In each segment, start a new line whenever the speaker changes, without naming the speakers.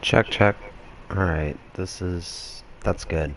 Check, check. Alright, that's good.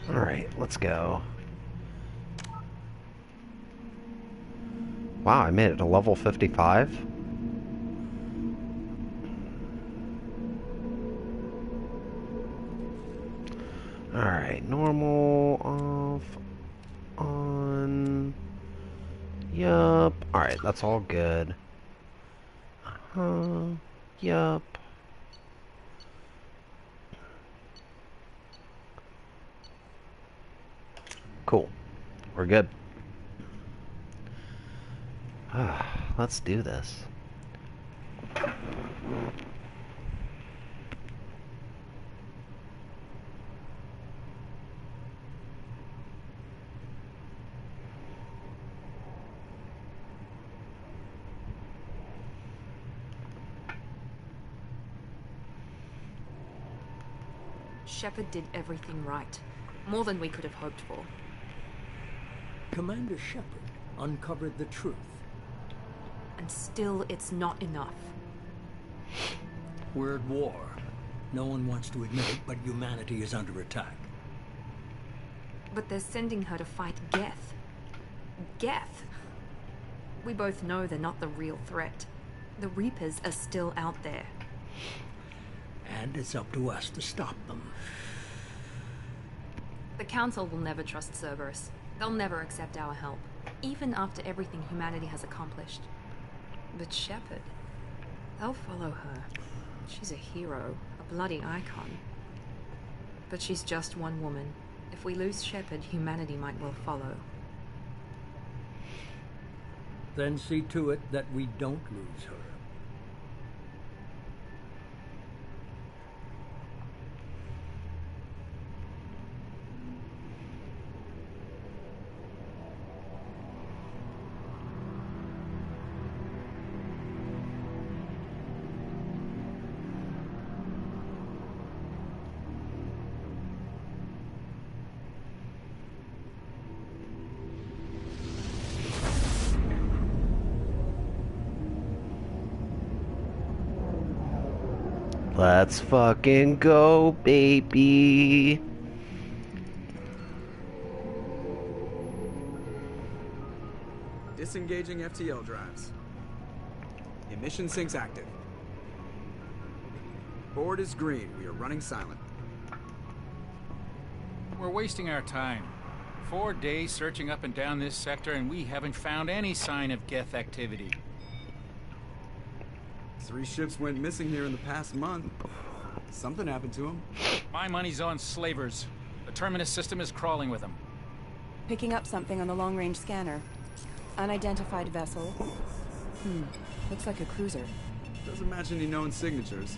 Alright, let's go. Wow, I made it to level 55? Alright, normal, off, on... Yup. Alright, that's all good. Yup. Cool. We're good. Let's do this.
Shepard did everything right. More than we could have hoped for.
Commander Shepard uncovered the truth.
And still, it's not enough.
We're at war. No one wants to admit it, but humanity is under attack.
But they're sending her to fight Geth. Geth! We both know they're not the real threat. The Reapers are still out there.
And it's up to us to stop them.
The Council will never trust Cerberus. They'll never accept our help, even after everything humanity has accomplished. But Shepard, they'll follow her. She's a hero, a bloody icon. But she's just one woman. If we lose Shepard, humanity might well follow.
Then see to it that we don't lose her.
Let's fucking go, baby.
Disengaging FTL drives. Emission sinks active. Board is green. We are running silent.
We're wasting our time. 4 days searching up and down this sector, and we haven't found any sign of Geth activity.
3 ships went missing here in the past month. Something happened to them.
My money's on slavers. The Terminus system is crawling with them.
Picking up something on the long-range scanner. Unidentified vessel. Looks like a cruiser.
Doesn't match any known signatures.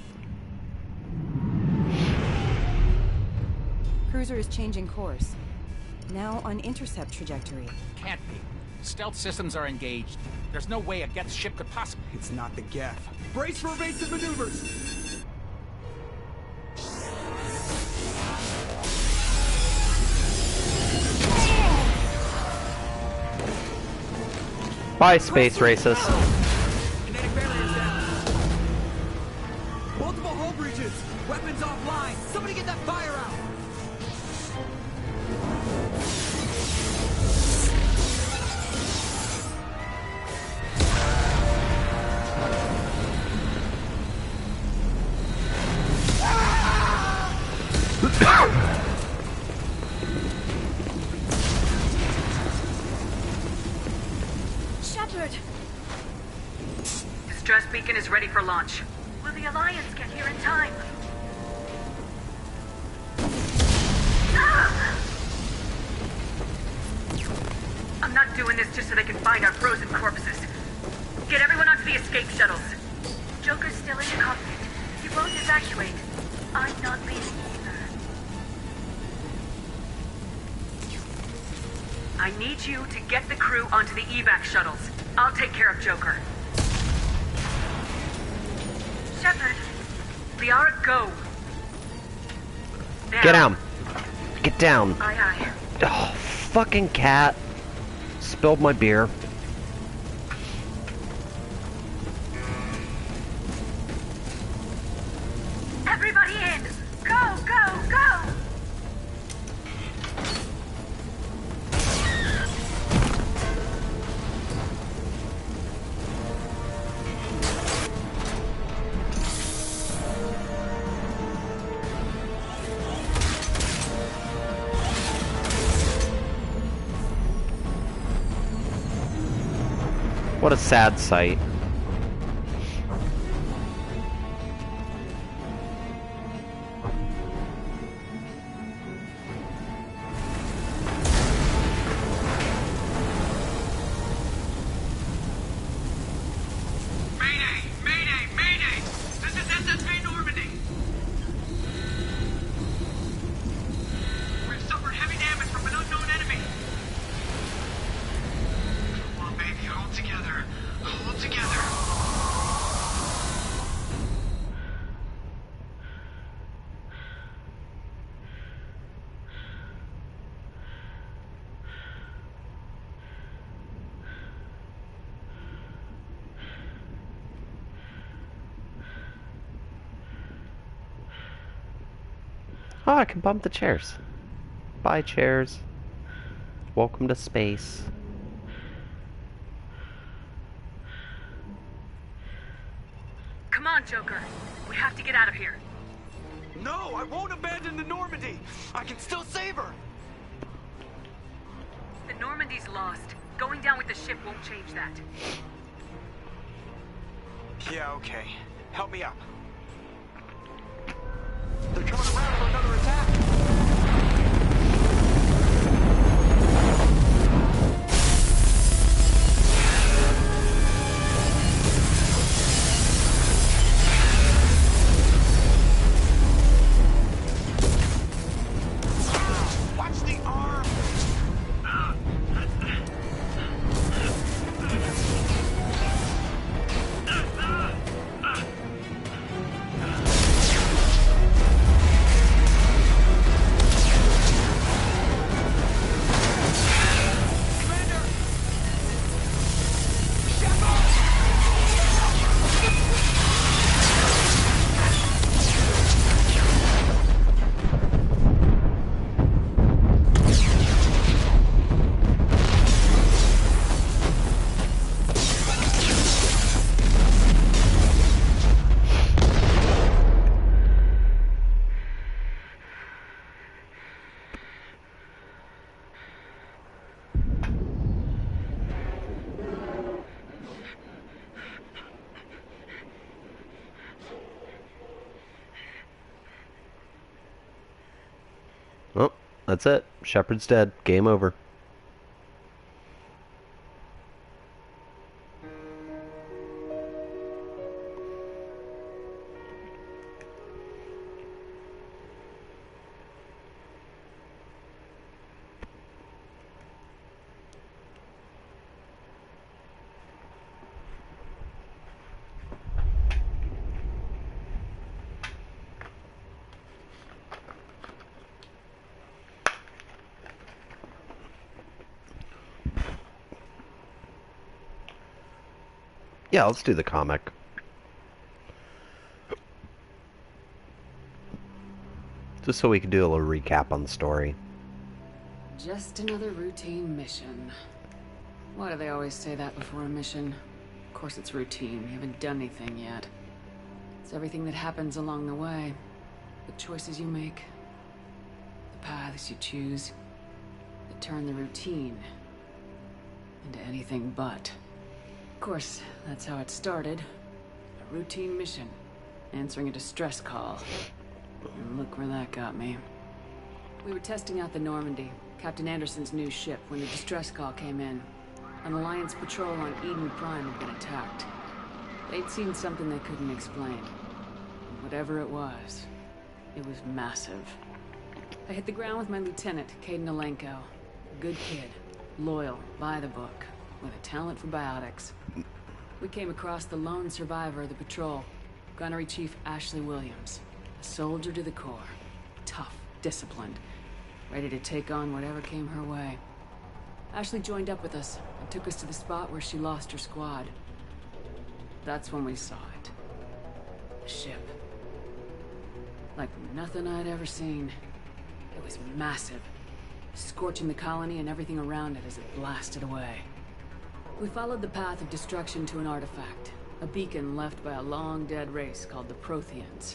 Cruiser is changing course. Now on intercept trajectory.
Can't be. Stealth systems are engaged. There's no way a Geth ship could possibly...
It's not the Geth. Brace for evasive maneuvers!
Bye, space racists.
Kinetic barriers down. Multiple hull breaches. Weapons offline. Somebody get that fire out.
Shepard!
Distress beacon is ready for launch. Will the Alliance get here in time? I'm not doing this just so they can find our frozen corpses. Get everyone onto the escape shuttles. Joker's still in the cockpit. He won't evacuate. I'm not leaving either. I need you to get the crew onto the evac shuttles. I'll take care of Joker. Shepard. Liara, go. Now.
Get down. Get down.
Aye, aye.
Oh, fucking cat. Spilled my beer.
Everybody in! Go, go, go!
What a sad sight. Oh, I can bump the chairs. Bye, chairs. Welcome to space.
Come on, Joker. We have to get out of here.
No, I won't abandon the Normandy. I can still save her.
The Normandy's lost. Going down with the ship won't change that.
Yeah, okay. Help me up. They're coming around for another attack. Watch the arm.
Oh, that's it. Shepard's dead. Game over. Yeah, let's do the comic. Just so we can do a little recap on the story.
Just another routine mission. Why do they always say that before a mission? Of course it's routine. You haven't done anything yet. It's everything that happens along the way. The choices you make. The paths you choose. That turn the routine into anything but. Of course, that's how it started. A routine mission. Answering a distress call. And look where that got me. We were testing out the Normandy, Captain Anderson's new ship, when the distress call came in. An Alliance patrol on Eden Prime had been attacked. They'd seen something they couldn't explain. Whatever it was massive. I hit the ground with my lieutenant, Kaidan Alenko. A good kid, loyal, by the book, with a talent for biotics. We came across the lone survivor of the patrol, Gunnery Chief Ashley Williams. A soldier to the core. Tough, disciplined, ready to take on whatever came her way. Ashley joined up with us and took us to the spot where she lost her squad. That's when we saw it. The ship. Like nothing I'd ever seen. It was massive, scorching the colony and everything around it as it blasted away. We followed the path of destruction to an artifact, a beacon left by a long-dead race called the Protheans.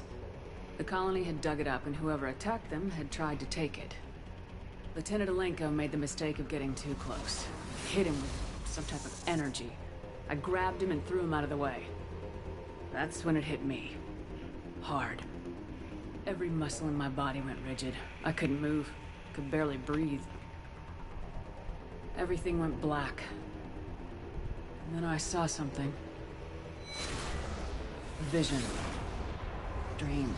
The colony had dug it up, and whoever attacked them had tried to take it. Lieutenant Alenko made the mistake of getting too close. Hit him with some type of energy. I grabbed him and threw him out of the way. That's when it hit me. Hard. Every muscle in my body went rigid. I couldn't move. Could barely breathe. Everything went black. And then I saw something. A vision. Dream.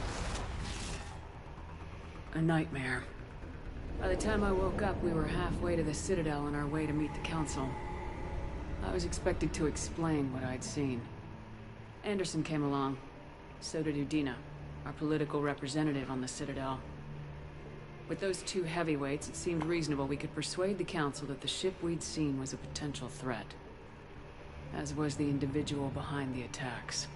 A nightmare. By the time I woke up, we were halfway to the Citadel on our way to meet the Council. I was expected to explain what I'd seen. Anderson came along. So did Udina, our political representative on the Citadel. With those two heavyweights, it seemed reasonable we could persuade the Council that the ship we'd seen was a potential threat. As was the individual behind the attacks.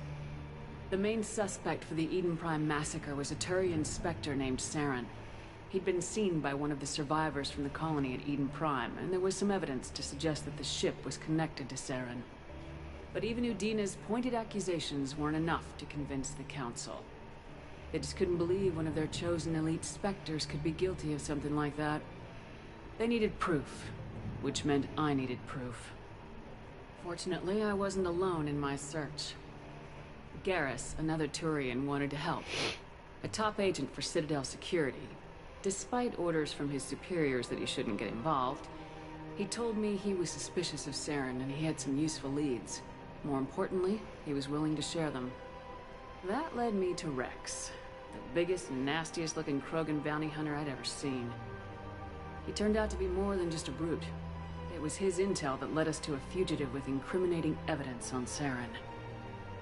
The main suspect for the Eden Prime massacre was a Turian Spectre named Saren. He'd been seen by one of the survivors from the colony at Eden Prime, and there was some evidence to suggest that the ship was connected to Saren. But even Udina's pointed accusations weren't enough to convince the Council. They just couldn't believe one of their chosen elite Spectres could be guilty of something like that. They needed proof, which meant I needed proof. Fortunately, I wasn't alone in my search. Garrus, another Turian, wanted to help. A top agent for Citadel security. Despite orders from his superiors that he shouldn't get involved, he told me he was suspicious of Saren and he had some useful leads. More importantly, he was willing to share them. That led me to Rex, the biggest and nastiest looking Krogan bounty hunter I'd ever seen. He turned out to be more than just a brute. It was his intel that led us to a fugitive with incriminating evidence on Saren.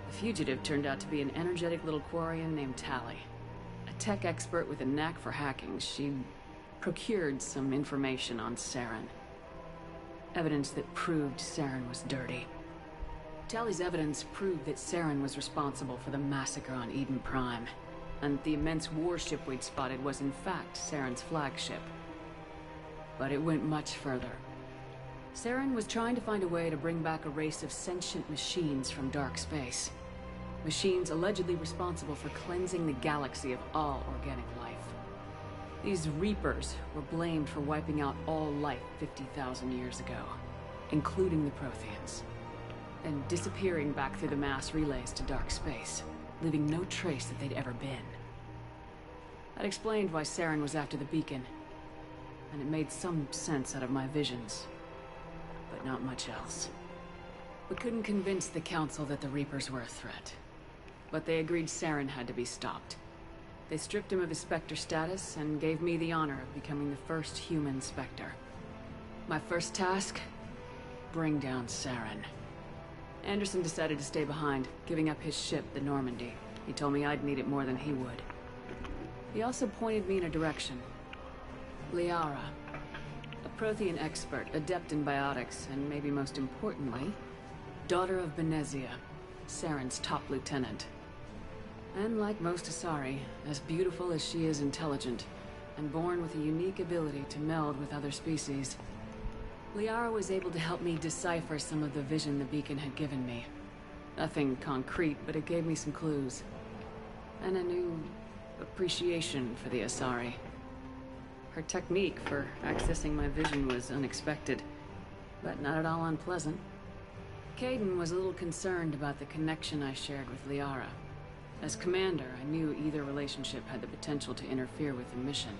The fugitive turned out to be an energetic little Quarian named Tali. A tech expert with a knack for hacking, she procured some information on Saren. Evidence that proved Saren was dirty. Tali's evidence proved that Saren was responsible for the massacre on Eden Prime, and the immense warship we'd spotted was in fact Saren's flagship. But it went much further. Saren was trying to find a way to bring back a race of sentient machines from dark space. Machines allegedly responsible for cleansing the galaxy of all organic life. These Reapers were blamed for wiping out all life 50,000 years ago, including the Protheans, and disappearing back through the mass relays to dark space, leaving no trace that they'd ever been. That explained why Saren was after the beacon, and it made some sense out of my visions, but not much else. We couldn't convince the Council that the Reapers were a threat, but they agreed Saren had to be stopped. They stripped him of his Spectre status and gave me the honor of becoming the first human Spectre. My first task? Bring down Saren. Anderson decided to stay behind, giving up his ship, the Normandy. He told me I'd need it more than he would. He also pointed me in a direction. Liara. A Prothean expert, adept in biotics, and maybe most importantly, daughter of Benezia, Saren's top lieutenant. And like most Asari, as beautiful as she is intelligent, and born with a unique ability to meld with other species. Liara was able to help me decipher some of the vision the beacon had given me. Nothing concrete, but it gave me some clues. And a new appreciation for the Asari. Her technique for accessing my vision was unexpected, but not at all unpleasant. Kaidan was a little concerned about the connection I shared with Liara. As commander, I knew either relationship had the potential to interfere with the mission.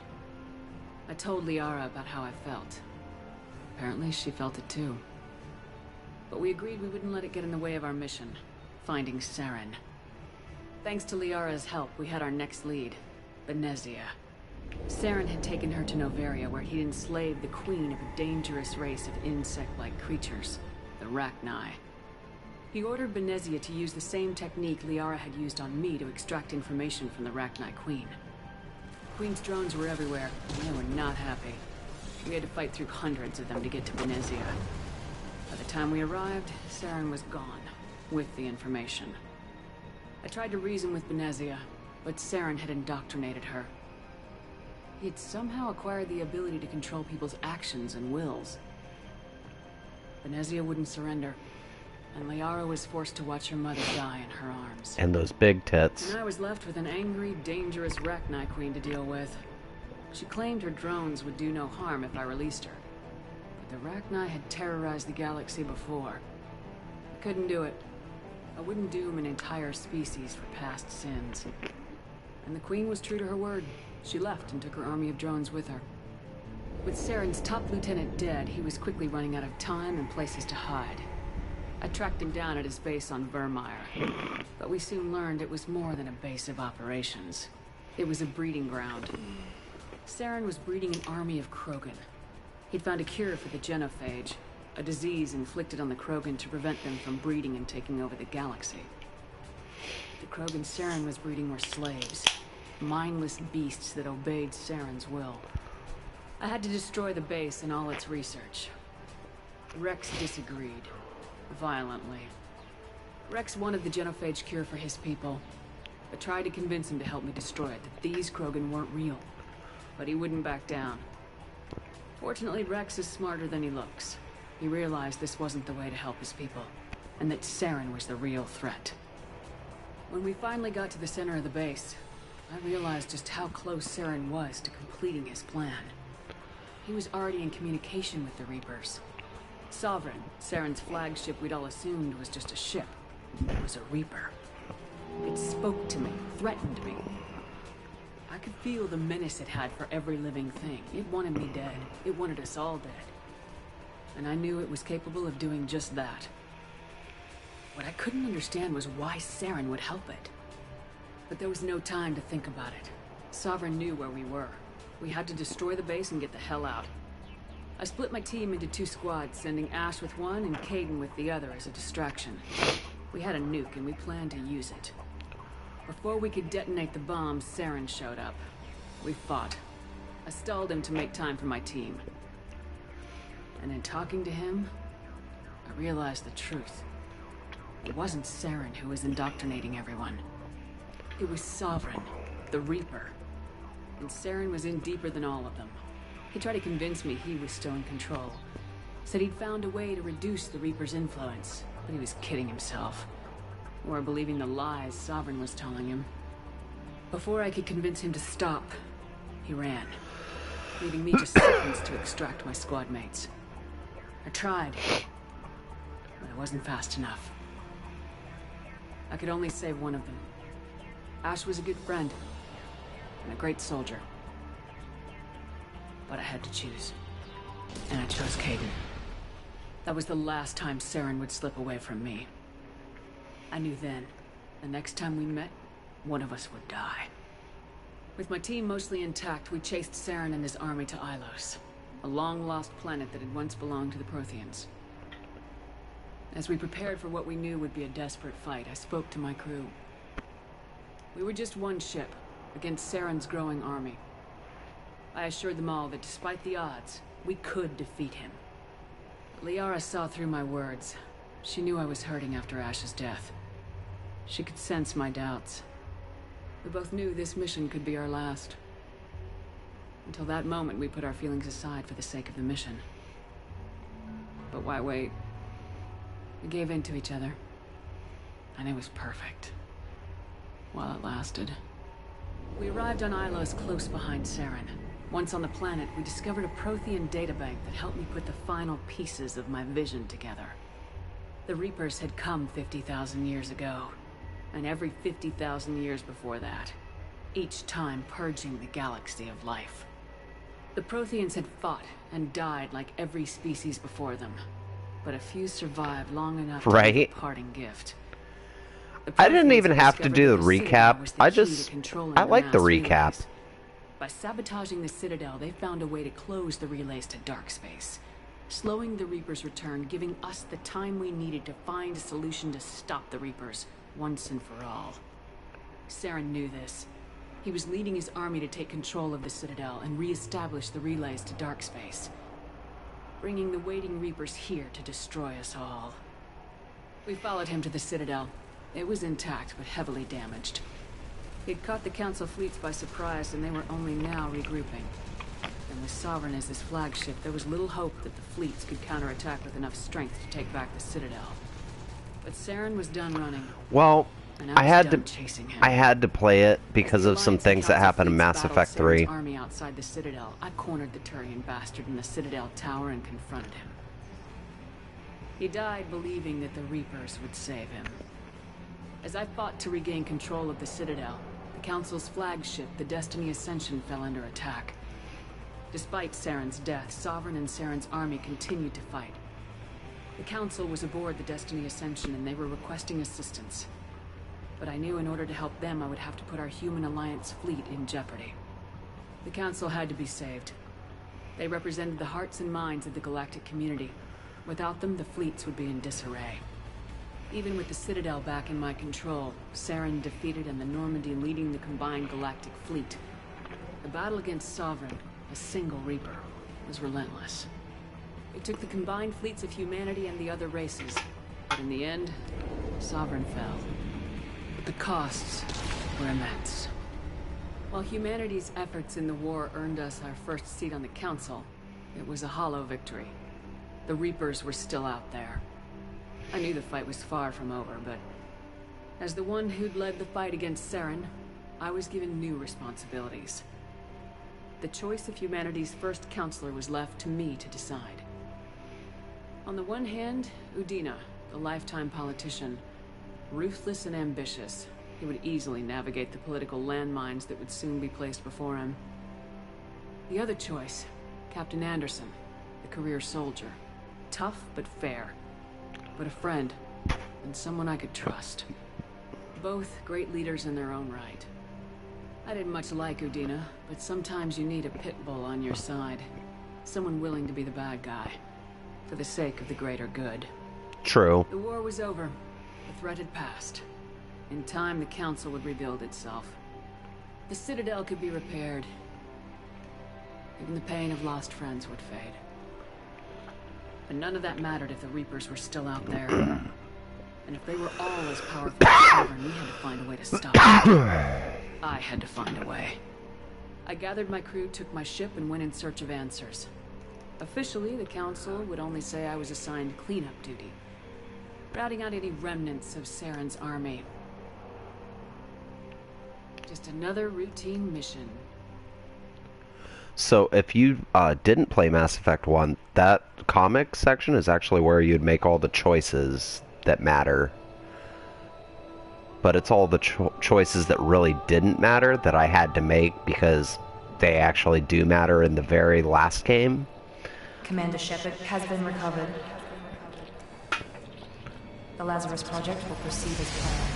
I told Liara about how I felt. Apparently, she felt it too. But we agreed we wouldn't let it get in the way of our mission, finding Saren. Thanks to Liara's help, we had our next lead, Benezia. Saren had taken her to Noveria, where he'd enslaved the queen of a dangerous race of insect-like creatures, the Rachni. He ordered Benezia to use the same technique Liara had used on me to extract information from the Rachni Queen. The Queen's drones were everywhere, and they were not happy. We had to fight through hundreds of them to get to Benezia. By the time we arrived, Saren was gone, with the information. I tried to reason with Benezia, but Saren had indoctrinated her. He had somehow acquired the ability to control people's actions and wills. Benezia wouldn't surrender, and Liara was forced to watch her mother die in her arms.
And those big tits.
And I was left with an angry, dangerous Rachni Queen to deal with. She claimed her drones would do no harm if I released her. But the Rachni had terrorized the galaxy before. I couldn't do it. I wouldn't doom an entire species for past sins. And the Queen was true to her word. She left and took her army of drones with her. With Saren's top lieutenant dead, he was quickly running out of time and places to hide. I tracked him down at his base on Vermeer, but we soon learned it was more than a base of operations. It was a breeding ground. Saren was breeding an army of Krogan. He'd found a cure for the genophage, a disease inflicted on the Krogan to prevent them from breeding and taking over the galaxy. The Krogan Saren was breeding were slaves, mindless beasts that obeyed Saren's will. I had to destroy the base and all its research. Rex disagreed, violently. Rex wanted the genophage cure for his people. I tried to convince him to help me destroy it, that these Krogan weren't real. But he wouldn't back down. Fortunately, Rex is smarter than he looks. He realized this wasn't the way to help his people, and that Saren was the real threat. When we finally got to the center of the base, I realized just how close Saren was to completing his plan. He was already in communication with the Reapers. Sovereign, Saren's flagship we'd all assumed was just a ship, was a Reaper. It spoke to me, threatened me. I could feel the menace it had for every living thing. It wanted me dead. It wanted us all dead. And I knew it was capable of doing just that. What I couldn't understand was why Saren would help it. But there was no time to think about it. Sovereign knew where we were. We had to destroy the base and get the hell out. I split my team into 2 squads, sending Ash with one and Kaidan with the other as a distraction. We had a nuke and we planned to use it. Before we could detonate the bomb, Saren showed up. We fought. I stalled him to make time for my team. And in talking to him, I realized the truth. It wasn't Saren who was indoctrinating everyone. It was Sovereign, the Reaper. And Saren was in deeper than all of them. He tried to convince me he was still in control. Said he'd found a way to reduce the Reaper's influence, but he was kidding himself. Or believing the lies Sovereign was telling him. Before I could convince him to stop, he ran, leaving me just seconds to extract my squad mates. I tried, but I wasn't fast enough. I could only save one of them. Ash was a good friend, and a great soldier. But I had to choose, and I chose Kaidan. That was the last time Saren would slip away from me. I knew then, the next time we met, one of us would die. With my team mostly intact, we chased Saren and his army to Ilos, a long-lost planet that had once belonged to the Protheans. As we prepared for what we knew would be a desperate fight, I spoke to my crew. We were just one ship, against Saren's growing army. I assured them all that despite the odds, we could defeat him. Liara saw through my words. She knew I was hurting after Ash's death. She could sense my doubts. We both knew this mission could be our last. Until that moment, we put our feelings aside for the sake of the mission. But why wait? We gave in to each other. And it was perfect. While it lasted. We arrived on Ilos close behind Saren. Once on the planet, we discovered a Prothean databank that helped me put the final pieces of my vision together. The Reapers had come 50,000 years ago, and every 50,000 years before that, each time purging the galaxy of life. The Protheans had fought and died like every species before them, but a few survived long enough to
Right.
give a parting gift. The
I didn't
Protheans
even
had
have to
discovered
do
that
the
Citadel
recap.
was the
I
key to
just-
controlling
I like the
mass
recap.
relays. By sabotaging the Citadel, they found a way to close the relays to dark space, slowing the Reapers' return, giving us the time we needed to find a solution to stop the Reapers once and for all. Saren knew this. He was leading his army to take control of the Citadel and re-establish the relays to dark space, bringing the waiting Reapers here to destroy us all. We followed him to the Citadel. It was intact, but heavily damaged. He'd caught the Council fleets by surprise, and they were only now regrouping. And with Sovereign as his flagship, there was little hope that the fleets could counterattack with enough strength to take back the Citadel. But Saren was done running,
Well,
and
I
was
had
done
to
chasing him.
I had to play it because
The
of some
Alliance and
things that
Council
happened in
fleets
Mass
battled
Effect
Saren's
3.
army outside the Citadel. I cornered the Turian bastard in the Citadel tower and confronted him. He died believing that the Reapers would save him. As I fought to regain control of the Citadel, the Council's flagship, the Destiny Ascension, fell under attack. Despite Saren's death, Sovereign and Saren's army continued to fight. The Council was aboard the Destiny Ascension and they were requesting assistance. But I knew in order to help them, I would have to put our Human Alliance fleet in jeopardy. The Council had to be saved. They represented the hearts and minds of the galactic community. Without them, the fleets would be in disarray. Even with the Citadel back in my control, Saren defeated and the Normandy leading the combined galactic fleet. The battle against Sovereign, a single Reaper, was relentless. It took the combined fleets of humanity and the other races, but in the end, Sovereign fell. But the costs were immense. While humanity's efforts in the war earned us our first seat on the Council, it was a hollow victory. The Reapers were still out there. I knew the fight was far from over, but as the one who'd led the fight against Saren, I was given new responsibilities. The choice of humanity's first counselor was left to me to decide. On the one hand, Udina, the lifetime politician. Ruthless and ambitious, he would easily navigate the political landmines that would soon be placed before him. The other choice, Captain Anderson, the career soldier. Tough but fair, but a friend, and someone I could trust. Both great leaders in their own right. I didn't much like Udina, but sometimes you need a pit bull on your side. Someone willing to be the bad guy, for the sake of the greater good.
True.
The war was over. The threat had passed. In time, the Council would rebuild itself. The Citadel could be repaired. Even the pain of lost friends would fade. But none of that mattered if the Reapers were still out there. And if they were all as powerful as Sovereign, we had to find a way to stop them. I had to find a way. I gathered my crew, took my ship, and went in search of answers. Officially, the Council would only say I was assigned cleanup duty, routing out any remnants of Saren's army. Just another routine mission.
So if you didn't play Mass Effect 1, that comic section is actually where you'd make all the choices that matter. But it's all the choices that really didn't matter that I had to make because they actually do matter in the very last game.
Commander Shepard has been recovered. The Lazarus Project will proceed as planned.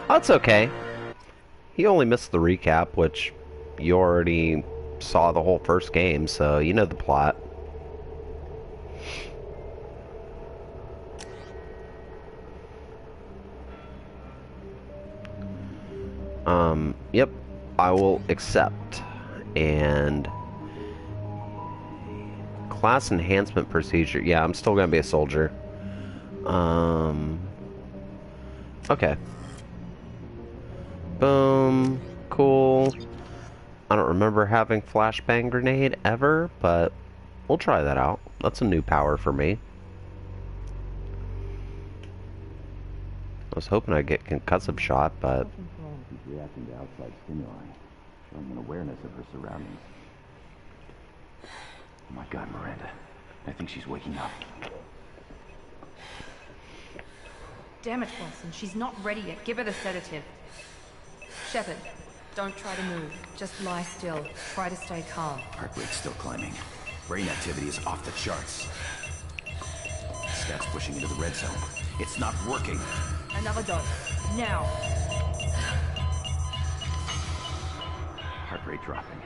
That's okay. He only missed the recap, which you already saw the whole first game, so you know the plot. Yep. I will accept. And class enhancement procedure. Yeah, I'm still gonna be a soldier. Okay. Boom. Cool. I don't remember having flashbang grenade ever, but we'll try that out. That's a new power for me. I was hoping I'd get concussive shot, but...
She's reacting to outside stimuli, showing an awareness of her surroundings. Oh my God, Miranda. I think she's waking up.
Damn it, Wilson. She's not ready yet. Give her the sedative. Shepard, don't try to move. Just lie still. Try to stay calm.
Heart rate's still climbing. Brain activity is off the charts. Stats pushing into the red zone. It's not working.
Another dose. Now.
Heart rate dropping.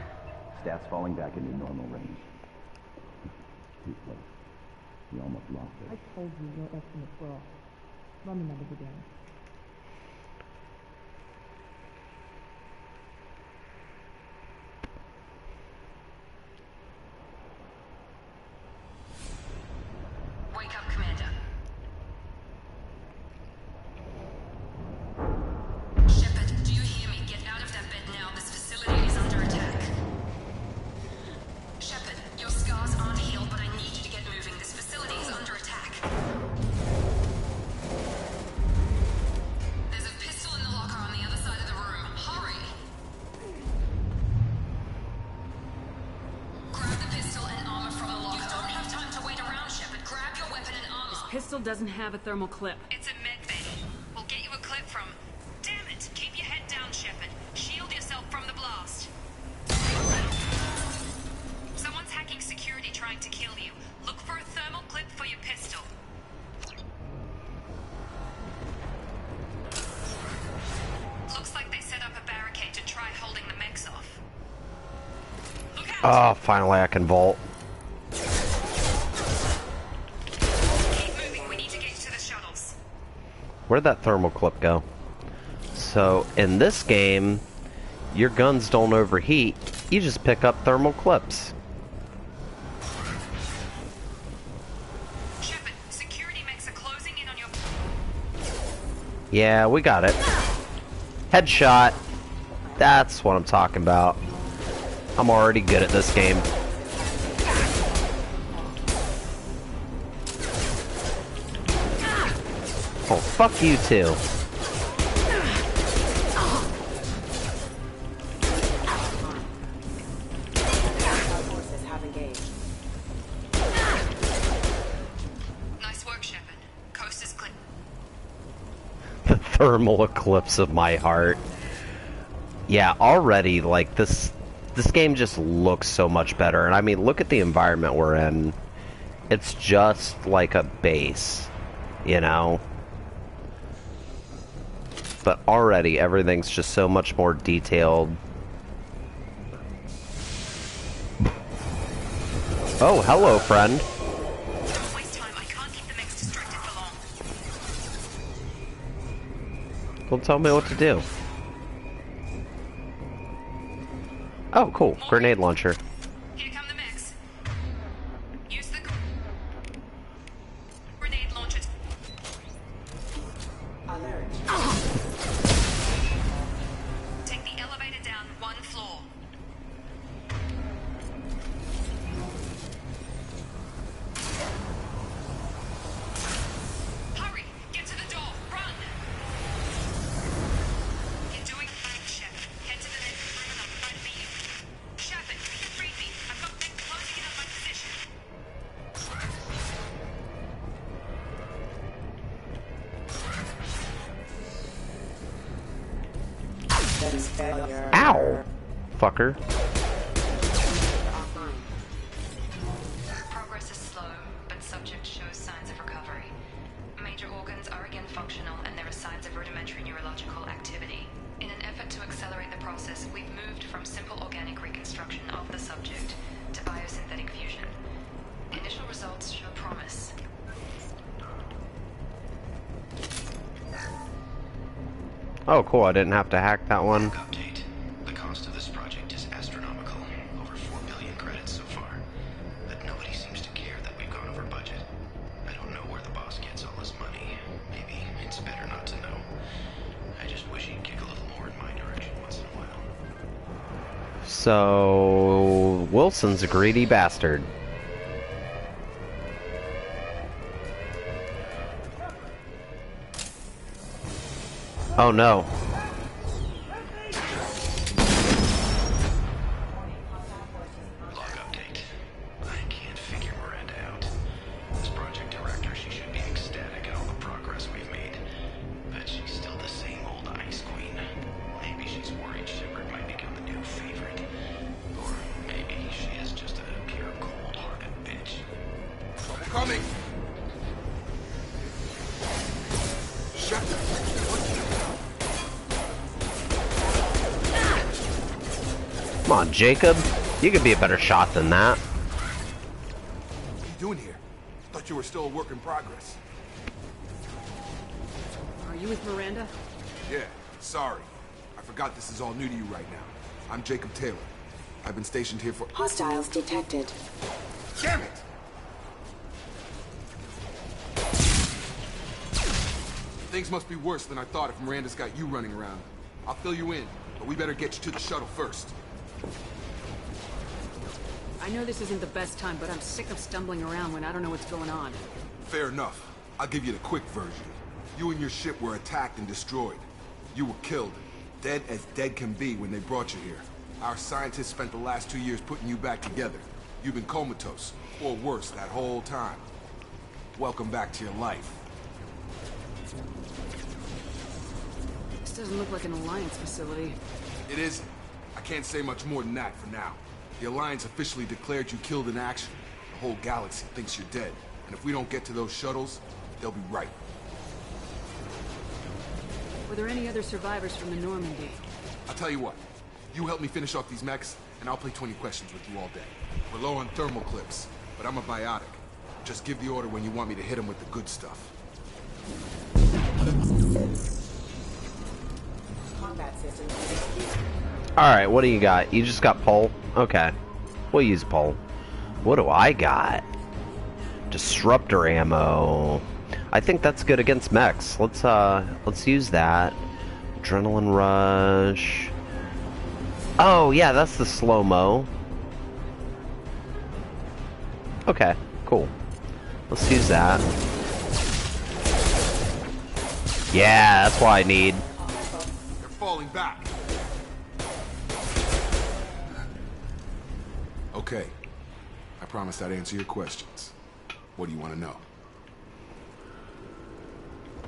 Stats falling back into normal range. Too close. We almost lost it.
I told you your estimates were off. Run the numbers again.
Wake up, Commander. Shepard, do you hear me? Get out of that bed now. This facility is under attack. Shepard, your scars aren't healed, but I need you to get moving. This facility is under attack. There's a pistol in the locker on the other side of the room. Hurry! Grab the pistol and armor from the locker. You don't have time to wait around, Shepard. Grab your weapon and armor.
This pistol doesn't have a thermal clip.
It's a med bay. We'll get you a clip from... Damn it! Keep your head down, Shepard. Shield yourself from the blast. Someone's hacking security trying to kill you. Look for a thermal clip for your pistol. Looks like they set up a barricade to try holding the mechs off. Look out!
Oh, finally I can vault.
Keep moving. We need to get to the shuttles.
Where'd that thermal clip go? So, in this game, your guns don't overheat. You just pick up thermal clips.
Shepard, security mechs are closing in on your...
Yeah, we got it. Headshot. That's what I'm talking about. I'm already good at this game. Oh, fuck you too.
Nice work, Shepard. Coast is clear.
The thermal eclipse of my heart. Yeah, already, like, this game just looks so much better. And I mean, look at the environment we're in. It's just like a base, you know? But already, everything's just so much more detailed. Oh, hello, friend.
Don't waste time. I can't keep the mechs distracted for long.
Well, tell me what to do. Oh, cool. Grenade launcher.
Here come the mechs. Use the grenade launcher. Take the elevator down one floor. Hurry! Get to the door! Run! You're doing fine, Shepard. Head to the next room and I'll try to meet you. Shepard, read me. I've got men closing in on my position.
Ow! Fucker.
Progress is slow, but subject shows signs of recovery. Major organs are again functional, and there are signs of rudimentary neurological activity. In an effort to accelerate the process, we've moved from simple organic reconstruction of the subject to biosynthetic fusion. Initial results show promise.
Oh, cool. I didn't have to hack that one.
Update. The cost of
So Wilson's a greedy bastard. Oh no.
Log update. I can't figure Miranda out. As project director, she should be ecstatic at all the progress we've made. But she's still the same old Ice Queen. Maybe she's worried Shepard might become the new favorite. Or maybe she is just a pure cold-hearted bitch.
Trouble coming! Shepard!
Come on, Jacob. You could be a better shot than that.
What are you doing here? Thought you were still a work in progress.
Are you with Miranda?
Yeah, sorry. I forgot this is all new to you right now. I'm Jacob Taylor. I've been stationed here for—
Hostiles detected.
Damn it! Things must be worse than I thought if Miranda's got you running around. I'll fill you in, but we better get you to the shuttle first.
I know this isn't the best time, but I'm sick of stumbling around when I don't know what's going on.
Fair enough. I'll give you the quick version. You and your ship were attacked and destroyed. You were killed. Dead as dead can be when they brought you here. Our scientists spent the last 2 years putting you back together. You've been comatose, or worse, that whole time. Welcome back to your life.
This doesn't look like an Alliance facility.
It is. I can't say much more than that for now. The Alliance officially declared you killed in action. The whole galaxy thinks you're dead. And if we don't get to those shuttles, they'll be right.
Were there any other survivors from the Normandy?
I'll tell you what. You help me finish off these mechs, and I'll play 20 questions with you all day. We're low on thermal clips, but I'm a biotic. Just give the order when you want me to hit them with the good stuff.
Combat system.
Alright, what do you got? You just got pole? Okay. We'll use pole. What do I got? Disruptor ammo. I think that's good against mechs. Let's use that. Adrenaline rush. Oh, yeah, that's the slow-mo. Okay, cool. Let's use that. Yeah, that's what I need.
They're falling back. Okay. I promised I'd answer your questions. What do you want to know?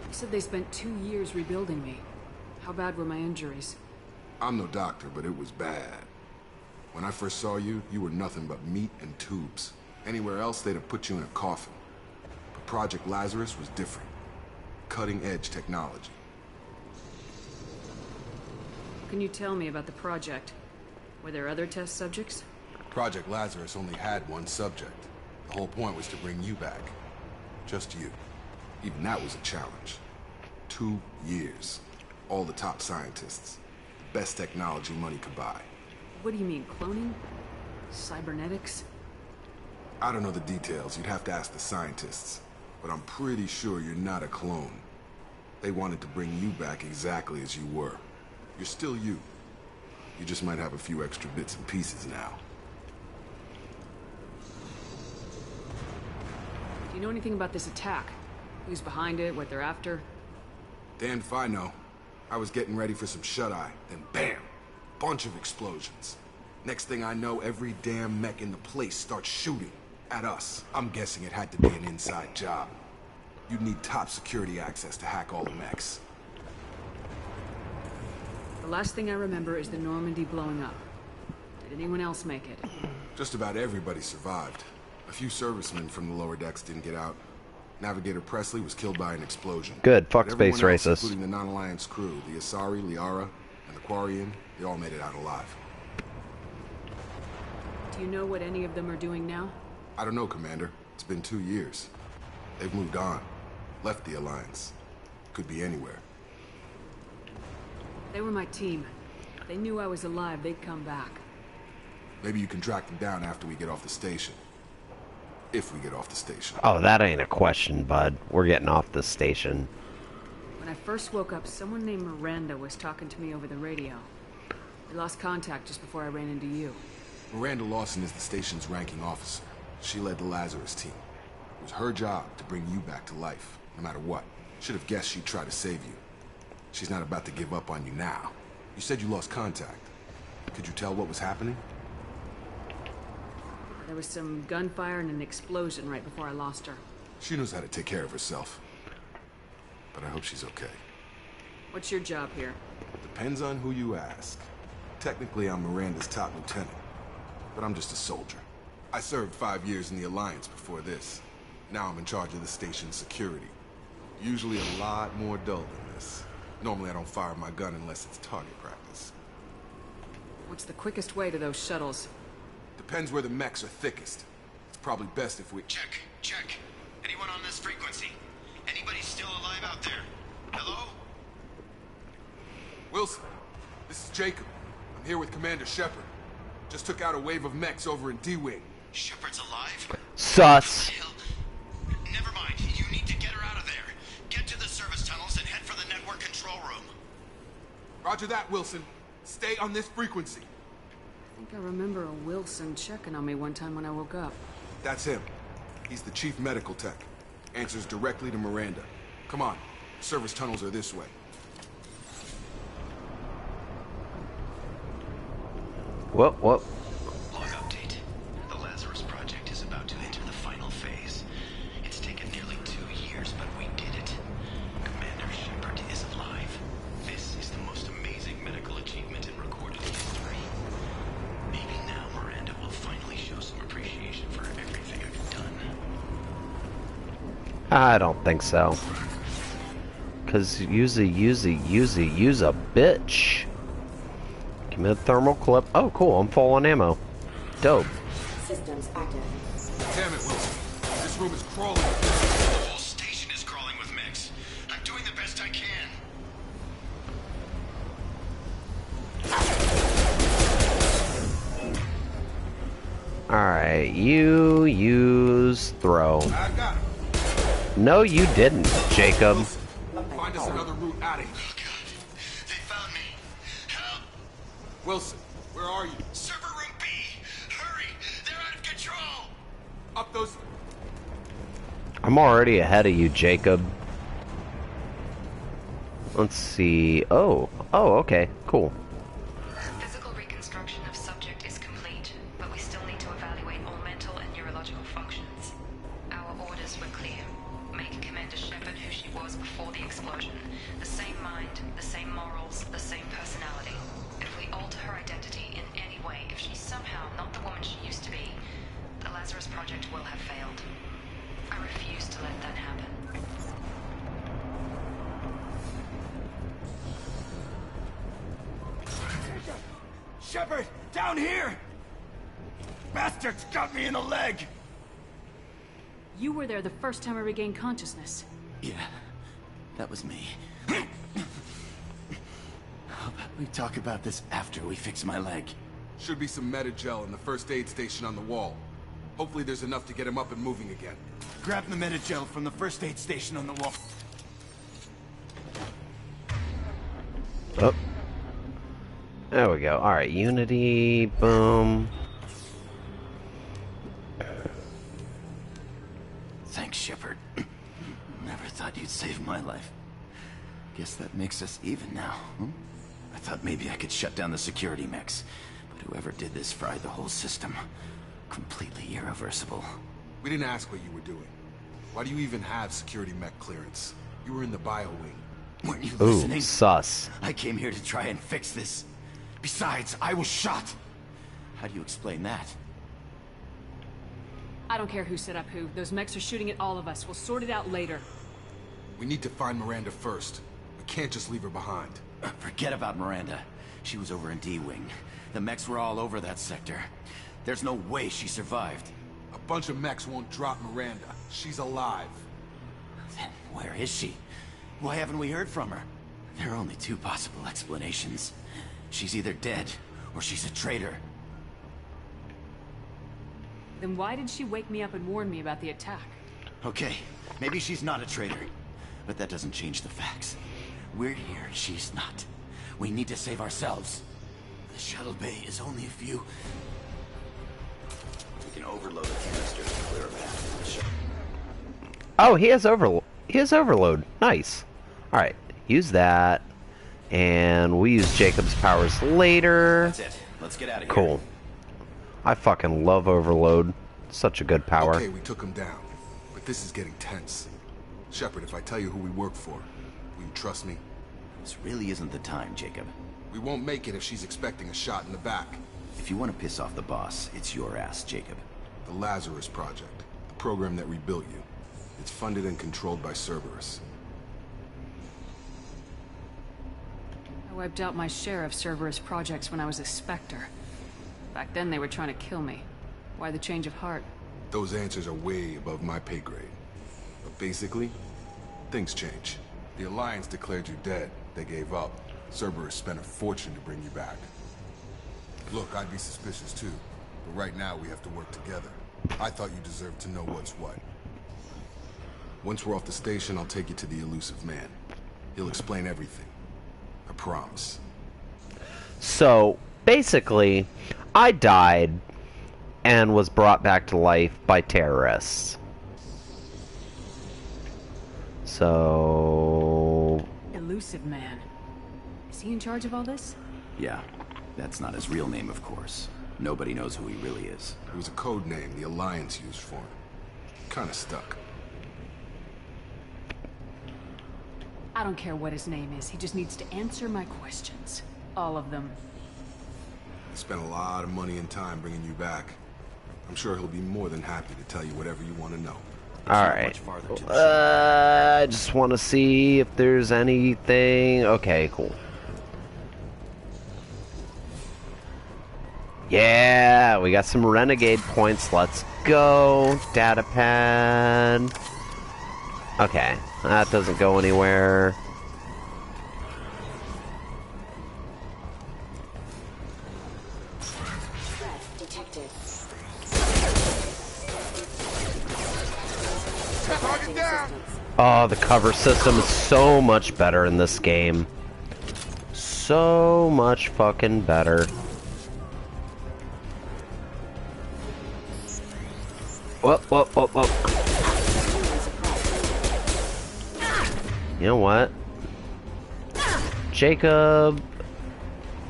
You said they spent 2 years rebuilding me. How bad were my injuries?
I'm no doctor, but it was bad. When I first saw you, you were nothing but meat and tubes. Anywhere else, they'd have put you in a coffin. But Project Lazarus was different. Cutting-edge technology.
What can you tell me about the project? Were there other test subjects?
Project Lazarus only had one subject. The whole point was to bring you back. Just you. Even that was a challenge. 2 years. All the top scientists. The best technology money could buy.
What do you mean, cloning? Cybernetics?
I don't know the details. You'd have to ask the scientists. But I'm pretty sure you're not a clone. They wanted to bring you back exactly as you were. You're still you. You just might have a few extra bits and pieces now.
Do you know anything about this attack? Who's behind it, what they're after?
Damned if I know. I was getting ready for some shut-eye, then bam! Bunch of explosions. Next thing I know, every damn mech in the place starts shooting at us. I'm guessing it had to be an inside job. You'd need top security access to hack all the mechs.
The last thing I remember is the Normandy blowing up. Did anyone else make it?
Just about everybody survived. A few servicemen from the lower decks didn't get out. Navigator Presley was killed by an explosion.
Good, fuck
But
space
everyone else,
racists.
including the non-Alliance crew, the Asari, Liara, and the Quarian, they all made it out alive.
Do you know what any of them are doing now?
I don't know, Commander. It's been 2 years. They've moved on. Left the Alliance. Could be anywhere.
They were my team. If they knew I was alive, they'd come back.
Maybe you can track them down after we get off the station. If we get off the station.
Oh, that ain't a question, bud. We're getting off the station.
When I first woke up, someone named Miranda was talking to me over the radio. We lost contact just before I ran into you.
Miranda Lawson is the station's ranking officer. She led the Lazarus team. It was her job to bring you back to life, no matter what. Should have guessed she'd try to save you. She's not about to give up on you now. You said you lost contact. Could you tell what was happening?
There was some gunfire and an explosion right before I lost her.
She knows how to take care of herself. But I hope she's okay.
What's your job here?
Depends on who you ask. Technically, I'm Miranda's top lieutenant. But I'm just a soldier. I served 5 years in the Alliance before this. Now I'm in charge of the station's security. Usually a lot more dull than this. Normally I don't fire my gun unless it's target practice.
What's the quickest way to those shuttles?
Depends where the mechs are thickest. It's probably best if we...
Check. Anyone on this frequency? Anybody still alive out there? Hello?
Wilson, this is Jacob. I'm here with Commander Shepard. Just took out a wave of mechs over in D-Wing.
Shepard's alive?
Sus.
Never mind. You need to get her out of there. Get to the service tunnels and head for the network control room.
Roger that, Wilson. Stay on this frequency.
I think I remember a Wilson checking on me one time when I woke up.
That's him. He's the chief medical tech. Answers directly to Miranda. Come on. Service tunnels are this way.
Whoop.
Log update. The Lazarus Project is about to enter the final phase. It's taken nearly 2 years, but we did it. Commander Shepard is alive. This is the most amazing medical achievement in recorded history. Maybe now Miranda will finally show some appreciation for everything I've done.
I don't think so. Cause use a bitch. Give me the thermal clip. Oh, cool. I'm full on ammo. Dope.
Systems active.
Damn it, Wilson. This room is crawling.
The whole station is crawling with mechs. I'm doing the best I can.
Alright, you use throw.
I got him.
No, you didn't, Jacob.
Wilson, find us another route out of here.
Oh, God. They found me. Help!
Wilson, where are you?
Server room B! Hurry! They're out of control!
Up those...
I'm already ahead of you, Jacob. Let's see. Oh, okay, cool.
Physical reconstruction of subject is complete, but we still need to evaluate all mental and neurological functions. Our orders were clear. Make Commander Shepard who she was before the explosion. The same mind, the same morals, the same personality. If we alter her identity in any way, if she's somehow not the woman she used to be, the Lazarus Project will have failed. I refuse to let that happen.
Shepard, down here! Bastards got me in the leg!
You were there the first time I regained consciousness.
Yeah, that was me. How about we talk about this after we fix my leg?
Should be some Metagel in the first aid station on the wall. Hopefully there's enough to get him up and moving again.
Grab the Metagel from the first aid station on the wall.
Oh. There we go. Alright, Unity, boom.
Thanks, Shepard. Never thought you'd save my life. Guess that makes us even now, huh? I thought maybe I could shut down the security mechs, but whoever did this fried the whole system. Completely irreversible.
We didn't ask what you were doing. Why do you even have security mech clearance? You were in the bio wing.
Weren't you
Ooh,
listening?
sus.
I came here to try and fix this. Besides, I was shot. How do you explain that?
I don't care who set up who. Those mechs are shooting at all of us. We'll sort it out later.
We need to find Miranda first. We can't just leave her behind.
Forget about Miranda. She was over in D-Wing. The mechs were all over that sector. There's no way she survived.
A bunch of mechs won't drop Miranda. She's alive.
Then where is she? Why haven't we heard from her? There are only two possible explanations. She's either dead, or she's a traitor.
Then why did she wake me up and warn me about the attack?
Okay, maybe she's not a traitor. But that doesn't change the facts. We're here, she's not. We need to save ourselves. The shuttle bay is only a few. We can overload a canister to clear a path to the ship.
Oh, he has overload. Nice. All right, use that, and we use Jacob's powers later.
That's it. Let's get out of here.
Cool. I fucking love overload. Such a good power.
Okay, we took him down, but this is getting tense. Shepard, if I tell you who we work for, will you trust me?
This really isn't the time, Jacob.
We won't make it if she's expecting a shot in the back.
If you want to piss off the boss, it's your ass, Jacob.
The Lazarus Project, the program that rebuilt you. It's funded and controlled by Cerberus.
I wiped out my share of Cerberus projects when I was a Spectre. Back then they were trying to kill me. Why the change of heart?
Those answers are way above my pay grade. But basically, things change. The Alliance declared you dead. They gave up. Cerberus spent a fortune to bring you back. Look, I'd be suspicious too. But right now we have to work together. I thought you deserved to know what's what. Once we're off the station, I'll take you to the Elusive Man. He'll explain everything. I promise.
So, basically, I died and was brought back to life by terrorists. So...
Elusive Man. Is he in charge of all this?
Yeah. That's not his real name, of course. Nobody knows who he really is.
It was a code name the Alliance used for him. Kinda stuck.
I don't care what his name is. He just needs to answer my questions. All of them.
He spent a lot of money and time bringing you back. I'm sure he'll be more than happy to tell you whatever you want to know.
Alright. I just want to see if there's anything... Okay, cool. Yeah, we got some renegade points. Let's go. Data pad. Okay, that doesn't go anywhere.
Detected.
Target down!
Oh, the cover system is so much better in this game. So much fucking better. Whoop, whoop, whoop, whoop. You know what? Jacob,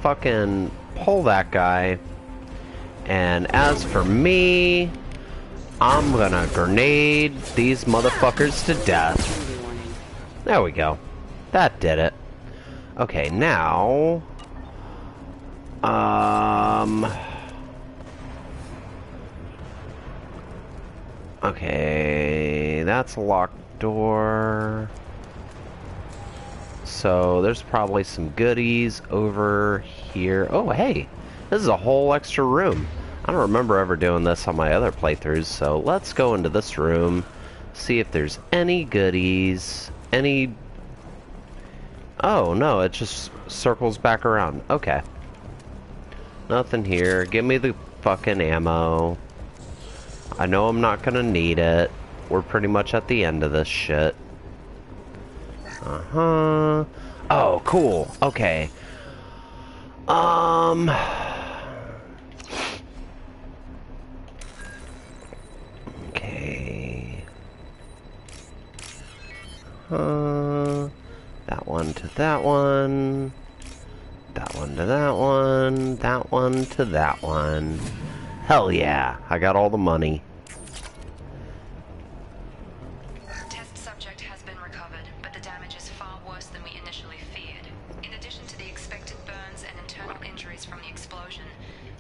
fucking pull that guy. And as for me, I'm gonna grenade these motherfuckers to death. There we go. That did it. Okay, now... Okay, that's a locked door. So there's probably some goodies over here. Oh, hey, this is a whole extra room. I don't remember ever doing this on my other playthroughs, so let's go into this room, see if there's any goodies, any... Oh, no, it just circles back around. Okay. Nothing here. Give me the fucking ammo. I know I'm not gonna need it. We're pretty much at the end of this shit. Uh-huh. Oh, cool. Okay. Okay. That one to that one. That one to that one. That one to that one. Hell yeah. I got all the money.
Test subject has been recovered, but the damage is far worse than we initially feared. In addition to the expected burns and internal injuries from the explosion,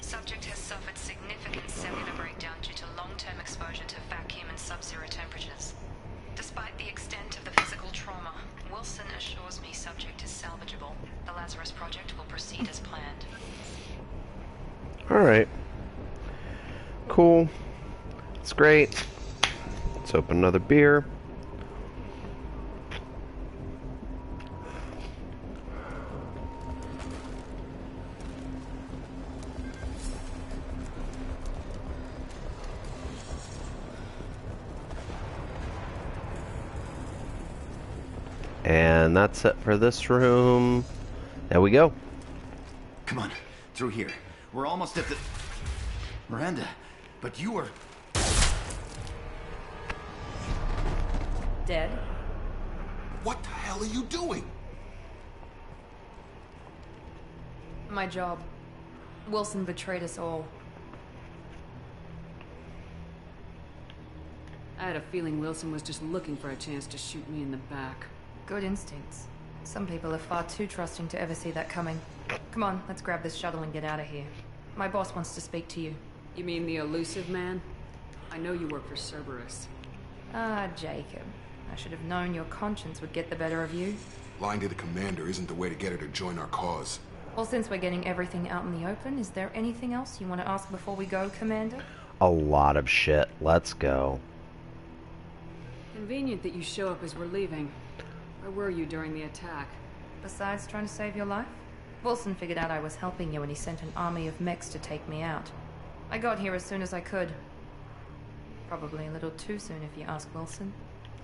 subject has suffered significant cellular breakdown due to long-term exposure to vacuum and sub-zero temperatures. Despite the extent of the physical trauma, Wilson assures me subject is salvageable. The Lazarus Project will proceed as planned.
Alright. Cool. It's great. Let's open another beer. And that's it for this room. There we go.
Come on, Through here. We're almost at the... Miranda, but you were...
Dead?
What the hell are you doing?
My job. Wilson betrayed us all.
I had a feeling Wilson was just looking for a chance to shoot me in the back.
Good instincts. Some people are far too trusting to ever see that coming. Come on, let's grab this shuttle and get out of here. My boss wants to speak to you.
You mean the elusive man? I know you work for Cerberus.
Ah, Jacob. I should have known your conscience would get the better of you.
Lying to the commander isn't the way to get her to join our cause.
Well, since we're getting everything out in the open, is there anything else you want to ask before we go, Commander?
A lot of shit. Let's go.
Convenient that you show up as we're leaving. Where were you during the attack?
Besides trying to save your life? Wilson figured out I was helping you and he sent an army of mechs to take me out. I got here as soon as I could. Probably a little too soon if you ask Wilson.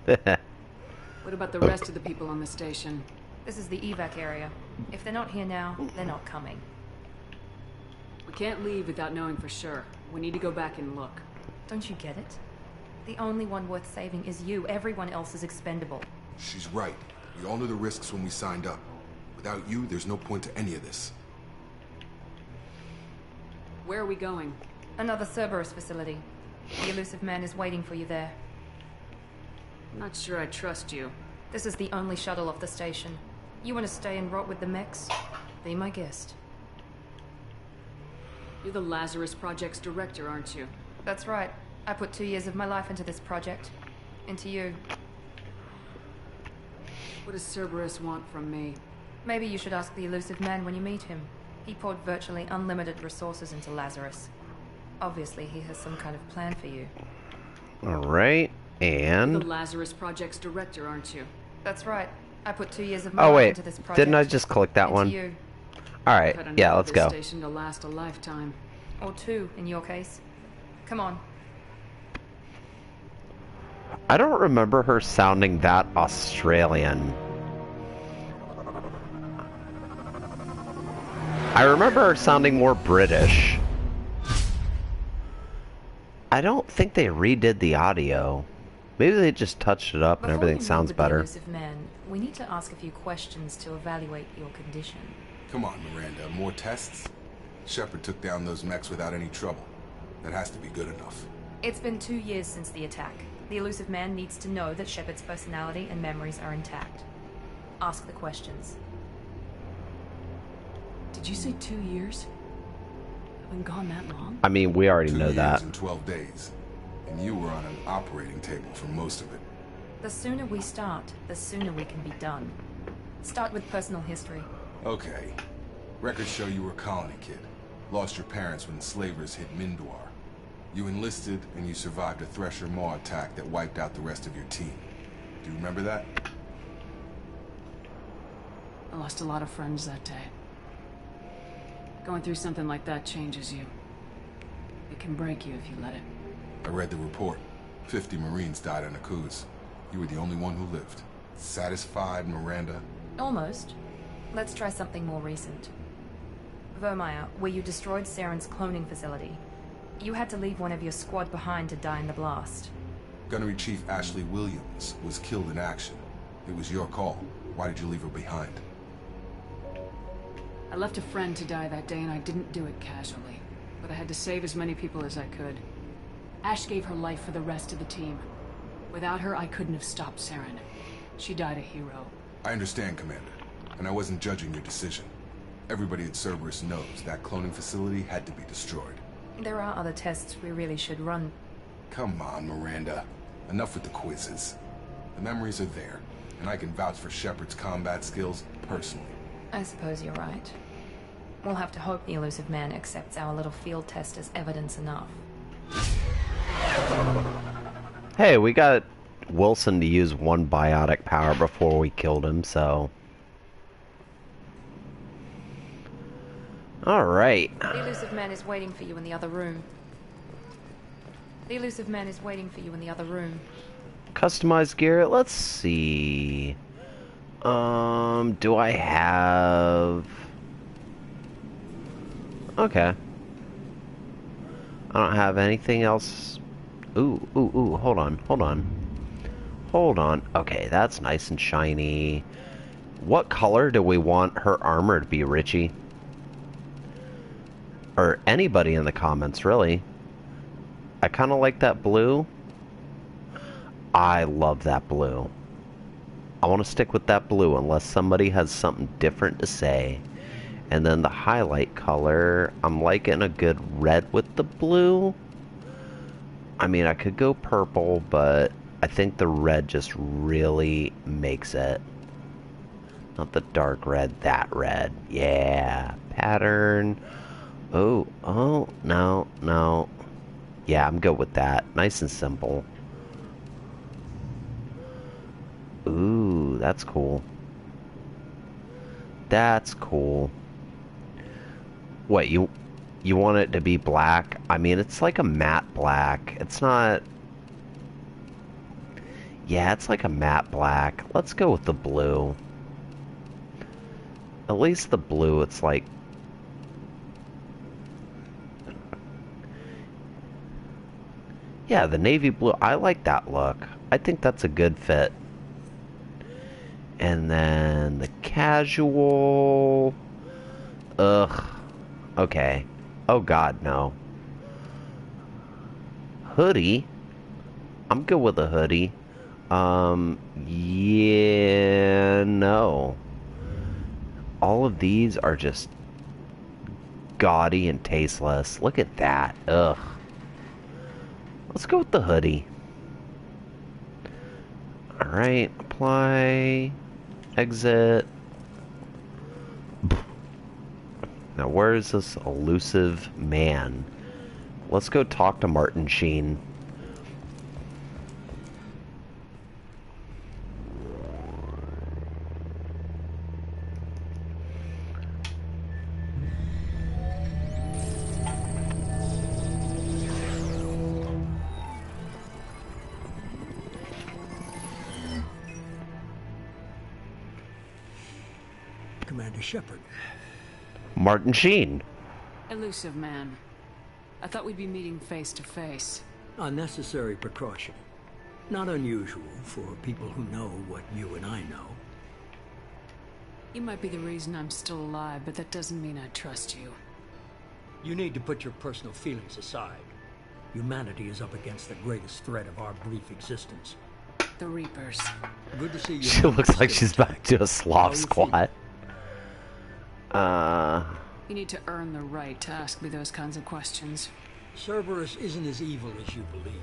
What about the rest of the people on the station?
This is the evac area. If they're not here now, they're not coming.
We can't leave without knowing for sure. We need to go back and look.
Don't you get it? The only one worth saving is you. Everyone else is expendable.
She's right. We all knew the risks when we signed up. Without you, there's no point to any of this.
Where are we going?
Another Cerberus facility. The elusive man is waiting for you there.
I'm not sure I trust you.
This is the only shuttle off the station. You want to stay and rot with the mechs? Be my guest.
You're the Lazarus Project's director, aren't you?
That's right. I put 2 years of my life into this project. Into you.
What does Cerberus want from me?
Maybe you should ask the elusive man when you meet him. He poured virtually unlimited resources into Lazarus. Obviously, he has some kind of plan for you.
Alright, and...
You're the Lazarus Project's director, aren't you?
That's right. I put 2 years of my life into this project.
Didn't I just click that one?
You.
Alright, yeah, let's go.
Station to last a lifetime.
Or 2, in your case. Come on.
I don't remember her sounding that Australian. I remember her sounding more British. I don't think they redid the audio. Maybe they just touched it up and everything sounds better.
Elusive man, we need to ask a few questions to evaluate your condition.
Come on, Miranda. More tests? Shepard took down those mechs without any trouble. That has to be good enough.
It's been 2 years since the attack. The elusive man needs to know that Shepard's personality and memories are intact. Ask the questions.
Did you say 2 years? I've been gone that long?
I mean, we already
2
know
years
that.
and 12 days. And you were on an operating table for most of it.
The sooner we start, the sooner we can be done. Start with personal history.
Okay. Records show you were a colony kid. Lost your parents when slavers hit Mindor. You enlisted, and you survived a Thresher Maw attack that wiped out the rest of your team. Do you remember that?
I lost a lot of friends that day. Going through something like that changes you. It can break you if you let it.
I read the report. 50 Marines died on Akuz. You were the only one who lived. Satisfied, Miranda?
Almost. Let's try something more recent. Vermeer, where you destroyed Saren's cloning facility. You had to leave one of your squad behind to die in the blast.
Gunnery Chief Ashley Williams was killed in action. It was your call. Why did you leave her behind?
I left a friend to die that day and I didn't do it casually. But I had to save as many people as I could. Ash gave her life for the rest of the team. Without her, I couldn't have stopped Saren. She died a hero.
I understand, Commander. And I wasn't judging your decision. Everybody at Cerberus knows that cloning facility had to be destroyed.
There are other tests we really should run.
Come on, Miranda. Enough with the quizzes. The memories are there, and I can vouch for Shepard's combat skills personally.
I suppose you're right. We'll have to hope the elusive man accepts our little field test as evidence enough.
Hey, we got Wilson to use one biotic power before we killed him, so... Alright.
The elusive man is waiting for you in the other room. The elusive man is waiting for you in the other room.
Customized gear, let's see... do I have... Okay. I don't have anything else. Ooh, hold on. Okay, that's nice and shiny. What color do we want her armor to be, Richie? Or anybody in the comments, really. I kind of like that blue. I love that blue. I want to stick with that blue unless somebody has something different to say. And then the highlight color, I'm liking a good red with the blue. I mean, I could go purple, but I think the red just really makes it. Not the dark red, that red. Yeah, pattern. Oh, no. Yeah, I'm good with that. Nice and simple. Ooh, that's cool. That's cool. What, you want it to be black? I mean, it's like a matte black. It's not... Yeah, it's like a matte black. Let's go with the blue. At least the blue, it's like... Yeah, the navy blue. I like that look. I think that's a good fit. And then the casual... Ugh. Okay. Oh god, no. Hoodie? I'm good with a hoodie. Yeah, no. All of these are just gaudy and tasteless. Look at that. Ugh. Let's go with the hoodie. Alright, apply. Exit. Now, where is this elusive man? Let's go talk to Martin Sheen.
Commander Shepard.
Martin Sheen.
Elusive man. I thought we'd be meeting face to face.
Unnecessary precaution. Not unusual for people who know what you and I know.
You might be the reason I'm still alive, but that doesn't mean I trust you.
You need to put your personal feelings aside. Humanity is up against the greatest threat of our brief existence.
The Reapers.
Good to see you.
She looks like she's back to a Slav squat.
You need to earn the right to ask me those kinds of questions.
Cerberus isn't as evil as you believe.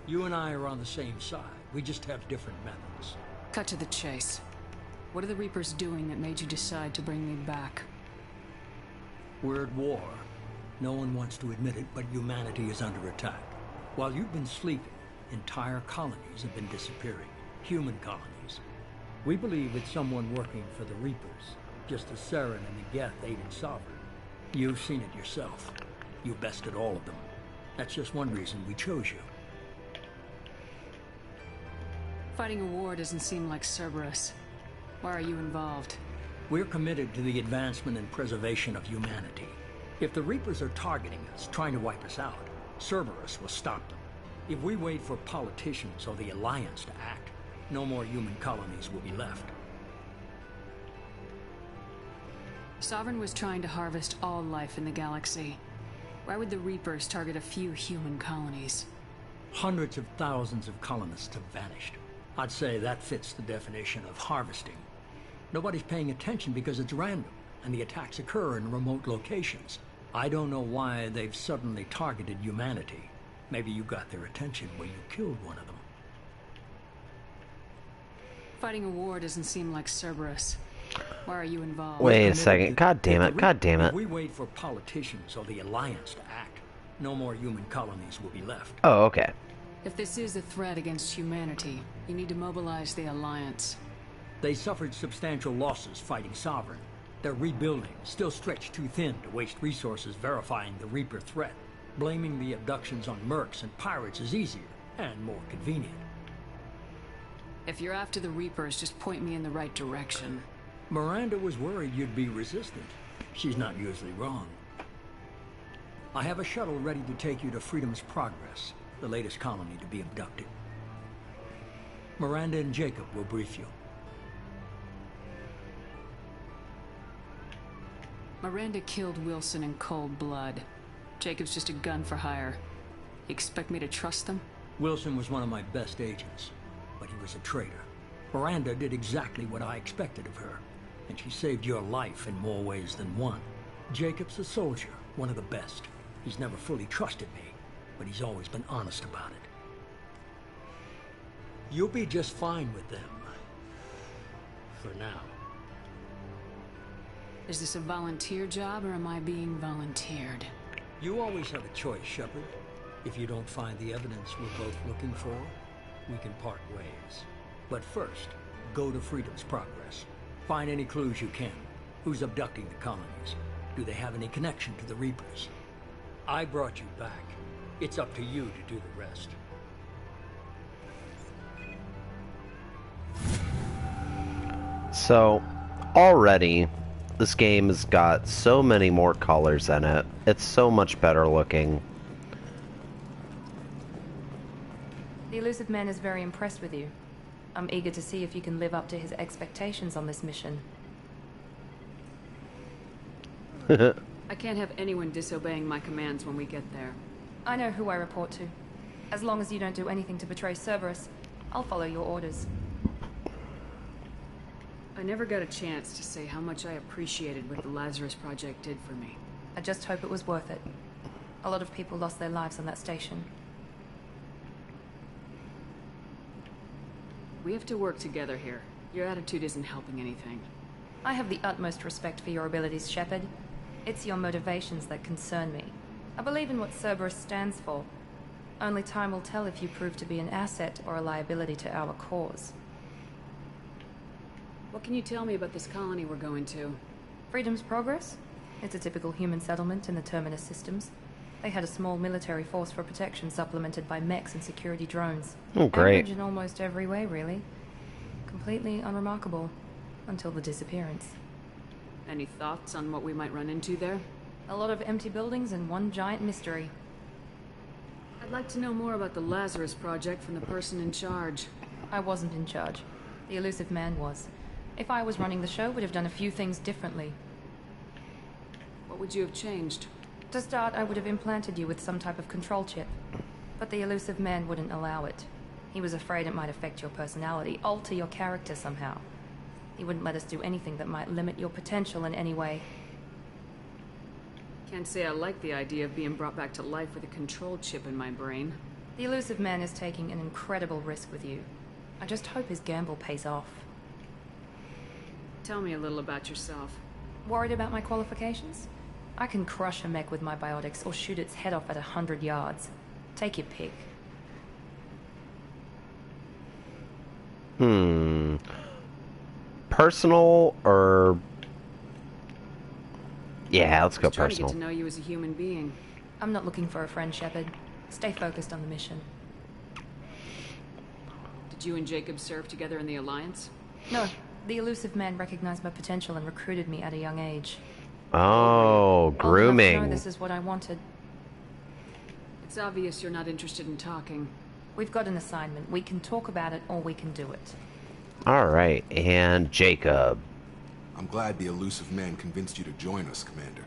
You and I are on the same side. We just have different methods.
Cut to the chase. What are the Reapers doing that made you decide to bring me back?
We're at war. No one wants to admit it, but humanity is under attack. While you've been sleeping, entire colonies have been disappearing. Human colonies. We believe it's someone working for the Reapers, just as Saren and the Geth aided Sovereign. You've seen it yourself. You bested all of them. That's just one reason we chose you.
Fighting a war doesn't seem like Cerberus. Why are you involved?
We're committed to the advancement and preservation of humanity. If the Reapers are targeting us, trying to wipe us out, Cerberus will stop them. If we wait for politicians or the Alliance to act, no more human colonies will be left.
Sovereign was trying to harvest all life in the galaxy. Why would the Reapers target a few human colonies?
Hundreds of thousands of colonists have vanished. I'd say that fits the definition of harvesting. Nobody's paying attention because it's random, and the attacks occur in remote locations. I don't know why they've suddenly targeted humanity. Maybe you got their attention when you killed one of them.
Fighting a war doesn't seem like Cerberus. Why are you involved?
Wait a second. God damn it. God damn it.
If we wait for politicians or the Alliance to act, no more human colonies will be left.
Oh, okay.
If this is a threat against humanity, you need to mobilize the Alliance.
They suffered substantial losses fighting Sovereign. They're rebuilding, still stretched too thin to waste resources verifying the Reaper threat. Blaming the abductions on mercs and pirates is easier and more convenient.
If you're after the Reapers, just point me in the right direction.
Miranda was worried you'd be resistant. She's not usually wrong. I have a shuttle ready to take you to Freedom's Progress, the latest colony to be abducted. Miranda and Jacob will brief you.
Miranda killed Wilson in cold blood. Jacob's just a gun for hire. You expect me to trust them?
Wilson was one of my best agents, but he was a traitor. Miranda did exactly what I expected of her, and she saved your life in more ways than one. Jacob's a soldier, one of the best. He's never fully trusted me, but he's always been honest about it. You'll be just fine with them. For now.
Is this a volunteer job, or am I being volunteered?
You always have a choice, Shepard. If you don't find the evidence we're both looking for, we can part ways. But first, go to Freedom's Progress. Find any clues you can. Who's abducting the colonies? Do they have any connection to the Reapers? I brought you back. It's up to you to do the rest.
So, already, this game has got so many more colors in it. It's so much better looking.
The Elusive Man is very impressed with you. I'm eager to see if you can live up to his expectations on this mission.
I can't have anyone disobeying my commands when we get there.
I know who I report to. As long as you don't do anything to betray Cerberus, I'll follow your orders.
I never got a chance to say how much I appreciated what the Lazarus Project did for me.
I just hope it was worth it. A lot of people lost their lives on that station.
We have to work together here. Your attitude isn't helping anything.
I have the utmost respect for your abilities, Shepard. It's your motivations that concern me. I believe in what Cerberus stands for. Only time will tell if you prove to be an asset or a liability to our cause.
What can you tell me about this colony we're going to?
Freedom's Progress? It's a typical human settlement in the Terminus systems. They had a small military force for protection supplemented by mechs and security drones.
Oh, great.
Average in almost every way, really. Completely unremarkable. Until the disappearance.
Any thoughts on what we might run into there?
A lot of empty buildings and one giant mystery.
I'd like to know more about the Lazarus Project from the person in charge.
I wasn't in charge. The Elusive Man was. If I was running the show, would have done a few things differently.
What would you have changed?
To start, I would have implanted you with some type of control chip. But the Elusive Man wouldn't allow it. He was afraid it might affect your personality, alter your character somehow. He wouldn't let us do anything that might limit your potential in any way.
Can't say I like the idea of being brought back to life with a control chip in my brain.
The Elusive Man is taking an incredible risk with you. I just hope his gamble pays off.
Tell me a little about yourself.
Worried about my qualifications? I can crush a mech with my biotics or shoot its head off at 100 yards. Take your pick.
Personal or... Yeah, let's go
trying
personal.
To get to know you as a human being.
I'm not looking for a friend, Shepard. Stay focused on the mission.
Did you and Jacob serve together in the Alliance?
No. The Elusive Man recognized my potential and recruited me at a young age.
Oh, grooming.
No, this is what I wanted.
It's obvious you're not interested in talking.
We've got an assignment. We can talk about it or we can do it.
Alright, and Jacob.
I'm glad the Elusive Man convinced you to join us, Commander.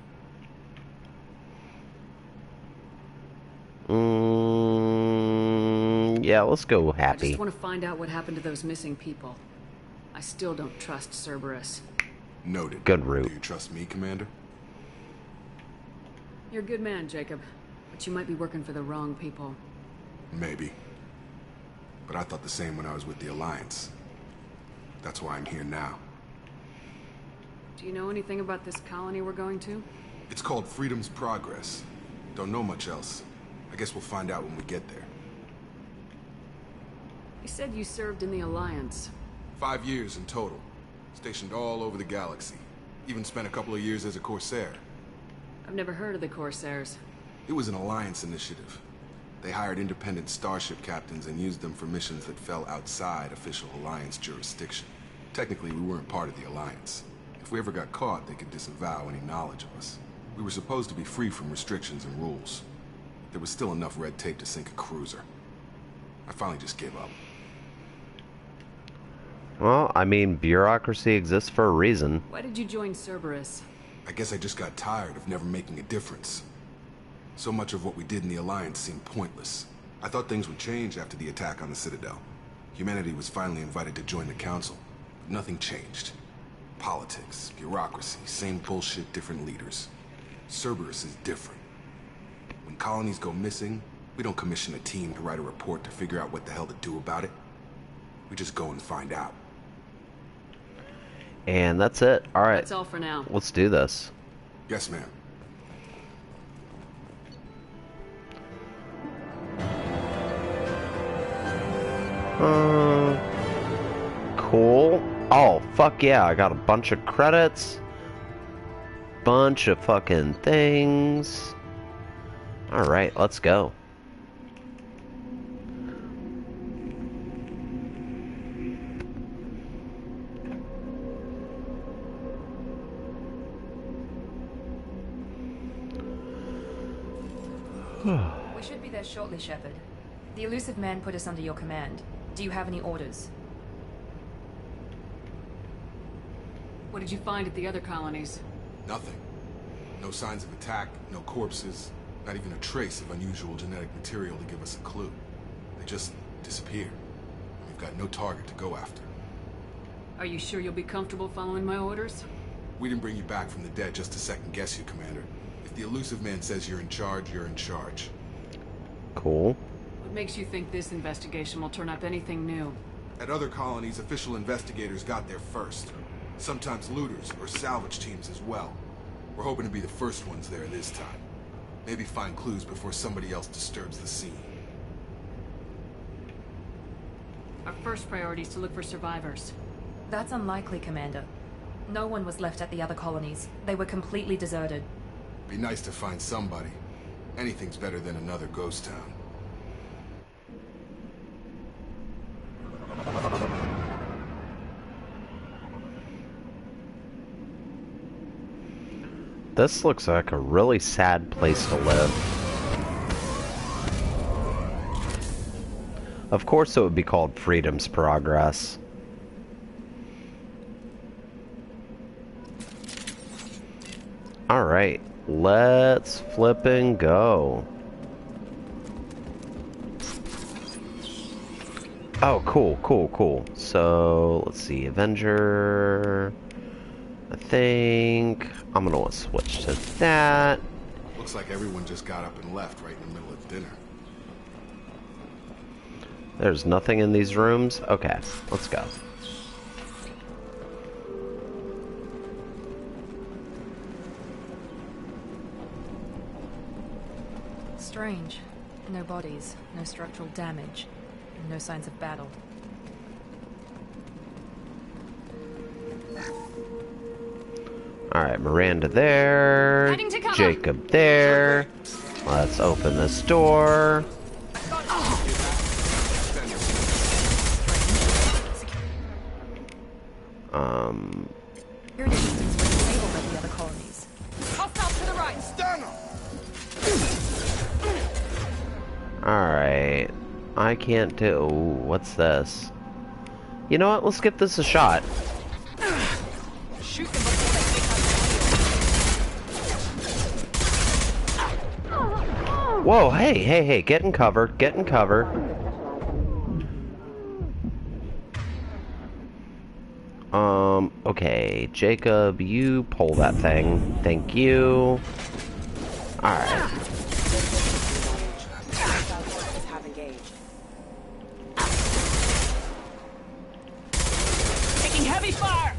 Yeah, let's go
I
happy.
just want to find out what happened to those missing people. I still don't trust Cerberus.
Noted.
Good route.
Do you trust me, Commander?
You're a good man, Jacob. But you might be working for the wrong people.
Maybe. But I thought the same when I was with the Alliance. That's why I'm here now.
Do you know anything about this colony we're going to?
It's called Freedom's Progress. Don't know much else. I guess we'll find out when we get there.
You said you served in the Alliance.
5 years in total. Stationed all over the galaxy. Even spent a couple of years as a Corsair.
I've never heard of the Corsairs.
It was an Alliance initiative. They hired independent starship captains and used them for missions that fell outside official Alliance jurisdiction. Technically, we weren't part of the Alliance. If we ever got caught, they could disavow any knowledge of us. We were supposed to be free from restrictions and rules. There was still enough red tape to sink a cruiser. I finally just gave up.
Well, I mean, bureaucracy exists for a reason.
Why did you join Cerberus?
I guess I just got tired of never making a difference. So much of what we did in the Alliance seemed pointless. I thought things would change after the attack on the Citadel. Humanity was finally invited to join the Council. But nothing changed. Politics, bureaucracy, same bullshit, different leaders. Cerberus is different. When colonies go missing, we don't commission a team to write a report to figure out what the hell to do about it. We just go and find out.
And that's it. Alright.
That's all for now.
Let's do this.
Yes, ma'am.
Cool. Oh, fuck yeah. I got a bunch of credits. Bunch of fucking things. Alright, let's go.
We should be there shortly, Shepard. The Illusive Man put us under your command. Do you have any orders?
What did you find at the other colonies?
Nothing. No signs of attack, no corpses, not even a trace of unusual genetic material to give us a clue. They just disappeared. We've got no target to go after.
Are you sure you'll be comfortable following my orders?
We didn't bring you back from the dead just to second guess you, Commander. If the Illusive Man says you're in charge, you're in charge.
Cool.
What makes you think this investigation will turn up anything new?
At other colonies, official investigators got there first. Sometimes looters or salvage teams as well. We're hoping to be the first ones there this time. Maybe find clues before somebody else disturbs the scene.
Our first priority is to look for survivors.
That's unlikely, Commander. No one was left at the other colonies. They were completely deserted.
Be nice to find somebody. Anything's better than another ghost town.
This looks like a really sad place to live. Of course it would be called Freedom's Progress. Alright, let's flip and go. Oh, cool. So, let's see, Avenger... I think I'm gonna want to switch to that.
Looks like everyone just got up and left right in the middle of dinner.
There's nothing in these rooms? Okay, let's go.
Strange. No bodies, no structural damage, and no signs of battle.
Alright, Miranda there, Jacob there. Let's open this door.
Your distance was disabled by the other colonies.
Hostile to the right! Sternum!
Alright. I can't do... What's this? You know what? Let's give this a shot.
Shoot them before they take
Whoa, hey, get in cover, get in cover. Okay, Jacob, you pull that thing. Thank you. Alright.
Taking heavy fire!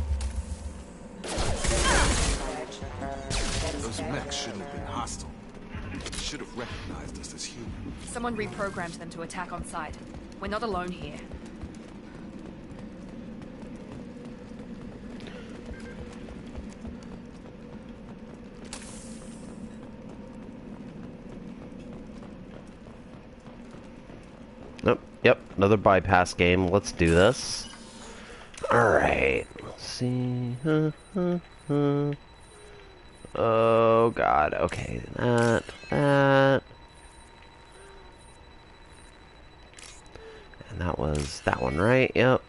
Those mechs shouldn't have been hostile. They should have recognized us as human.
Someone reprogrammed them to attack on sight. We're not alone here.
Nope, yep, another bypass game. Let's do this. Alright, let's see. Oh god, okay, that. And that was that one, right? Yep.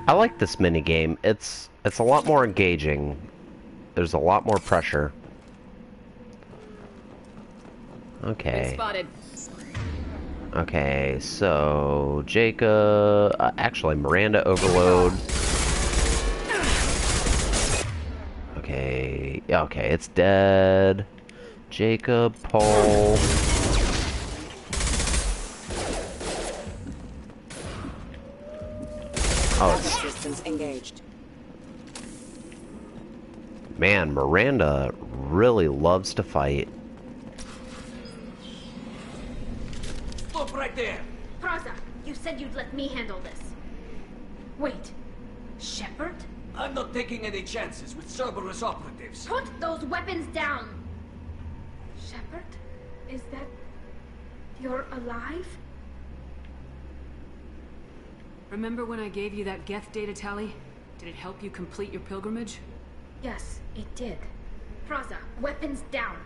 I like this mini game. It's a lot more engaging. There's a lot more pressure. Okay.
Spotted.
Okay, so Jacob, actually Miranda overload. Okay, yeah, okay, it's dead. Jacob, Paul. Oh, it's...
Systems engaged.
Man, Miranda really loves to fight.
Stop right there!
Praza, you said you'd let me handle this. Wait, Shepard?
I'm not taking any chances with Cerberus operatives.
Put those weapons down! Shepard? Is that... you're alive?
Remember when I gave you that Geth data tally? Did it help you complete your pilgrimage?
Yes, it did. Praza, weapons down.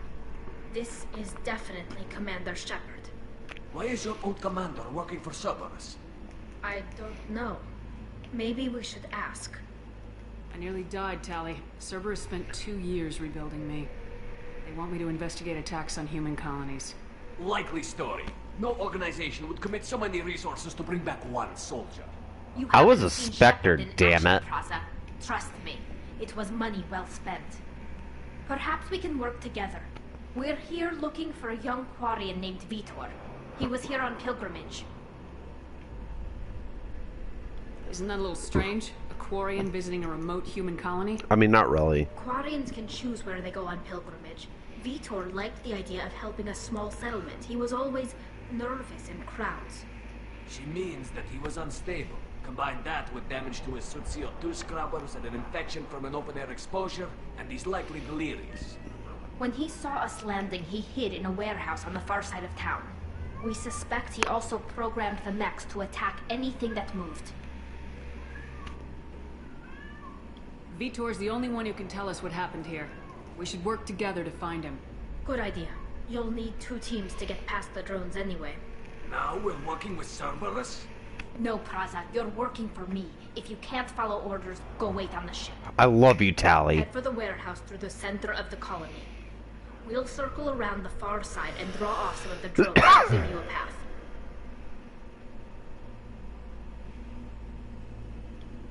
This is definitely Commander Shepard.
Why is your old commander working for Cerberus?
I don't know. Maybe we should ask.
I nearly died, Tally. Cerberus spent 2 years rebuilding me. They want me to investigate attacks on human colonies.
Likely story. No organization would commit so many resources to bring back one soldier.
I was a Spectre, damn it.
Praza. Trust me, it was money well spent. Perhaps we can work together. We're here looking for a young Quarian named Vitor. He was here on pilgrimage.
Isn't that a little strange? A Quarian visiting a remote human colony?
I mean, not really.
Quarians can choose where they go on pilgrimage. Vitor liked the idea of helping a small settlement. He was always nervous in crowds.
She means that he was unstable. Combine that with damage to his suit CO2 scrubbers and an infection from an open-air exposure, and he's likely delirious.
When he saw us landing, he hid in a warehouse on the far side of town. We suspect he also programmed the mechs to attack anything that moved.
Vitor's the only one who can tell us what happened here. We should work together to find him.
Good idea. You'll need 2 teams to get past the drones anyway.
Now we're working with Cerberus?
No, Praza. You're working for me. If you can't follow orders, go wait on the ship.
I love you, Tally.
Head for the warehouse through the center of the colony. We'll circle around the far side and draw off some of the drones to give you a path.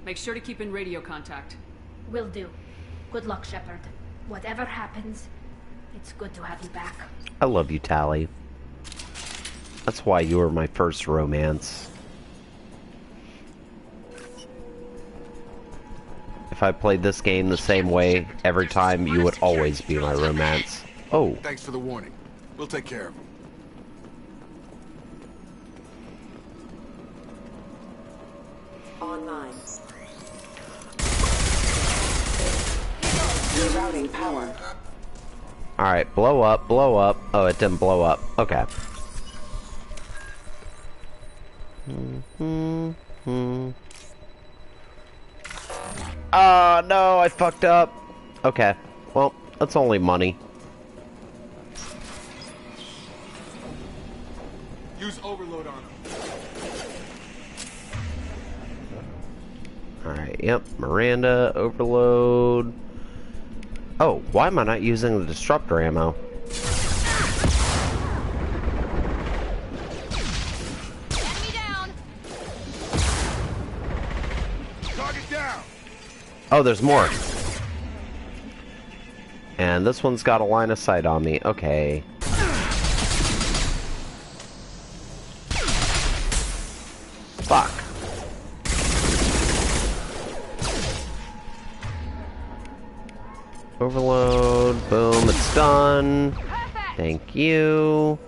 Make sure to keep in radio contact.
Will do. Good luck, Shepard. Whatever happens, it's good to have you back.
I love you, Tally. That's why you were my first romance. If I played this game the same way every time, you would always be my romance. Oh.
Thanks for the warning. We'll take care of him.
Online. Rerouting power.
Alright, blow up, blow up. Oh, it didn't blow up. Okay. Oh, no, I fucked up. Okay. Well, that's only money.
Use overload on him.
Alright, yep. Miranda, overload. Oh, why am I not using the disruptor ammo?
Enemy down.
Target down.
Oh, there's more. And this one's got a line of sight on me. Okay. Fuck. Overload. Boom. It's done. Thank you.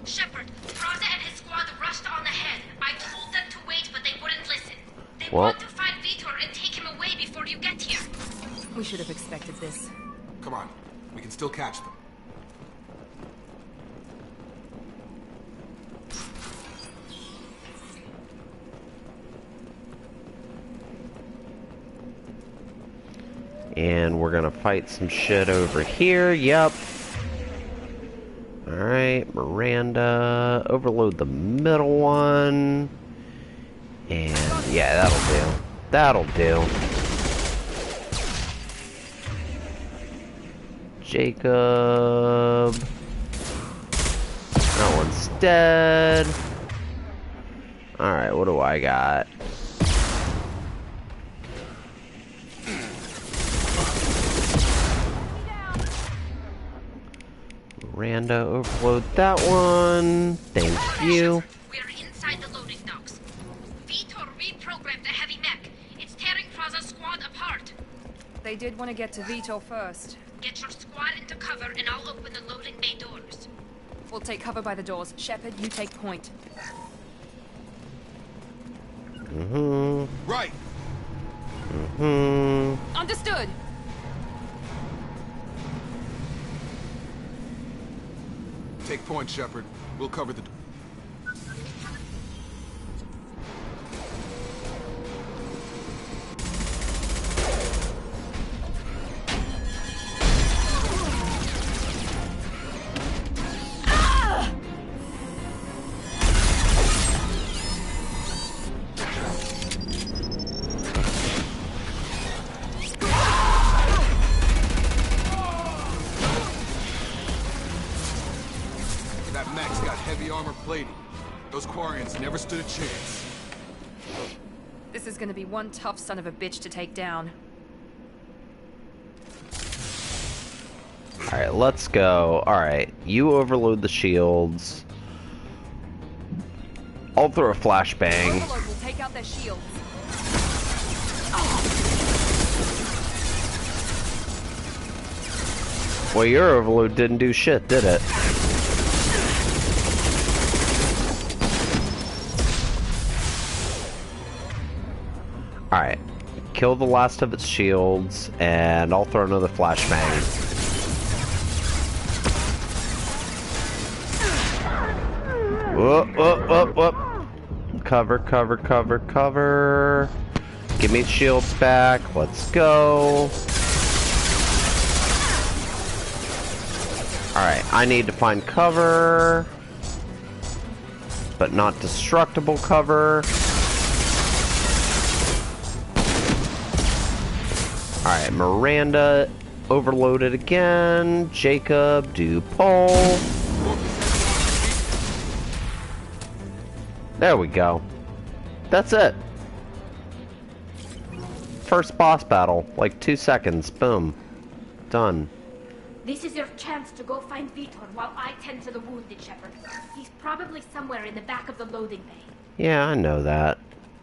Shepard, Praza and his squad rushed on ahead. I told them to wait, but they wouldn't listen. They want to find Vitor and take him away before you get here.
We should have expected this.
Come on. We can still catch them.
And we're gonna fight some shit over here. Yep. Alright, Miranda. Overload the middle one. And yeah, that'll do. That'll do. Jacob. That one's dead. Alright, what do I got? Miranda, overload that one. Thank you.
We're inside the loading docks. Vitor reprogrammed the heavy mech. It's tearing Fraza's squad apart.
They did want to get to Vito first.
Get your squad into cover and I'll open the loading bay doors.
We'll take cover by the doors. Shepard, you take point.
Right.
Understood.
Take point, Shepard. We'll cover the... Those Quarians never stood a chance.
This is gonna be one tough son of a bitch to take down.
Alright, let's go. Alright, you overload the shields. I'll throw a flashbang.
Overload will take out their shields.
Well, your overload didn't do shit, did it? Alright, kill the last of its shields, and I'll throw another flashbang. Whoop, whoop, whoop, whoop. Cover, cover, cover, cover. Give me shields back. Let's go. Alright, I need to find cover, but not destructible cover. Alright, Miranda overloaded again. Jacob, do pull. There we go. That's it. First boss battle. Like 2 seconds. Boom. Done.
This is your chance to go find Vitor while I tend to the wounded Shepard. He's probably somewhere in the back of the loading bay.
Yeah, I know that.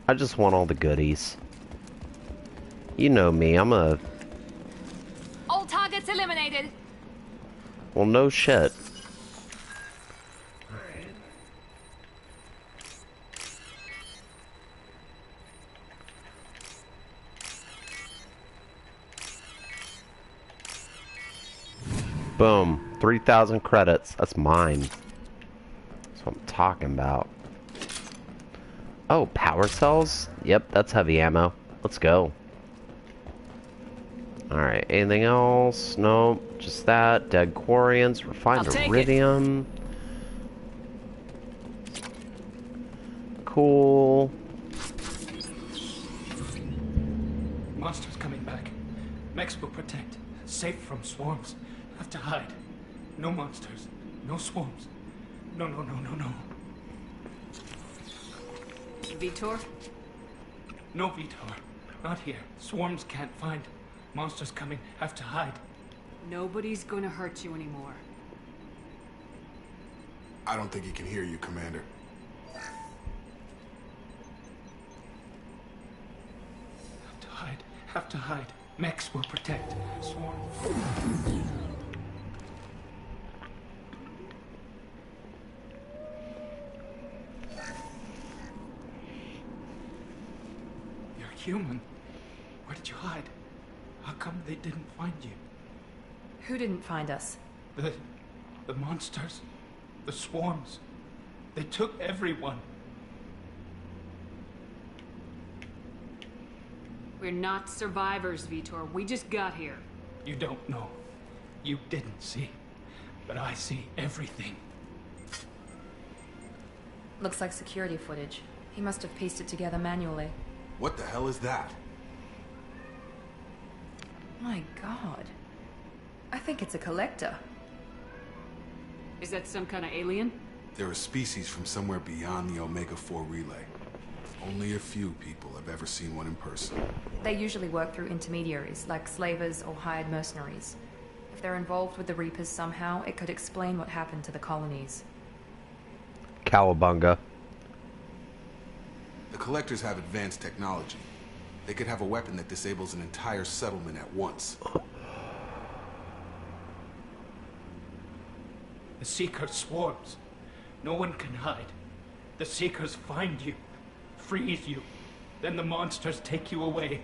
I just want all the goodies. You know me, I'm a...
All targets eliminated.
Well, no shit. Boom. 3,000 credits. That's mine. That's what I'm talking about. Oh, power cells? Yep, that's heavy ammo. Let's go. Alright, anything else? Nope, just that. Dead Quarians, refined iridium. Cool.
Monsters coming back. Mechs will protect. Safe from swarms. Have to hide. No monsters. No swarms. No, no, no, no, no.
Vitor?
No, Vitor. Not here. Swarms can't find. Monsters coming. Have to hide.
Nobody's gonna hurt you anymore.
I don't think he can hear you, Commander.
Have to hide. Have to hide. Mechs will protect. Swarms. You're human. Where did you hide? How come they didn't find you?
Who didn't find us?
The monsters. The swarms. They took everyone.
We're not survivors, Vitor. We just got here.
You don't know. You didn't see. But I see everything.
Looks like security footage. He must have pieced it together manually.
What the hell is that?
My god. I think it's a collector.
Is that some kind of alien?
They're a species from somewhere beyond the Omega-4 relay. Only a few people have ever seen one in person.
They usually work through intermediaries, like slavers or hired mercenaries. If they're involved with the Reapers somehow, it could explain what happened to the colonies.
Cowabunga.
The Collectors have advanced technology. They could have a weapon that disables an entire settlement at once.
The Seeker swarms. No one can hide. The Seekers find you, freeze you, then the monsters take you away.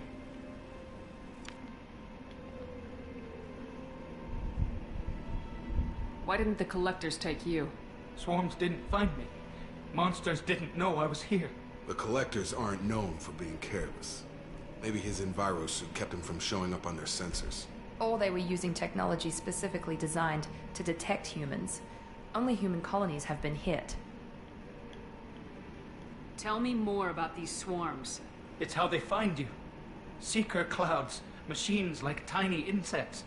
Why didn't the Collectors take you?
Swarms didn't find me. Monsters didn't know I was here.
The Collectors aren't known for being careless. Maybe his Envirosuit kept him from showing up on their sensors.
Or they were using technology specifically designed to detect humans. Only human colonies have been hit.
Tell me more about these swarms.
It's how they find you. Seeker clouds, machines like tiny insects.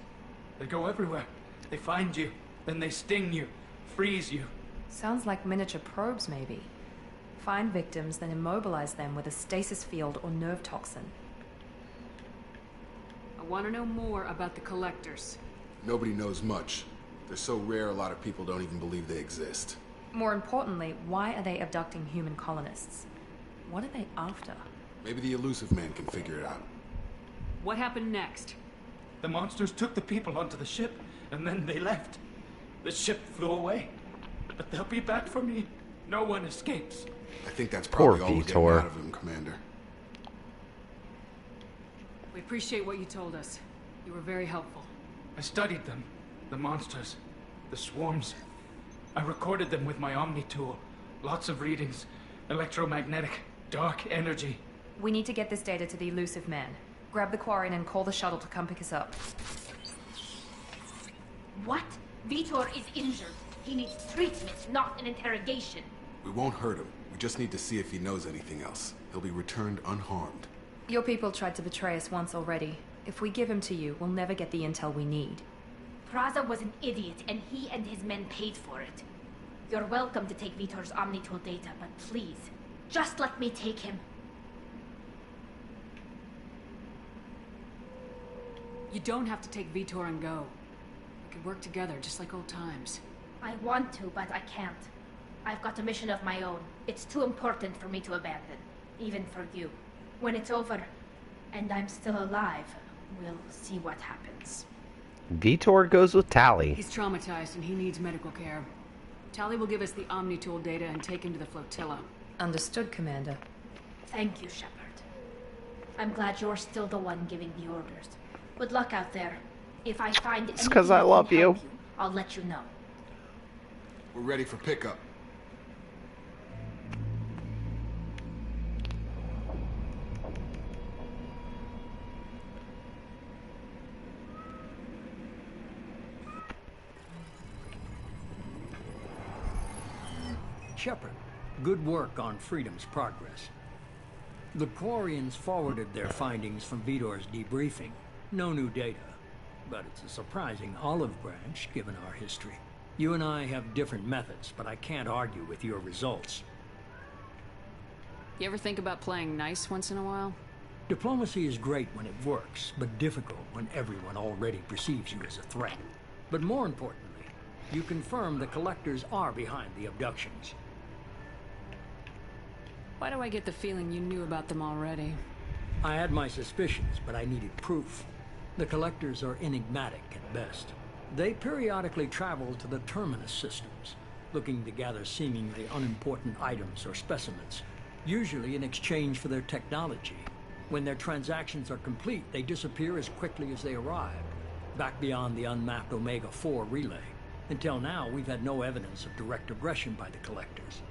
They go everywhere. They find you, then they sting you, freeze you.
Sounds like miniature probes, maybe. Find victims, then immobilize them with a stasis field or nerve toxin.
I want to know more about the Collectors.
Nobody knows much. They're so rare, a lot of people don't even believe they exist.
More importantly, why are they abducting human colonists? What are they after?
Maybe the Elusive Man can figure it out.
What happened next?
The monsters took the people onto the ship, and then they left. The ship flew away. But they'll be back for me. No one escapes.
I think that's probably
Poor
all we're getting
Vitor.
out of him, Commander.
We appreciate what you told us. You were very helpful.
I studied them. The monsters. The swarms. I recorded them with my Omni tool. Lots of readings. Electromagnetic. Dark energy.
We need to get this data to the Elusive Man. Grab the Quarian and call the shuttle to come pick us up.
What? Vitor is injured. He needs treatment, not an interrogation.
We won't hurt him. We just need to see if he knows anything else. He'll be returned unharmed.
Your people tried to betray us once already. If we give him to you, we'll never get the intel we need.
Praza was an idiot, and he and his men paid for it. You're welcome to take Vitor's Omnitool data, but please, just let me take him.
You don't have to take Vitor and go. We could work together, just like old times.
I want to, but I can't. I've got a mission of my own. It's too important for me to abandon, even for you. When it's over, and I'm still alive, we'll see what happens.
Vitor goes with Tali.
He's traumatized and he needs medical care. Tali will give us the Omnitool data and take him to the flotilla.
Understood, Commander.
Thank you, Shepard. I'm glad you're still the one giving the orders. Good luck out there. If I find
It's 'cause
anything
I
that
love
can
you.
help I'll let you know.
We're ready for pickup.
Shepard, good work on Freedom's progress. The Quarians forwarded their findings from Vitor's debriefing. No new data, but it's a surprising olive branch given our history. You and I have different methods, but I can't argue with your results.
You ever think about playing nice once in a while?
Diplomacy is great when it works, but difficult when everyone already perceives you as a threat. But more importantly, you confirm the Collectors are behind the abductions.
Why do I get the feeling you knew about them already?
I had my suspicions, but I needed proof. The Collectors are enigmatic at best. They periodically travel to the Terminus systems, looking to gather seemingly unimportant items or specimens, usually in exchange for their technology. When their transactions are complete, they disappear as quickly as they arrived, back beyond the unmapped Omega-4 relay. Until now, we've had no evidence of direct aggression by the Collectors.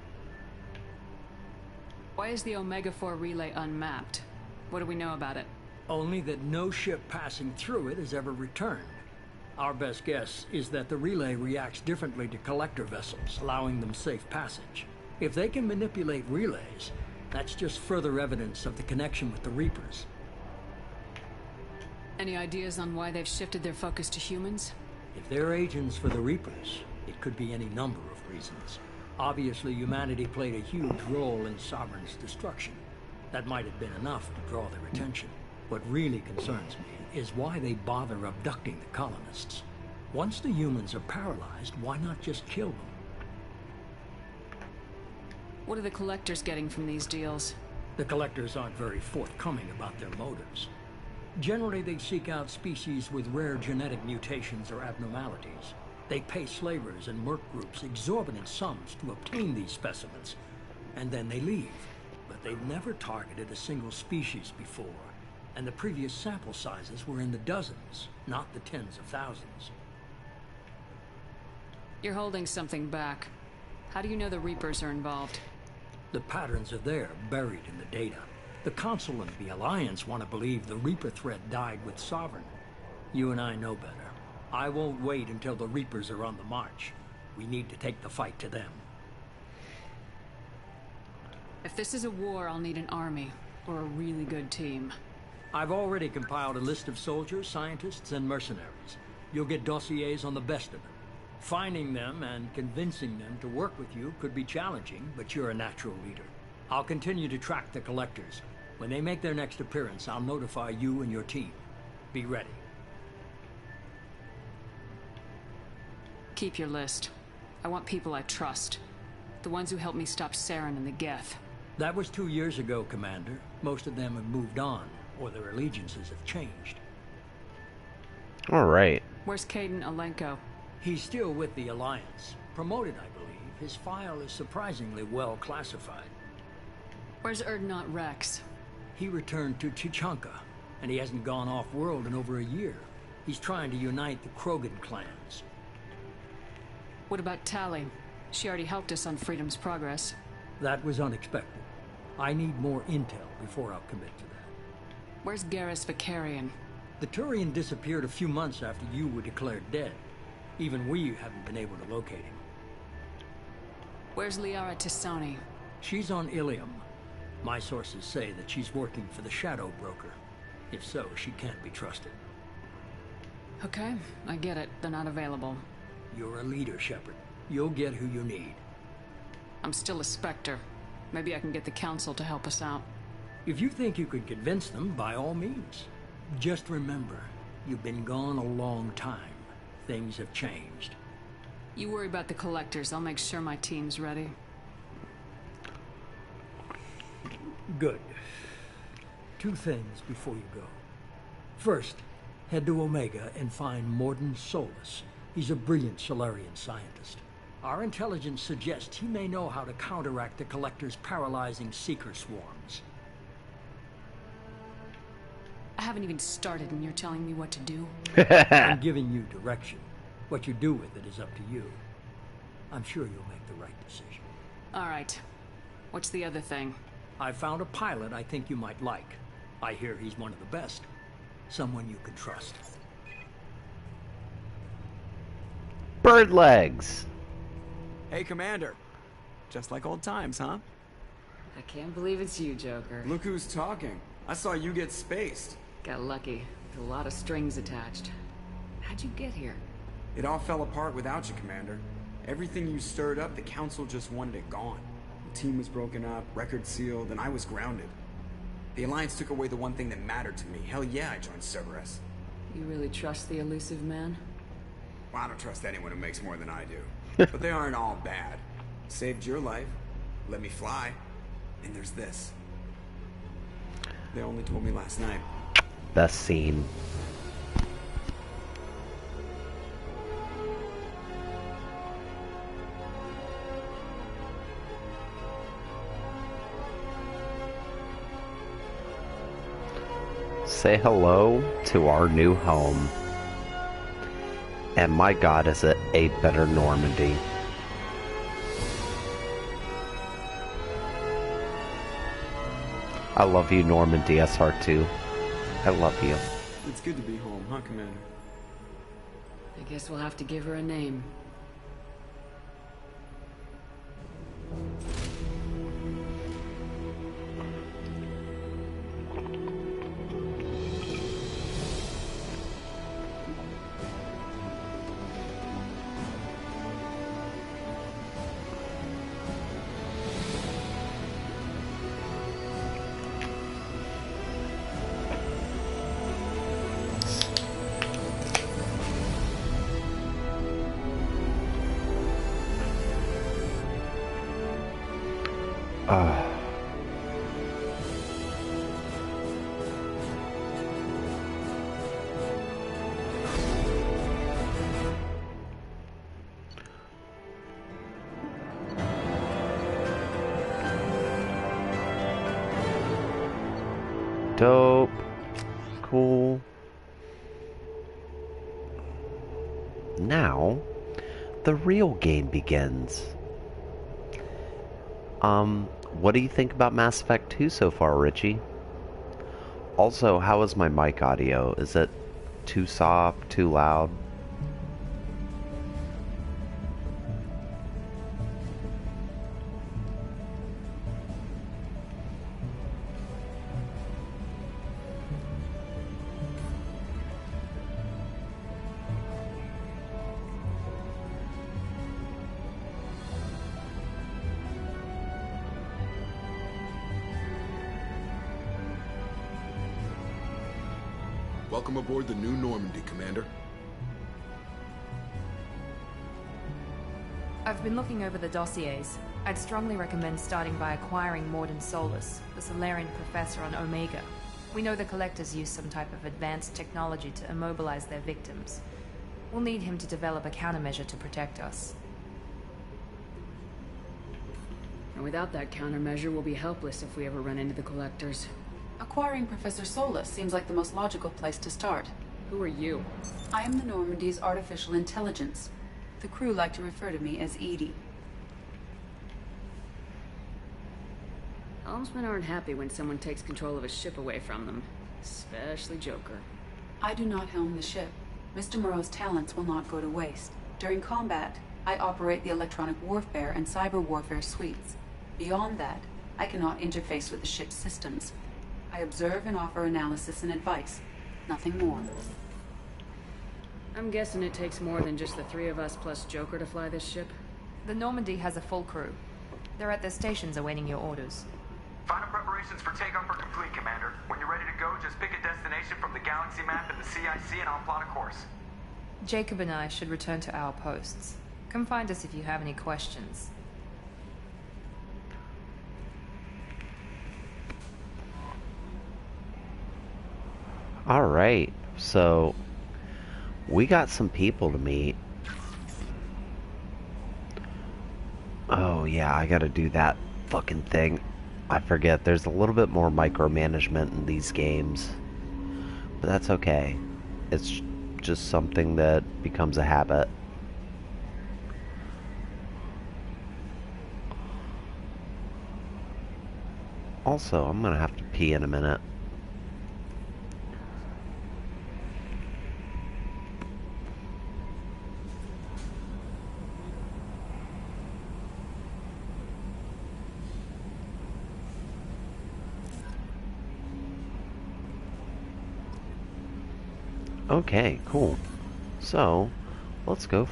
Why is the Omega-4 relay unmapped? What do we know about it?
Only that no ship passing through it has ever returned. Our best guess is that the relay reacts differently to collector vessels, allowing them safe passage. If they can manipulate relays, that's just further evidence of the connection with the Reapers.
Any ideas on why they've shifted their focus to humans?
If they're agents for the Reapers, it could be any number of reasons. Obviously, humanity played a huge role in Sovereign's destruction. That might have been enough to draw their attention. What really concerns me is why they bother abducting the colonists. Once the humans are paralyzed, why not just kill them?
What are the collectors getting from these deals?
The collectors aren't very forthcoming about their motives. Generally, they seek out species with rare genetic mutations or abnormalities. They pay slavers and merc groups exorbitant sums to obtain these specimens, and then they leave. But they've never targeted a single species before, and the previous sample sizes were in the dozens, not the tens of thousands.
You're holding something back. How do you know the Reapers are involved?
The patterns are there, buried in the data. The Council and the Alliance want to believe the Reaper threat died with Sovereign. You and I know better. I won't wait until the Reapers are on the march. We need to take the fight to them.
If this is a war, I'll need an army, or a really good team.
I've already compiled a list of soldiers, scientists, and mercenaries. You'll get dossiers on the best of them. Finding them and convincing them to work with you could be challenging, but you're a natural leader. I'll continue to track the collectors. When they make their next appearance, I'll notify you and your team. Be ready.
Keep your list. I want people I trust. The ones who helped me stop Saren and the Geth.
That was 2 years ago, Commander. Most of them have moved on, or their allegiances have changed.
All right.
Where's Kaidan Alenko?
He's still with the Alliance. Promoted, I believe. His file is surprisingly well classified.
Where's Urdnot Rex?
He returned to Tuchanka, and he hasn't gone off-world in over a year. He's trying to unite the Krogan clans.
What about Tali? She already helped us on Freedom's Progress.
That was unexpected. I need more intel before I'll commit to that.
Where's Garrus Vakarian?
The Turian disappeared a few months after you were declared dead. Even we haven't been able to locate him.
Where's Liara T'Soni?
She's on Ilium. My sources say that she's working for the Shadow Broker. If so, she can't be trusted.
Okay, I get it. They're not available.
You're a leader, Shepard. You'll get who you need.
I'm still a Spectre. Maybe I can get the Council to help us out.
If you think you could convince them, by all means. Just remember, you've been gone a long time. Things have changed.
You worry about the collectors. I'll make sure my team's ready.
Good. 2 things before you go. First, head to Omega and find Mordin Solus. He's a brilliant Solarian scientist. Our intelligence suggests he may know how to counteract the Collector's paralyzing Seeker swarms.
I haven't even started and you're telling me what to do?
I'm giving you direction. What you do with it is up to you. I'm sure you'll make the right decision.
All right. What's the other thing?
I found a pilot I think you might like. I hear he's one of the best. Someone you can trust.
Bird legs.
Hey, Commander. Just like old times, huh?
I can't believe it's you, Joker.
Look who's talking. I saw you get spaced.
Got lucky. With a lot of strings attached. How'd you get here?
It all fell apart without you, Commander. Everything you stirred up, the Council just wanted it gone. The team was broken up, record sealed, and I was grounded. The Alliance took away the one thing that mattered to me. Hell yeah, I joined Cerberus.
You really trust the elusive man?
Well, I don't trust anyone who makes more than I do. But they aren't all bad. Saved your life, let me fly, and there's this. They only told me last night.
Best scene. Say hello to our new home. And my God, is it a better Normandy. I love you, Normandy SR2. I love you.
It's good to be home, huh, Commander?
I guess we'll have to give her a name.
Dope. Cool. Now, the real game begins. What do you think about Mass Effect 2 so far, Richie? Also, how is my mic audio? Is it too soft, too loud?
Welcome aboard the New Normandy, Commander.
I've been looking over the dossiers. I'd strongly recommend starting by acquiring Mordin Solus, the Solarian professor on Omega. We know the Collectors use some type of advanced technology to immobilize their victims. We'll need him to develop a countermeasure to protect us.
And without that countermeasure, we'll be helpless if we ever run into the Collectors.
Acquiring Professor Solus seems like the most logical place to start.
Who are you?
I am the Normandy's artificial intelligence. The crew like to refer to me as Edie.
Helmsmen aren't happy when someone takes control of a ship away from them. Especially Joker.
I do not helm the ship. Mr. Moreau's talents will not go to waste. During combat, I operate the electronic warfare and cyber warfare suites. Beyond that, I cannot interface with the ship's systems. I observe and offer analysis and advice. Nothing more.
I'm guessing it takes more than just the three of us plus Joker to fly this ship?
The Normandy has a full crew. They're at their stations awaiting your orders.
Final preparations for takeoff are complete, Commander. When you're ready to go, just pick a destination from the galaxy map and the CIC and I'll plot a course.
Jacob and I should return to our posts. Come find us if you have any questions.
Alright, so we got some people to meet. Oh yeah, I gotta do that fucking thing. I forget, there's a little bit more micromanagement in these games. But that's okay. It's just something that becomes a habit. Also, I'm gonna have to pee in a minute. Okay, cool. So, let's go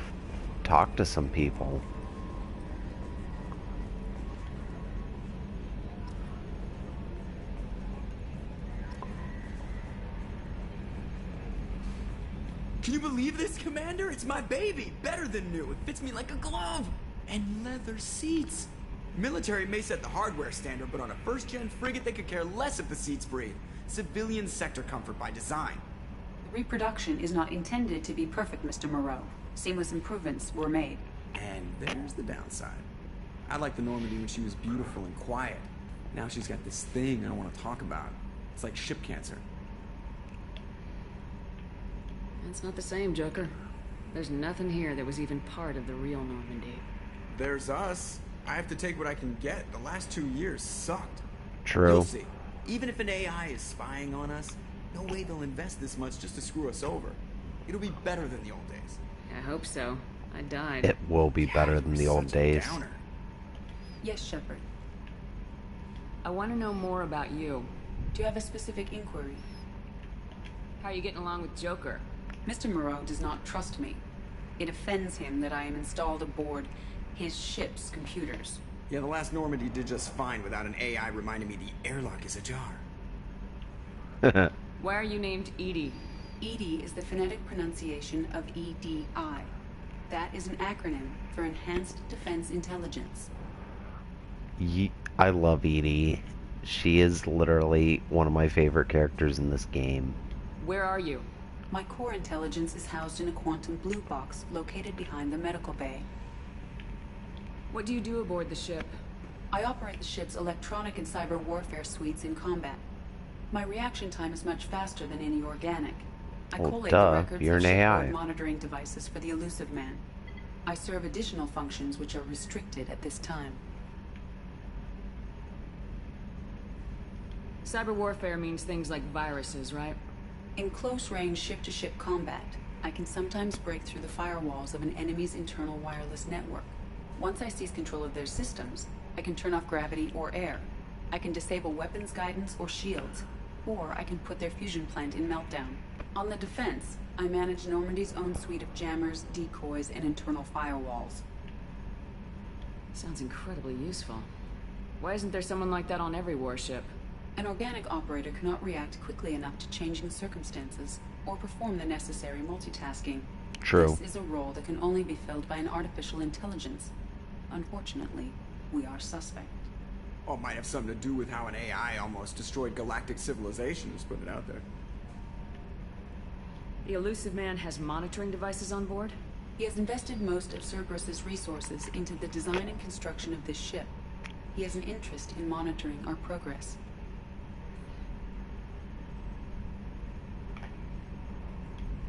talk to some people.
Can you believe this, Commander? It's my baby! Better than new. It fits me like a glove! And leather seats! Military may set the hardware standard, but on a first-gen frigate they could care less if the seats breathe. Civilian sector comfort by design.
The reproduction is not intended to be perfect, Mr. Moreau. Seamless improvements were made.
And there's the downside. I liked the Normandy when she was beautiful and quiet. Now she's got this thing I don't want to talk about. It's like ship cancer.
It's not the same, Joker. There's nothing here that was even part of the real Normandy.
There's us. I have to take what I can get. The last 2 years sucked.
True.
You'll see. Even if an AI is spying on us, no way they'll invest this much just to screw us over. It'll be better than the old days.
I hope so. I died.
It will be better than the old days.
Yes, Shepard.
I want to know more about you.
Do you have a specific inquiry?
How are you getting along with Joker?
Mr. Moreau does not trust me. It offends him that I am installed aboard his ship's computers.
Yeah, the last Normandy did just fine without an AI reminding me the airlock is ajar.
Why are you named EDI?
EDI is the phonetic pronunciation of EDI. That is an acronym for Enhanced Defense Intelligence.
I love Edie. She is literally one of my favorite characters in this game.
Where are you?
My core intelligence is housed in a quantum blue box located behind the medical bay.
What do you do aboard the ship?
I operate the ship's electronic and cyber warfare suites in combat. My reaction time is much faster than any organic. I collate the records
you're
of
an AI.
shipboard monitoring devices for the Elusive Man. I serve additional functions which are restricted at this time.
Cyber warfare means things like viruses, right?
In close-range ship-to-ship combat, I can sometimes break through the firewalls of an enemy's internal wireless network. Once I seize control of their systems, I can turn off gravity or air. I can disable weapons guidance or shields, or I can put their fusion plant in meltdown. On the defense, I manage Normandy's own suite of jammers, decoys, and internal firewalls.
Sounds incredibly useful. Why isn't there someone like that on every warship?
An organic operator cannot react quickly enough to changing circumstances, or perform the necessary multitasking.
True.
This is a role that can only be filled by an artificial intelligence. Unfortunately, we are suspect.
Well, it might have something to do with how an AI almost destroyed galactic civilization, just put it out there.
The Elusive Man has monitoring devices on board?
He has invested most of Cerberus's resources into the design and construction of this ship. He has an interest in monitoring our progress.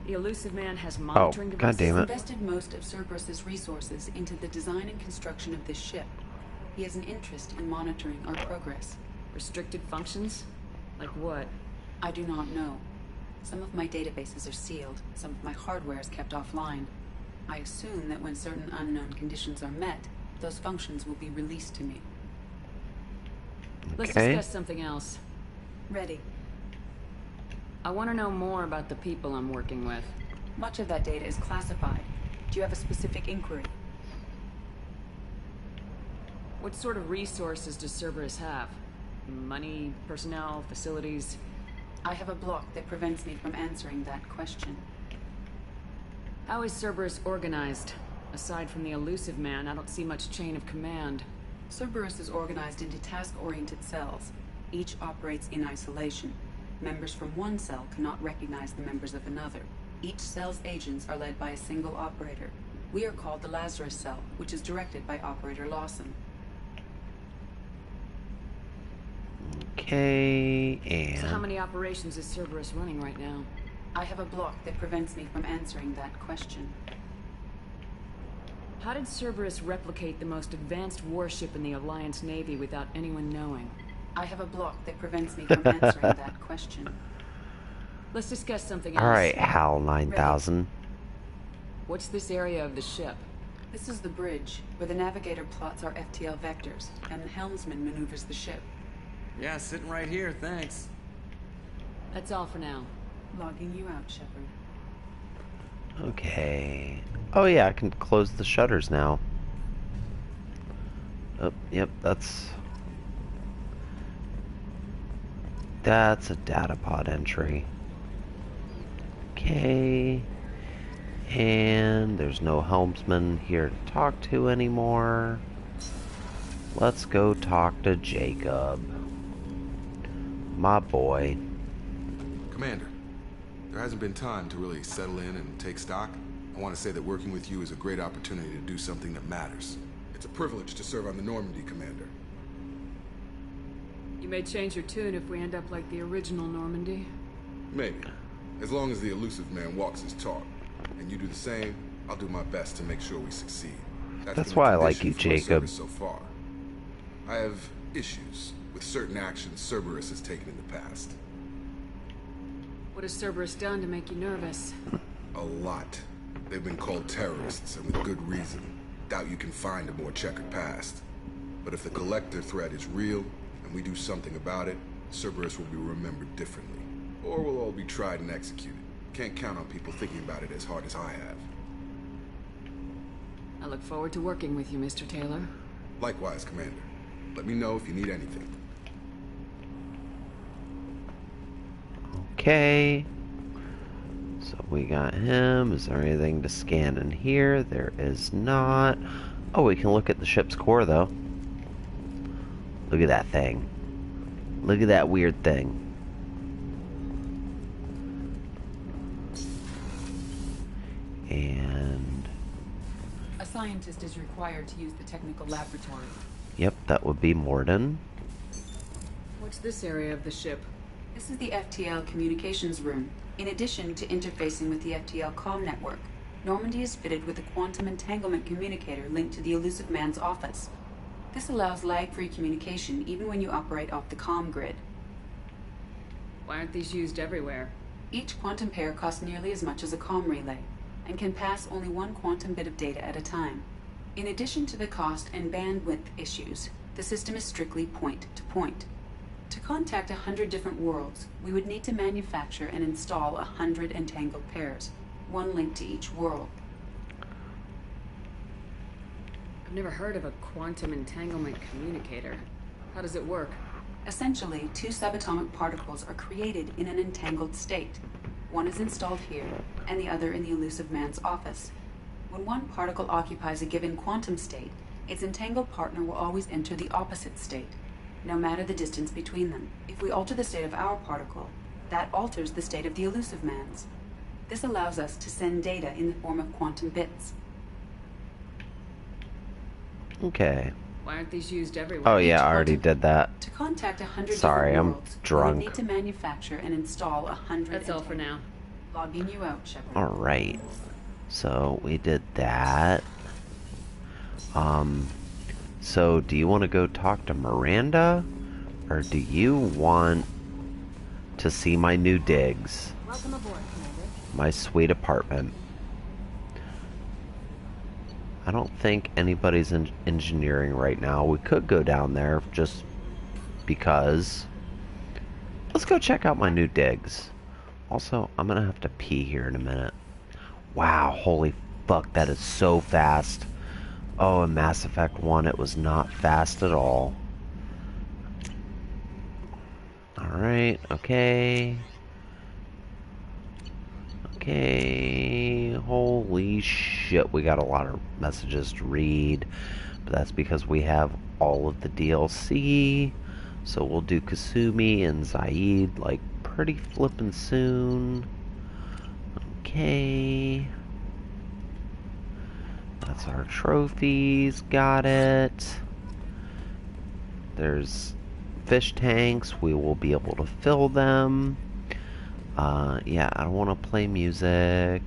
The Elusive Man has monitoring devices.
God damn it.
He has invested most of Cerberus's resources into the design and construction of this ship. He has an interest in monitoring our progress.
Restricted functions? Like what?
I do not know. Some of my databases are sealed, some of my hardware is kept offline. I assume that when certain unknown conditions are met, those functions will be released to me.
Let's discuss something else.
Ready.
I want to know more about the people I'm working with.
Much of that data is classified. Do you have a specific inquiry?
What sort of resources does Cerberus have? Money, personnel, facilities?
I have a block that prevents me from answering that question.
How is Cerberus organized? Aside from the Elusive Man, I don't see much chain of command.
Cerberus is organized into task-oriented cells. Each operates in isolation. Members from one cell cannot recognize the members of another. Each cell's agents are led by a single operator. We are called the Lazarus Cell, which is directed by Operator Lawson.
Okay, and...
So how many operations is Cerberus running right now?
I have a block that prevents me from answering that question.
How did Cerberus replicate the most advanced warship in the Alliance Navy without anyone knowing?
I have a block that prevents me from answering that question.
Let's discuss something else.
Alright, HAL 9000.
What's this area of the ship?
This is the bridge, where the navigator plots our FTL vectors, and the helmsman maneuvers the ship.
Yeah, sitting right here, thanks.
That's all for now.
Logging you out, Shepard.
Okay. Oh yeah, I can close the shutters now. Oh, yep, that's a data pod entry. Okay. And there's no helmsman here to talk to anymore. Let's go talk to Jacob. My boy.
Commander, there hasn't been time to really settle in and take stock. I want to say that working with you is a great opportunity to do something that matters. It's a privilege to serve on the Normandy, Commander.
You may change your tune if we end up like the original Normandy.
Maybe. As long as the Elusive Man walks his talk. And you do the same, I'll do my best to make sure we succeed.
That's why I like you, Jacob.
So far. I have issues with certain actions Cerberus has taken in the past.
What has Cerberus done to make you nervous?
A lot. They've been called terrorists, and with good reason. Doubt you can find a more checkered past. But if the Collector threat is real, and we do something about it, Cerberus will be remembered differently. Or we'll all be tried and executed. Can't count on people thinking about it as hard as I have.
I look forward to working with you, Mr. Taylor.
Likewise, Commander. Let me know if you need anything.
Okay. So we got him. Is there anything to scan in here? There is not. Oh, we can look at the ship's core, though. Look at that thing. Look at that weird thing. And...
a scientist is required to use the technical laboratory.
Yep, that would be Mordin.
What's this area of the ship?
This is the FTL communications room. In addition to interfacing with the FTL comm network, Normandy is fitted with a quantum entanglement communicator linked to the Elusive Man's office. This allows lag-free communication even when you operate off the comm grid.
Why aren't these used everywhere?
Each quantum pair costs nearly as much as a comm relay, and can pass only one quantum bit of data at a time. In addition to the cost and bandwidth issues, the system is strictly point-to-point. To contact 100 different worlds, we would need to manufacture and install 100 entangled pairs, one linked to each world.
I've never heard of a quantum entanglement communicator. How does it work?
Essentially, two subatomic particles are created in an entangled state. One is installed here, and the other in the Elusive Man's office. When one particle occupies a given quantum state, its entangled partner will always enter the opposite state, no matter the distance between them. If we alter the state of our particle, that alters the state of the Elusive Man's. This allows us to send data in the form of quantum bits.
Okay.
Why aren't these used everywhere?
Oh yeah, I already did that.
To contact 100
Sorry,
different
I'm
worlds,
drunk.
we need to manufacture and install 100.
That's all for now.
Logging you out, Shepard.
Alright. So we did that. So do you want to go talk to Miranda? Or do you want to see my new digs?
Welcome aboard, Commander.
My sweet apartment. I don't think anybody's in engineering right now. We could go down there just because. Let's go check out my new digs. Also, I'm gonna have to pee here in a minute. Wow, holy fuck, that is so fast. Oh, in Mass Effect 1, it was not fast at all. Alright, okay. Okay, holy shit, we got a lot of messages to read, but that's because we have all of the DLC, so we'll do Kasumi and Zaid, like, pretty flippin' soon. Okay. That's our trophies, got it. There's fish tanks, we will be able to fill them. Yeah, I don't want to play music.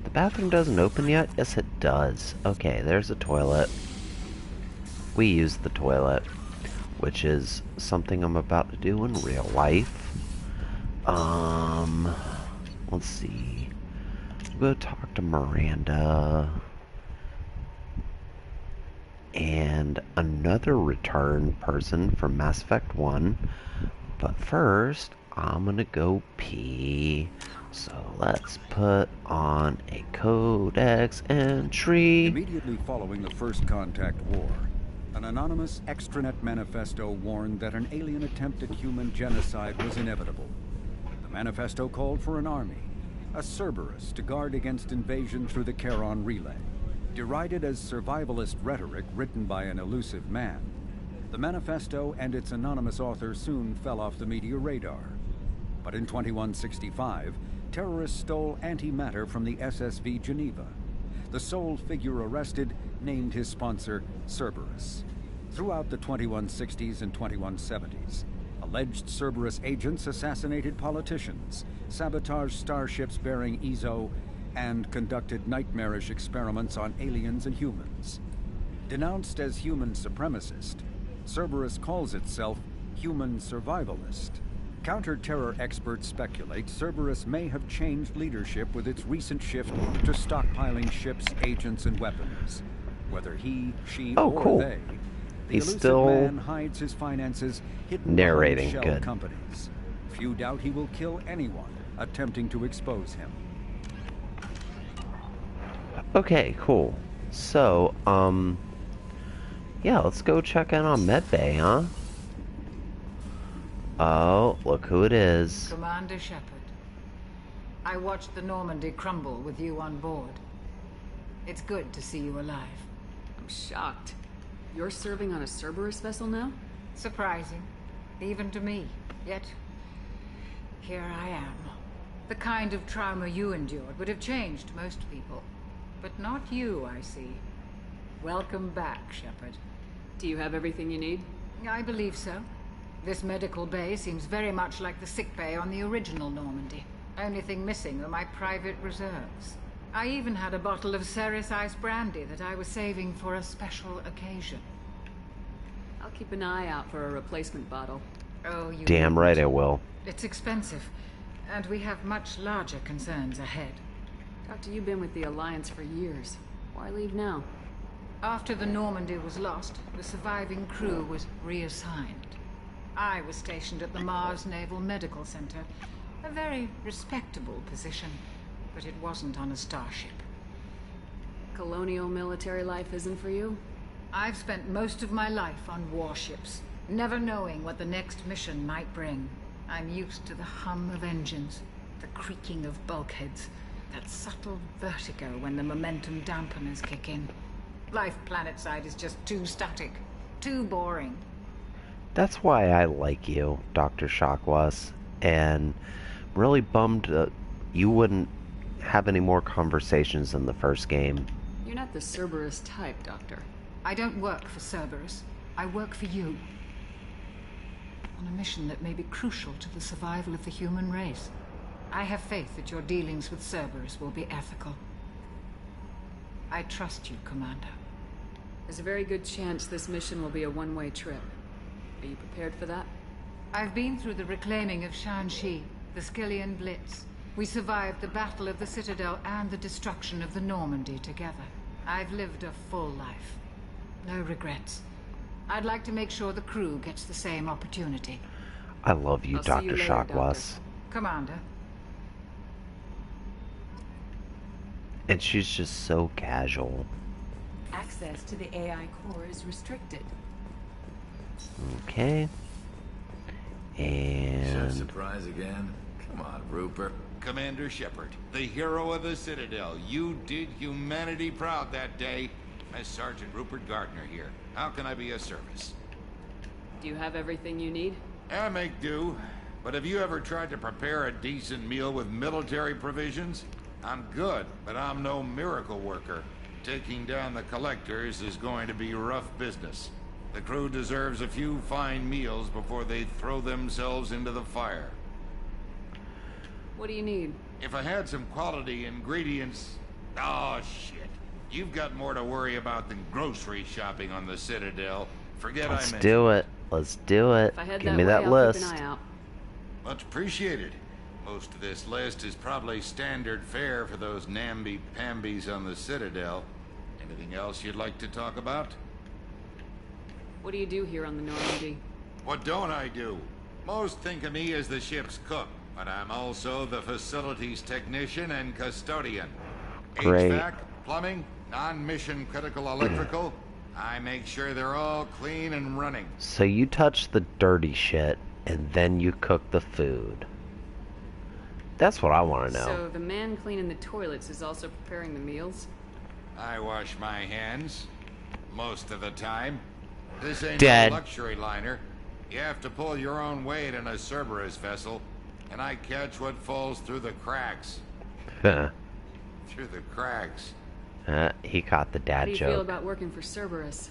The bathroom doesn't open yet? Yes, it does. Okay, there's a toilet. We use the toilet, which is something I'm about to do in real life. Let's see. We'll go talk to Miranda. And another return person from Mass Effect 1. But first, I'm gonna go pee. So let's put on a Codex entry.
Immediately following the First Contact War, an anonymous extranet manifesto warned that an alien attempt at human genocide was inevitable. The manifesto called for an army, a Cerberus, to guard against invasion through the Charon Relay. Derided as survivalist rhetoric written by an elusive man, the manifesto and its anonymous author soon fell off the media radar. But in 2165, terrorists stole antimatter from the SSV Geneva. The sole figure arrested named his sponsor Cerberus. Throughout the 2160s and 2170s, alleged Cerberus agents assassinated politicians, sabotaged starships bearing Ezo, and conducted nightmarish experiments on aliens and humans. Denounced as human supremacist, Cerberus calls itself human survivalist. Counter-terror experts speculate Cerberus may have changed leadership with its recent shift to stockpiling ships, agents, and weapons. Whether he, she, or
cool.
they, the
He's
elusive
still
man hides his finances hidden
narrating.
behind shell
Good.
companies. Few doubt he will kill anyone attempting to expose him.
Okay, cool. So, yeah, let's go check in on Medbay, huh? Oh, look who it is.
Commander Shepard. I watched the Normandy crumble with you on board. It's good to see you alive.
I'm shocked. You're serving on a Cerberus vessel now?
Surprising, even to me. Yet, here I am. The kind of trauma you endured would have changed most people. But not you, I see. Welcome back, Shepard.
Do you have everything you need?
I believe so. This medical bay seems very much like the sick bay on the original Normandy. Only thing missing are my private reserves. I even had a bottle of Ceres Ice brandy that I was saving for a special occasion.
I'll keep an eye out for a replacement bottle.
Oh, you
Damn right I will.
It's expensive, and we have much larger concerns ahead.
Doctor, you've been with the Alliance for years. Why leave now?
After the Normandy was lost, the surviving crew was reassigned. I was stationed at the Mars Naval Medical Center, a very respectable position, but it wasn't on a starship.
Colonial military life isn't for you?
I've spent most of my life on warships, never knowing what the next mission might bring. I'm used to the hum of engines, the creaking of bulkheads, that subtle vertigo when the momentum dampeners kick in. Life planetside is just too static, too boring.
That's why I like you, Dr. Shockwell, and I'm really bummed that you wouldn't have any more conversations in the first game.
You're not the Cerberus type, Doctor.
I don't work for Cerberus. I work for you. On a mission that may be crucial to the survival of the human race. I have faith that your dealings with Cerberus will be ethical. I trust you, Commander.
There's a very good chance this mission will be a one-way trip. Are you prepared for that?
I've been through the reclaiming of Shanxi, the Skillian Blitz. We survived the Battle of the Citadel and the destruction of the Normandy together. I've lived a full life. No regrets. I'd like to make sure the crew gets the same opportunity.
I love you, Dr. Shockwell.
Commander.
And she's just so casual.
Access to the AI core is restricted.
Okay. And...
Surprise again? Come on, Rupert. Commander Shepard, the hero of the Citadel. You did humanity proud that day. As Sergeant Rupert Gardner here. How can I be of service?
Do you have everything you need?
I make do. But have you ever tried to prepare a decent meal with military provisions? I'm good, but I'm no miracle worker. Taking down the collectors is going to be rough business. The crew deserves a few fine meals before they throw themselves into the fire.
What do you need?
If I had some quality ingredients... Oh, shit. You've got more to worry about than grocery shopping on the Citadel. Forget
Let's
I mentioned
do it. Let's do it.
If I head
Give
that
me
way,
that
I'll
list.
keep an eye out.
Much appreciated. Most of this list is probably standard fare for those namby-pambies on the Citadel. Anything else you'd like to talk about?
What do you do here on the Normandy?
What don't I do? Most think of me as the ship's cook, but I'm also the facilities technician and custodian.
Great.
HVAC, plumbing, non-mission critical electrical. I make sure they're all clean and running.
So you touch the dirty shit, and then you cook the food. That's what I want to know.
So the man cleaning the toilets is also preparing the meals?
I wash my hands. Most of the time. This ain't
Dead.
a luxury liner. You have to pull your own weight in a Cerberus vessel, and I catch what falls through the cracks.
Huh.
Through the cracks.
He caught the
How
dad
do you
joke.
feel about working for Cerberus?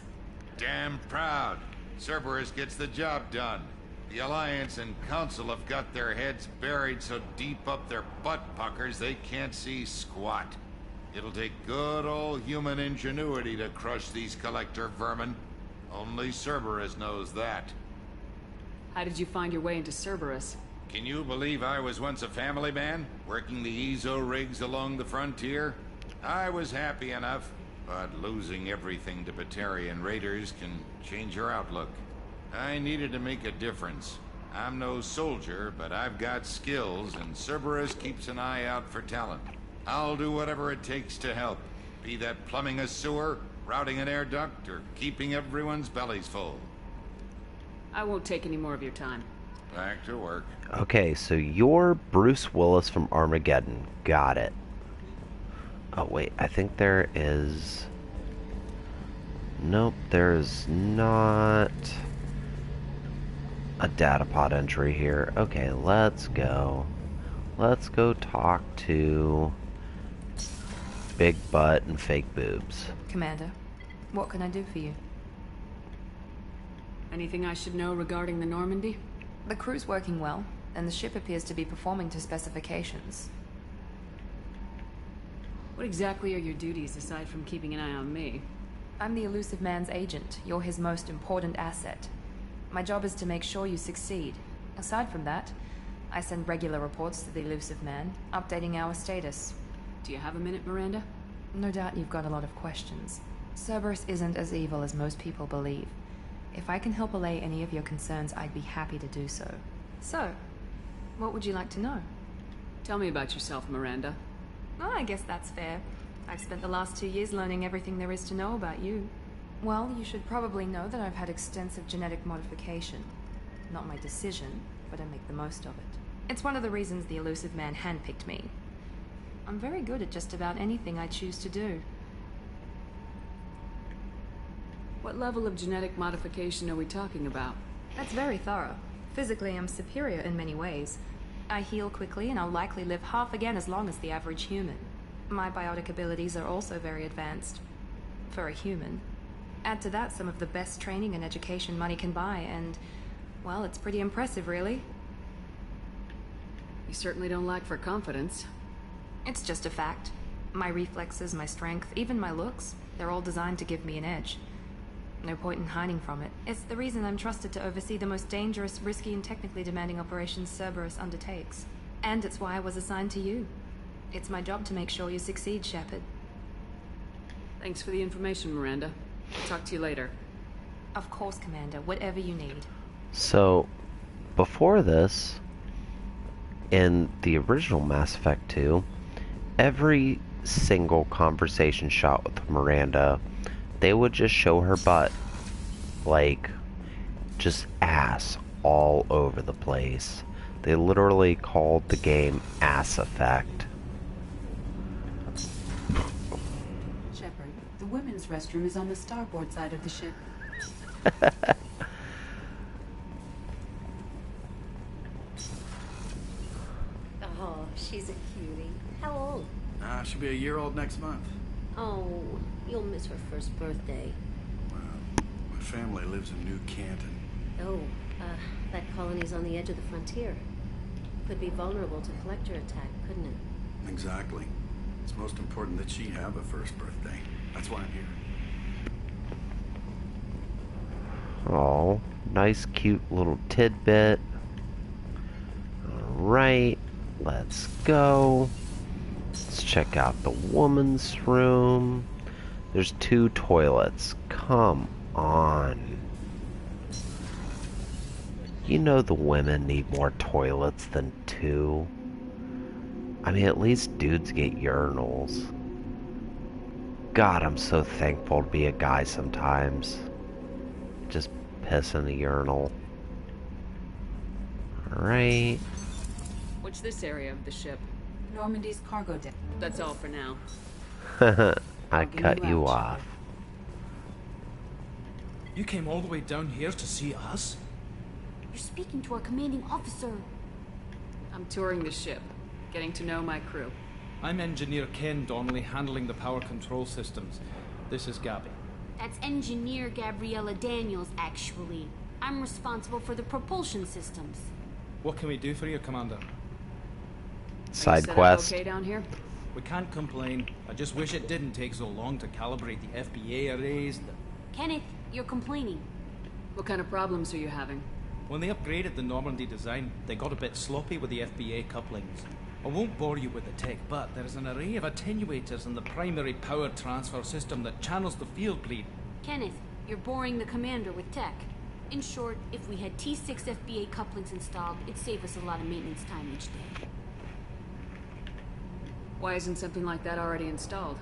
Damn proud. Cerberus gets the job done. The Alliance and Council have got their heads buried so deep up their butt puckers they can't see squat. It'll take good old human ingenuity to crush these collector vermin. Only Cerberus knows that.
How did you find your way into Cerberus?
Can you believe I was once a family man, working the Ezo rigs along the frontier? I was happy enough, but losing everything to Batarian raiders can change your outlook. I needed to make a difference. I'm no soldier, but I've got skills, and Cerberus keeps an eye out for talent. I'll do whatever it takes to help, be that plumbing a sewer, routing an air duct, or keeping everyone's bellies full.
I won't take any more of your time.
Back to work.
Okay, so you're Bruce Willis from Armageddon. Got it. Oh, wait, I think there is... Nope, there's not a data pod entry here. Okay, let's go. Let's go talk to Big Butt and Fake Boobs.
Commander, what can I do for you?
Anything I should know regarding the Normandy?
The crew's working well, and the ship appears to be performing to specifications.
What exactly are your duties aside from keeping an eye on me?
I'm the Elusive Man's agent. You're his most important asset. My job is to make sure you succeed. Aside from that, I send regular reports to the Elusive Man, updating our status.
Do you have a minute, Miranda?
No doubt you've got a lot of questions. Cerberus isn't as evil as most people believe. If I can help allay any of your concerns, I'd be happy to do so. So, what would you like to know?
Tell me about yourself, Miranda.
Oh, I guess that's fair. I've spent the last 2 years learning everything there is to know about you. Well, you should probably know that I've had extensive genetic modification. Not my decision, but I make the most of it. It's one of the reasons the Elusive Man handpicked me. I'm very good at just about anything I choose to do.
What level of genetic modification are we talking about?
That's very thorough. Physically, I'm superior in many ways. I heal quickly, and I'll likely live half again as long as the average human. My biotic abilities are also very advanced. For a human. Add to that some of the best training and education money can buy, and, well, it's pretty impressive, really.
You certainly don't lack for confidence.
It's just a fact. My reflexes, my strength, even my looks, they're all designed to give me an edge. No point in hiding from it. It's the reason I'm trusted to oversee the most dangerous, risky, and technically demanding operations Cerberus undertakes. And it's why I was assigned to you. It's my job to make sure you succeed, Shepard.
Thanks for the information, Miranda. I'll talk to you later.
Of course, Commander. Whatever you need.
So, before this, in the original Mass Effect 2, every single conversation shot with Miranda, they would just show her butt. Like, just ass all over the place. They literally called the game Ass Effect.
Shepard, the women's restroom is on the starboard side of the ship.
Oh, she's a cutie. How old?
She'll be a year old next month.
Oh, you'll miss her first birthday.
My family lives in New Canton.
Oh, that colony's on the edge of the frontier. Could be vulnerable to collector attack, couldn't it?
Exactly. It's most important that she have a first birthday. That's why I'm here.
Oh, nice cute little tidbit. Alright, let's go. Let's check out the woman's room. There's 2 toilets. Come on. You know the women need more toilets than 2. I mean, at least dudes get urinals. God, I'm so thankful to be a guy sometimes. Just piss in the urinal. Alright.
What's this area of the ship?
Normandy's cargo deck.
That's all for now.
I cut you off.
You came all the way down here to see us?
You're speaking to our commanding officer.
I'm touring the ship, getting to know my crew.
I'm Engineer Ken Donnelly, handling the power control systems. This is Gabby.
That's Engineer Gabriella Daniels, actually. I'm responsible for the propulsion systems.
What can we do for you, Commander?
Side quest.
Okay down here?
We can't complain. I just wish it didn't take so long to calibrate the FBA arrays.
Kenneth,
You're complaining.
What kind of problems are you having?
When they upgraded the Normandy design, they got a bit sloppy with the FBA couplings. I won't bore you with the tech, but there is an array of attenuators in the primary power transfer system that channels the field bleed.
Kenneth, you're boring the commander with tech. In short, if we had T6 FBA couplings installed, it'd save us a lot of maintenance time each day.
Why isn't something like that already installed?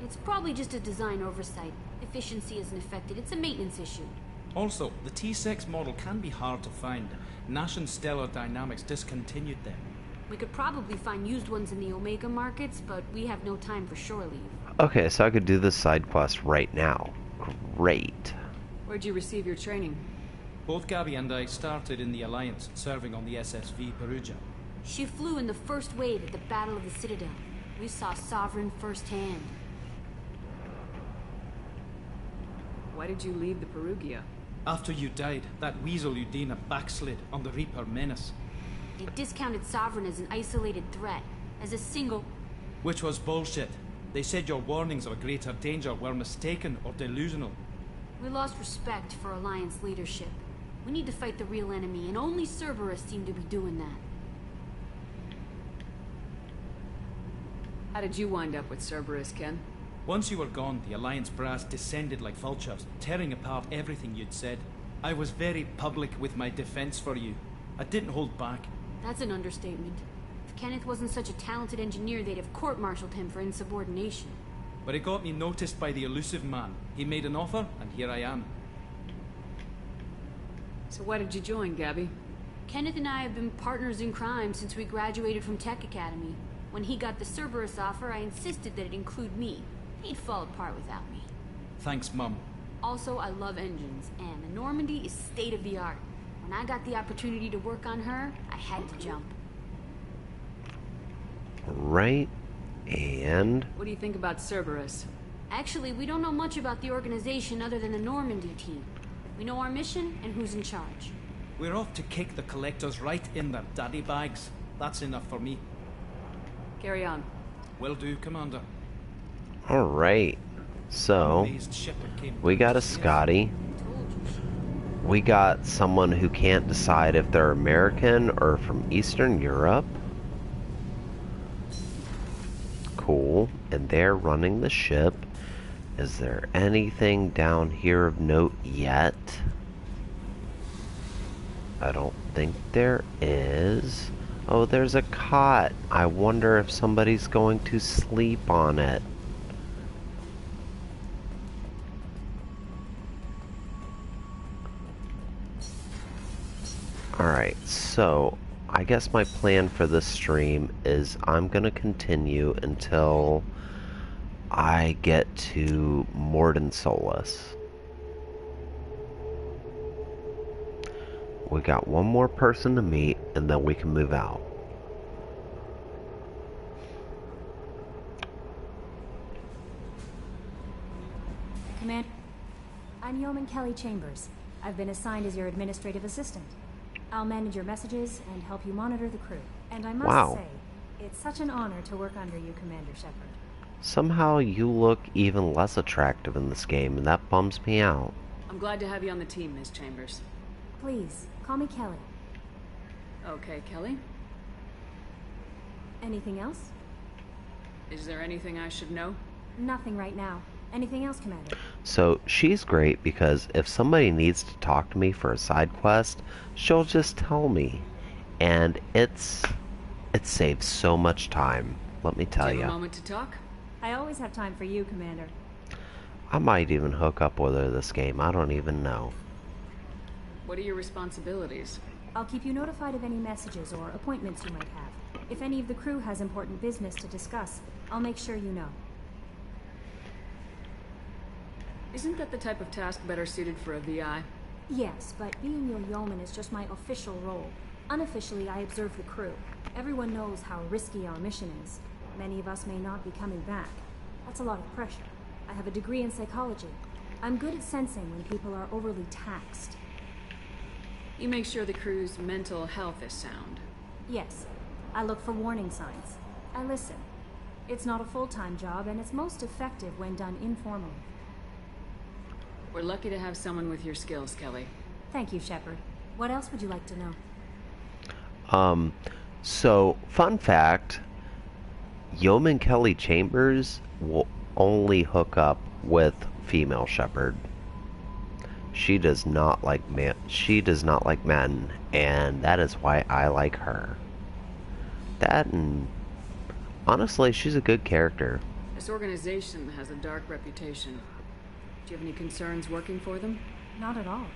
It's probably just a design oversight. Efficiency isn't affected, it's a maintenance issue.
Also, the T6 model can be hard to find. Nash and Stellar Dynamics discontinued them.
We could probably find used ones in the Omega markets, but we have no time for shore leave.
Okay, so I could do this side quest right now. Great.
Where'd you receive your training?
Both Gabby and I started in the Alliance, serving on the SSV Perugia.
She flew in the first wave at the Battle of the Citadel. We saw Sovereign firsthand.
Why did you leave the Perugia?
After you died, that weasel Udina backslid on the Reaper Menace.
They discounted Sovereign as an isolated threat, as a single...
Which was bullshit. They said your warnings of a greater danger were mistaken or delusional.
We lost respect for Alliance leadership. We need to fight the real enemy, and only Cerberus seemed to be doing that.
How did you wind up with Cerberus, Ken?
Once you were gone, the Alliance brass descended like vultures, tearing apart everything you'd said. I was very public with my defense for you. I didn't hold back.
That's an understatement. If Kenneth wasn't such a talented engineer, they'd have court-martialed him for insubordination.
But it got me noticed by the elusive man. He made an offer, and here I am.
So why did you join, Gabby?
Kenneth and I have been partners in crime since we graduated from Tech Academy. When he got the Cerberus offer, I insisted that it include me. He'd fall apart without me.
Thanks, Mum.
Also, I love engines, and the Normandy is state-of-the-art. When I got the opportunity to work on her, I had to jump.
Right, and...
What do you think about Cerberus?
Actually, we don't know much about the organization other than the Normandy team. We know our mission and who's in charge.
We're off to kick the Collectors right in their daddy bags. That's enough for me.
Carry on.
Will do, Commander.
Alright, so we got a Scotty. We got someone who can't decide if they're American or from Eastern Europe. Cool, and they're running the ship. Is there anything down here of note yet? I don't think there is. Oh, there's a cot. I wonder if somebody's going to sleep on it. Alright, so I guess my plan for this stream is I'm going to continue until I get to Mordin Solus. We got one more person to meet, and then we can move out.
Commander, I'm Yeoman Kelly Chambers. I've been assigned as your administrative assistant. I'll manage your messages and help you monitor the crew. And I must say, it's such an honor to work under you, Commander Shepard.
Somehow you look even less attractive in this game, and that bums me out.
I'm glad to have you on the team, Ms. Chambers.
Please, call me Kelly.
Okay, Kelly.
Anything else?
Is there anything I should know?
Nothing right now. Anything else, Commander?
So she's great because if somebody needs to talk to me for a side quest, she'll just tell me, and it saves so much time. Let me tell
Do you
you.
have a moment to talk?
I always have time for you, Commander.
I might even hook up with her this game. I don't even know.
What are your responsibilities?
I'll keep you notified of any messages or appointments you might have. If any of the crew has important business to discuss, I'll make sure you know.
Isn't that the type of task better suited for a VI?
Yes, but being your yeoman is just my official role. Unofficially, I observe the crew. Everyone knows how risky our mission is. Many of us may not be coming back. That's a lot of pressure. I have a degree in psychology. I'm good at sensing when people are overly taxed.
You make sure the crew's mental health is sound.
Yes. I look for warning signs. I listen. It's not a full-time job, and it's most effective when done informally.
We're lucky to have someone with your skills, Kelly.
Thank you, Shepard. What else would you like to know?
So, fun fact, Yeoman Kelly Chambers will only hook up with female Shepard. She does not like men, and that is why I like her. That, and honestly, she's a good character.
This organization has a dark reputation. Do you have any concerns working for them?
Not at all.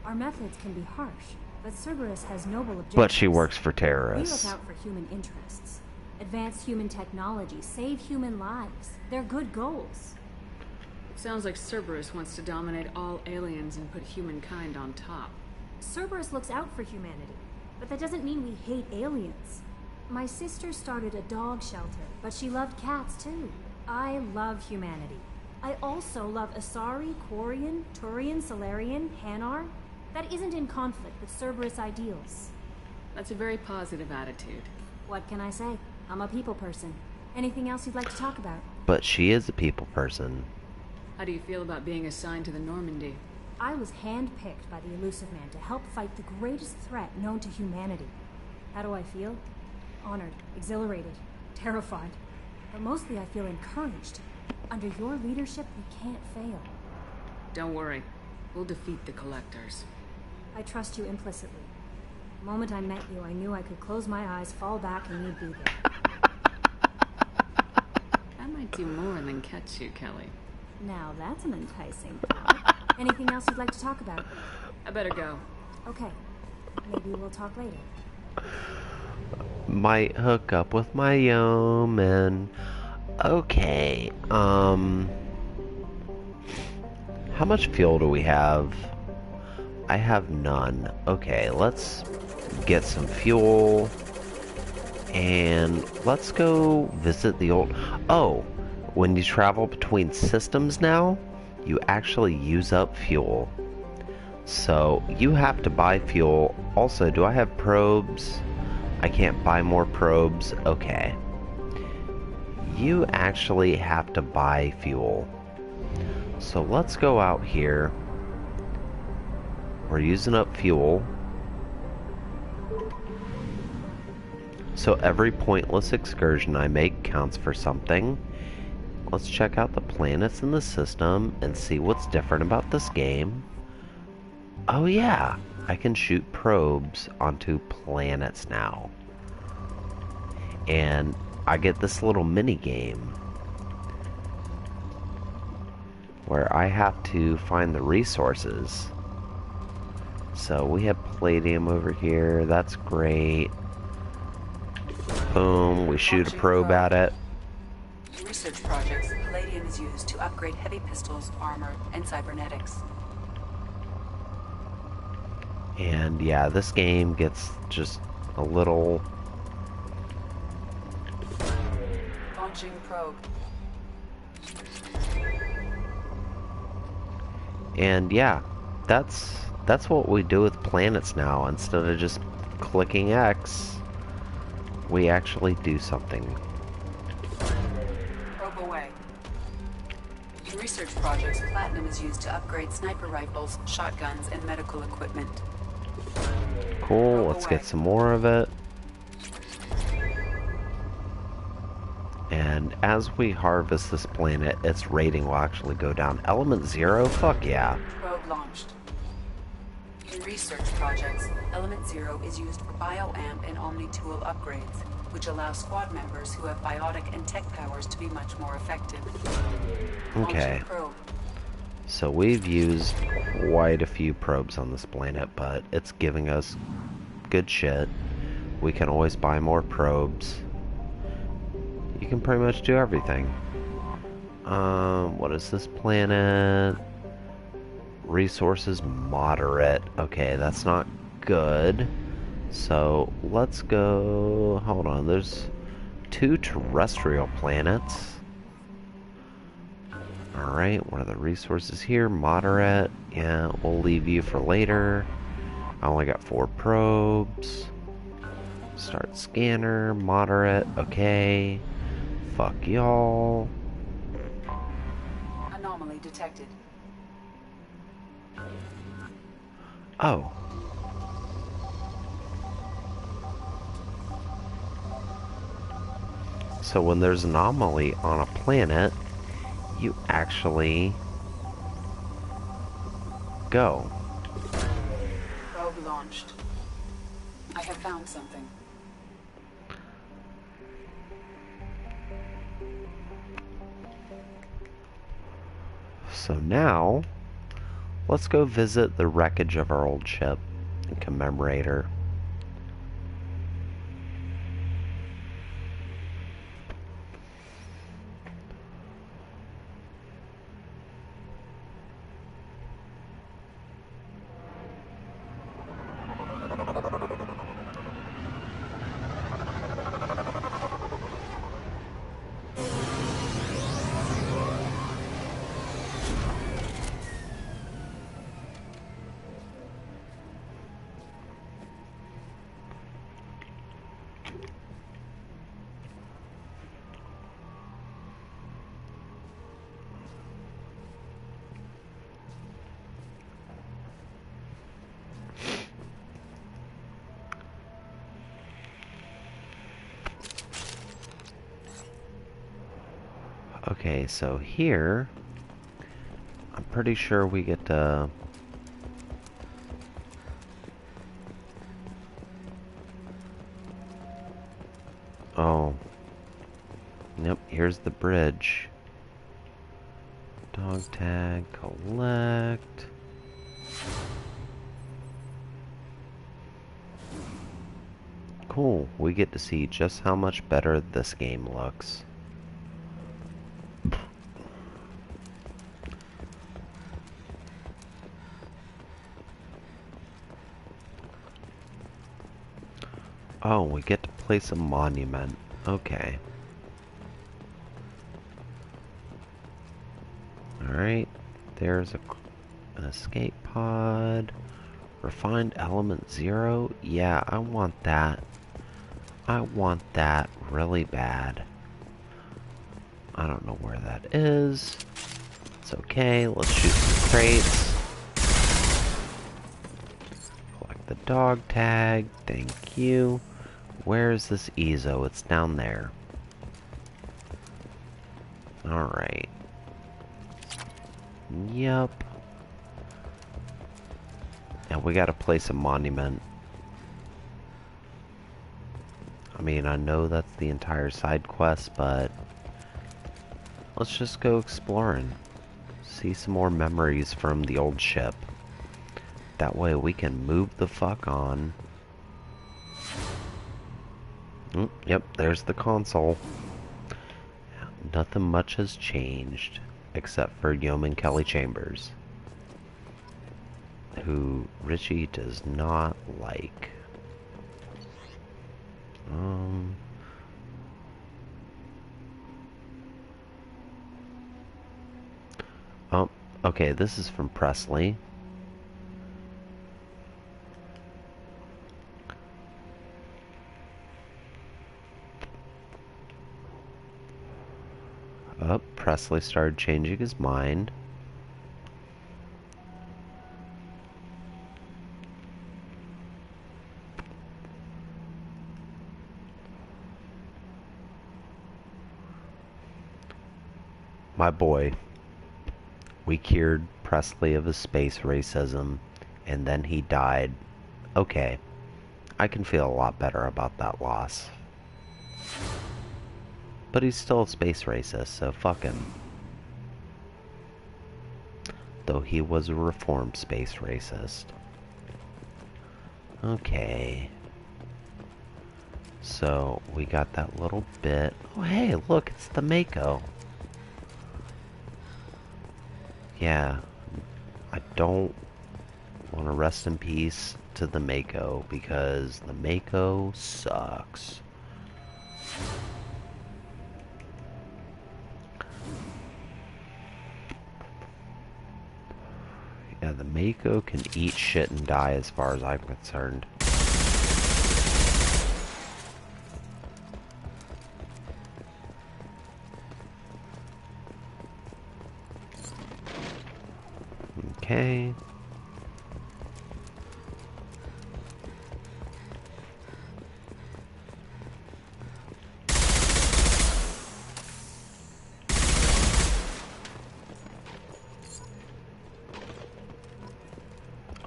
Our methods can be harsh, but Cerberus has noble objectives.
But she works for
We
terrorists.
look out for human interests. Advance human technology, save human lives. They're good goals.
It sounds like Cerberus wants to dominate all aliens and put humankind on top.
Cerberus looks out for humanity, but that doesn't mean we hate aliens. My sister started a dog shelter, but she loved cats too. I love humanity. I also love Asari, Quarian, Turian, Salarian, Hanar. That isn't in conflict with Cerberus ideals.
That's a very positive attitude.
What can I say? I'm a people person. Anything else you'd like to talk about?
But she is a people person.
How do you feel about being assigned to the Normandy?
I was handpicked by the Illusive Man to help fight the greatest threat known to humanity. How do I feel? Honored, exhilarated, terrified. But mostly I feel encouraged. Under your leadership, we can't fail.
Don't worry. We'll defeat the Collectors.
I trust you implicitly. The moment I met you, I knew I could close my eyes, fall back, and you'd be there.
I might do more than catch you, Kelly.
Now that's an enticing thought. Anything else you'd like to talk about?
I better go.
Okay. Maybe we'll talk later.
Might hook up with my yeoman. Okay, how much fuel do we have? I have none. Okay, let's get some fuel. And let's go visit the old... Oh, when you travel between systems now, you actually use up fuel. So, you have to buy fuel. Also, do I have probes? I can't buy more probes. Okay. You actually have to buy fuel. So let's go out here. We're using up fuel. So every pointless excursion I make counts for something. Let's check out the planets in the system and see what's different about this game. Oh yeah, I can shoot probes onto planets now. And I get this little mini game where I have to find the resources. So we have palladium over here, that's great. Boom, we shoot a probe at it.
In research projects, palladium is used to upgrade heavy pistols, armor, and cybernetics.
And yeah, this game gets just a little...
Launching probe.
And yeah, that's what we do with planets now. Instead of just clicking X, we actually do something.
Probe away. In research projects, platinum is used to upgrade sniper rifles, shotguns, and medical equipment.
Cool, let's get some more of it. And as we harvest this planet, its rating will actually go down. Element 0? Fuck yeah.
Probe launched. In research projects, Element 0 is used for bioamp and omni-tool upgrades, which allow squad members who have biotic and tech powers to be much more effective.
Okay. So we've used quite a few probes on this planet, but it's giving us good shit. We can always buy more probes. You can pretty much do everything. What is this planet? Resources moderate. Okay, that's not good. So let's go... Hold on, there's 2 terrestrial planets. Alright, what are the resources here? Moderate. Yeah, we'll leave you for later. I only got 4 probes. Start scanner. Moderate. Okay. Fuck y'all.
Anomaly detected.
Oh. So when there's an anomaly on a planet, you actually go.
Probe launched. I have found something.
So now, let's go visit the wreckage of our old ship and commemorate her. Okay, so here, I'm pretty sure we get to... Oh. Yep, here's the bridge. Dog tag, collect. Cool, we get to see just how much better this game looks. Oh, we get to place a monument. Okay. Alright, there's an escape pod. Refined element 0? Yeah, I want that. I want that really bad. I don't know where that is. It's okay, let's shoot some crates. Collect the dog tag, thank you. Where is this Ezo? It's down there. Alright. Yup. And we gotta place a monument. I mean, I know that's the entire side quest, but let's just go exploring. See some more memories from the old ship. That way we can move the fuck on. Yep, there's the console. Nothing much has changed, except for Yeoman Kelly Chambers, who Richie does not like. Oh, okay, this is from Presley. Oh, Presley started changing his mind. My boy. We cured Presley of his space racism, and then he died. Okay. I can feel a lot better about that loss. But he's still a space racist, so fuck him. Though he was a reformed space racist. Okay. So, we got that little bit. Oh hey, look, it's the Mako. Yeah. I don't want to rest in peace to the Mako, because the Mako sucks. Yeah, the Mako can eat shit and die as far as I'm concerned. Okay.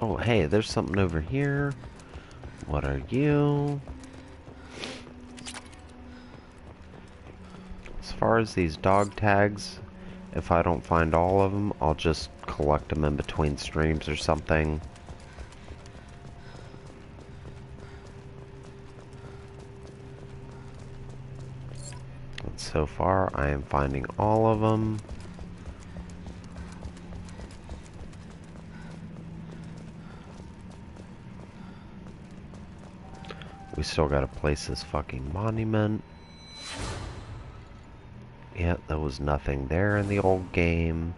Oh, hey, there's something over here. What are you? As far as these dog tags, if I don't find all of them, I'll just collect them in between streams or something. And so far, I am finding all of them. We still gotta place this fucking monument. Yeah, there was nothing there in the old game.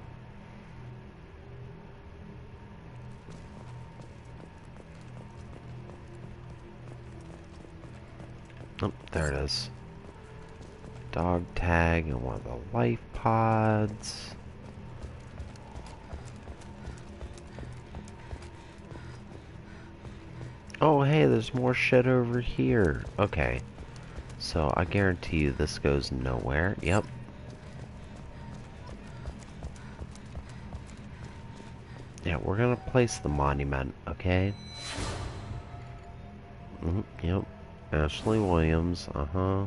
Oh, there it is. Dog tag and one of the life pods. Oh, hey, there's more shit over here. Okay. So, I guarantee you this goes nowhere. Yep. Yeah, we're gonna place the monument, okay? Yep. Ashley Williams, uh-huh.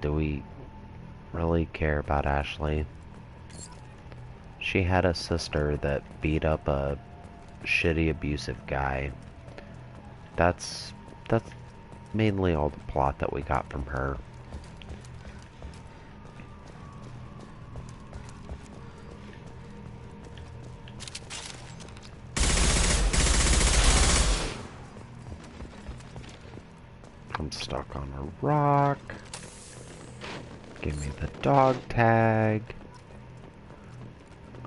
Do we really care about Ashley? She had a sister that beat up a shitty, abusive guy. That's mainly all the plot that we got from her. I'm stuck on a rock. Give me the dog tag.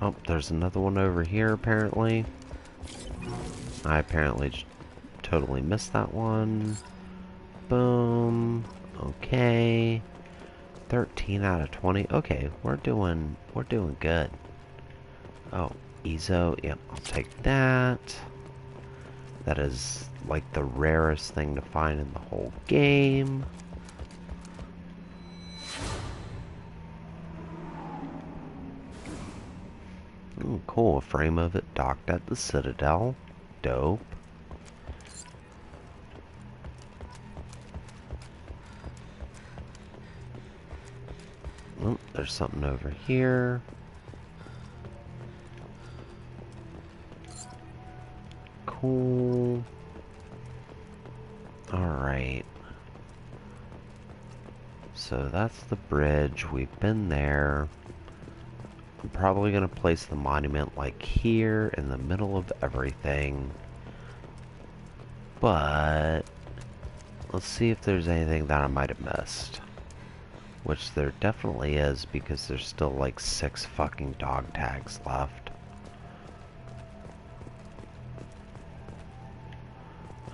Oh, there's another one over here apparently. I apparently totally missed that one. Boom. Okay. 13 out of 20. Okay, we're doing good. Oh, Ezo. Yep, I'll take that. That is like the rarest thing to find in the whole game. Ooh, cool. A frame of it docked at the Citadel. Dope. Oh, there's something over here. Cool. Alright. So that's the bridge. We've been there. I'm probably going to place the monument like here in the middle of everything. But let's see if there's anything that I might have missed. Which there definitely is, because there's still like 6 fucking dog tags left.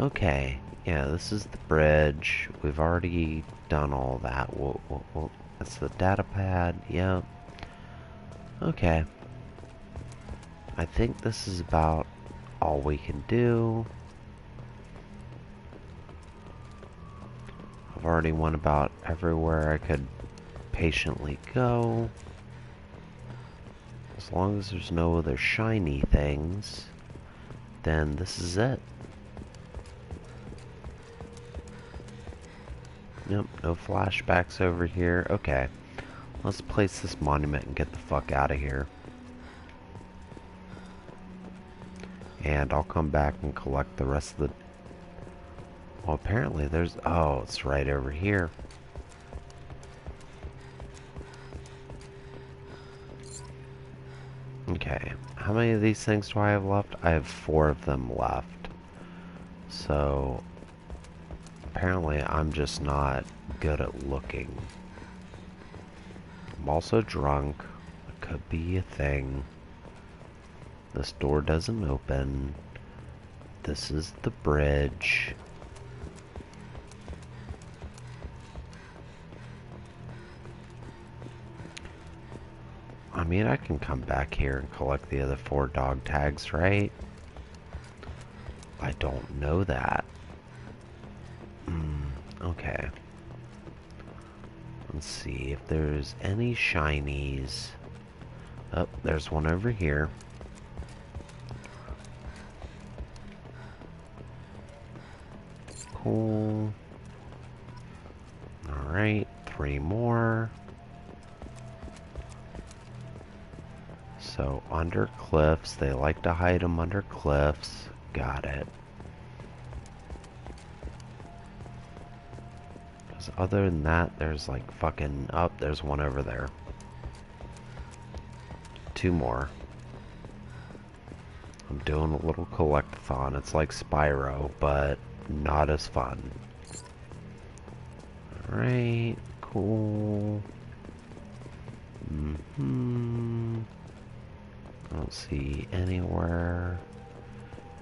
Okay, yeah, this is the bridge. We've already done all that. That's the data pad, yep. Okay. I think this is about all we can do. I've already went about everywhere I could patiently go. As long as there's no other shiny things, then this is it. Yep, no flashbacks over here. Okay, let's place this monument and get the fuck out of here. And I'll come back and collect the rest of the... Well, apparently there's... Oh, it's right over here. Okay, how many of these things do I have left? I have 4 of them left. So, apparently I'm just not good at looking. I'm also drunk. It could be a thing. This door doesn't open. This is the bridge. I mean, I can come back here and collect the other 4 dog tags, right? I don't know that. Okay. Let's see if there's any shinies. Oh, there's one over here. Cool. Alright, 3 more. So, under cliffs. They like to hide them under cliffs. Got it. Because other than that, there's like fucking... Oh, there's one over there. 2 more. I'm doing a little collect-a-thon. It's like Spyro, but not as fun. Alright, cool. I don't see anywhere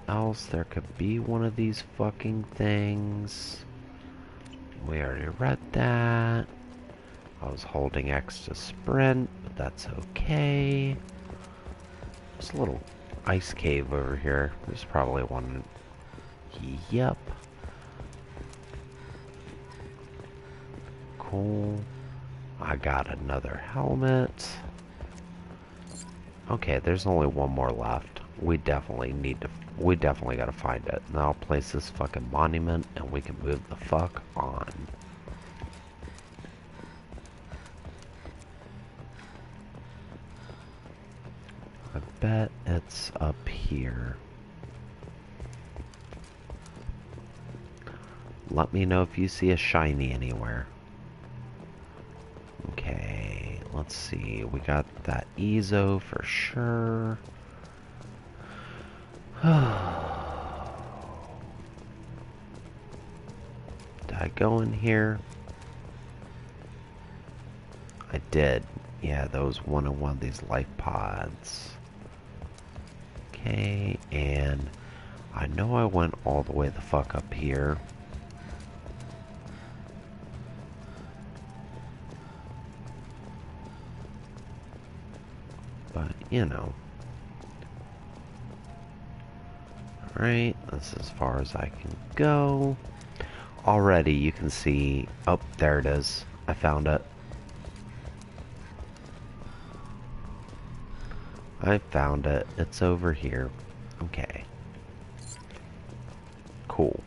else there could be one of these fucking things. We already read that. I was holding X to sprint, but that's okay. There's a little ice cave over here. There's probably one. Yep. Cool. I got another helmet. Okay, there's only one more left. We definitely gotta find it. Now I'll place this fucking monument and we can move the fuck on. I bet it's up here. Let me know if you see a shiny anywhere. Okay, let's see. We got that Ezo for sure. Did I go in here? I did. Yeah, those one of these life pods. Okay, and I know I went all the way the fuck up here. But, you know. Alright, that's as far as I can go. Already you can see... Oh, there it is. I found it. I found it. It's over here. Okay. Cool.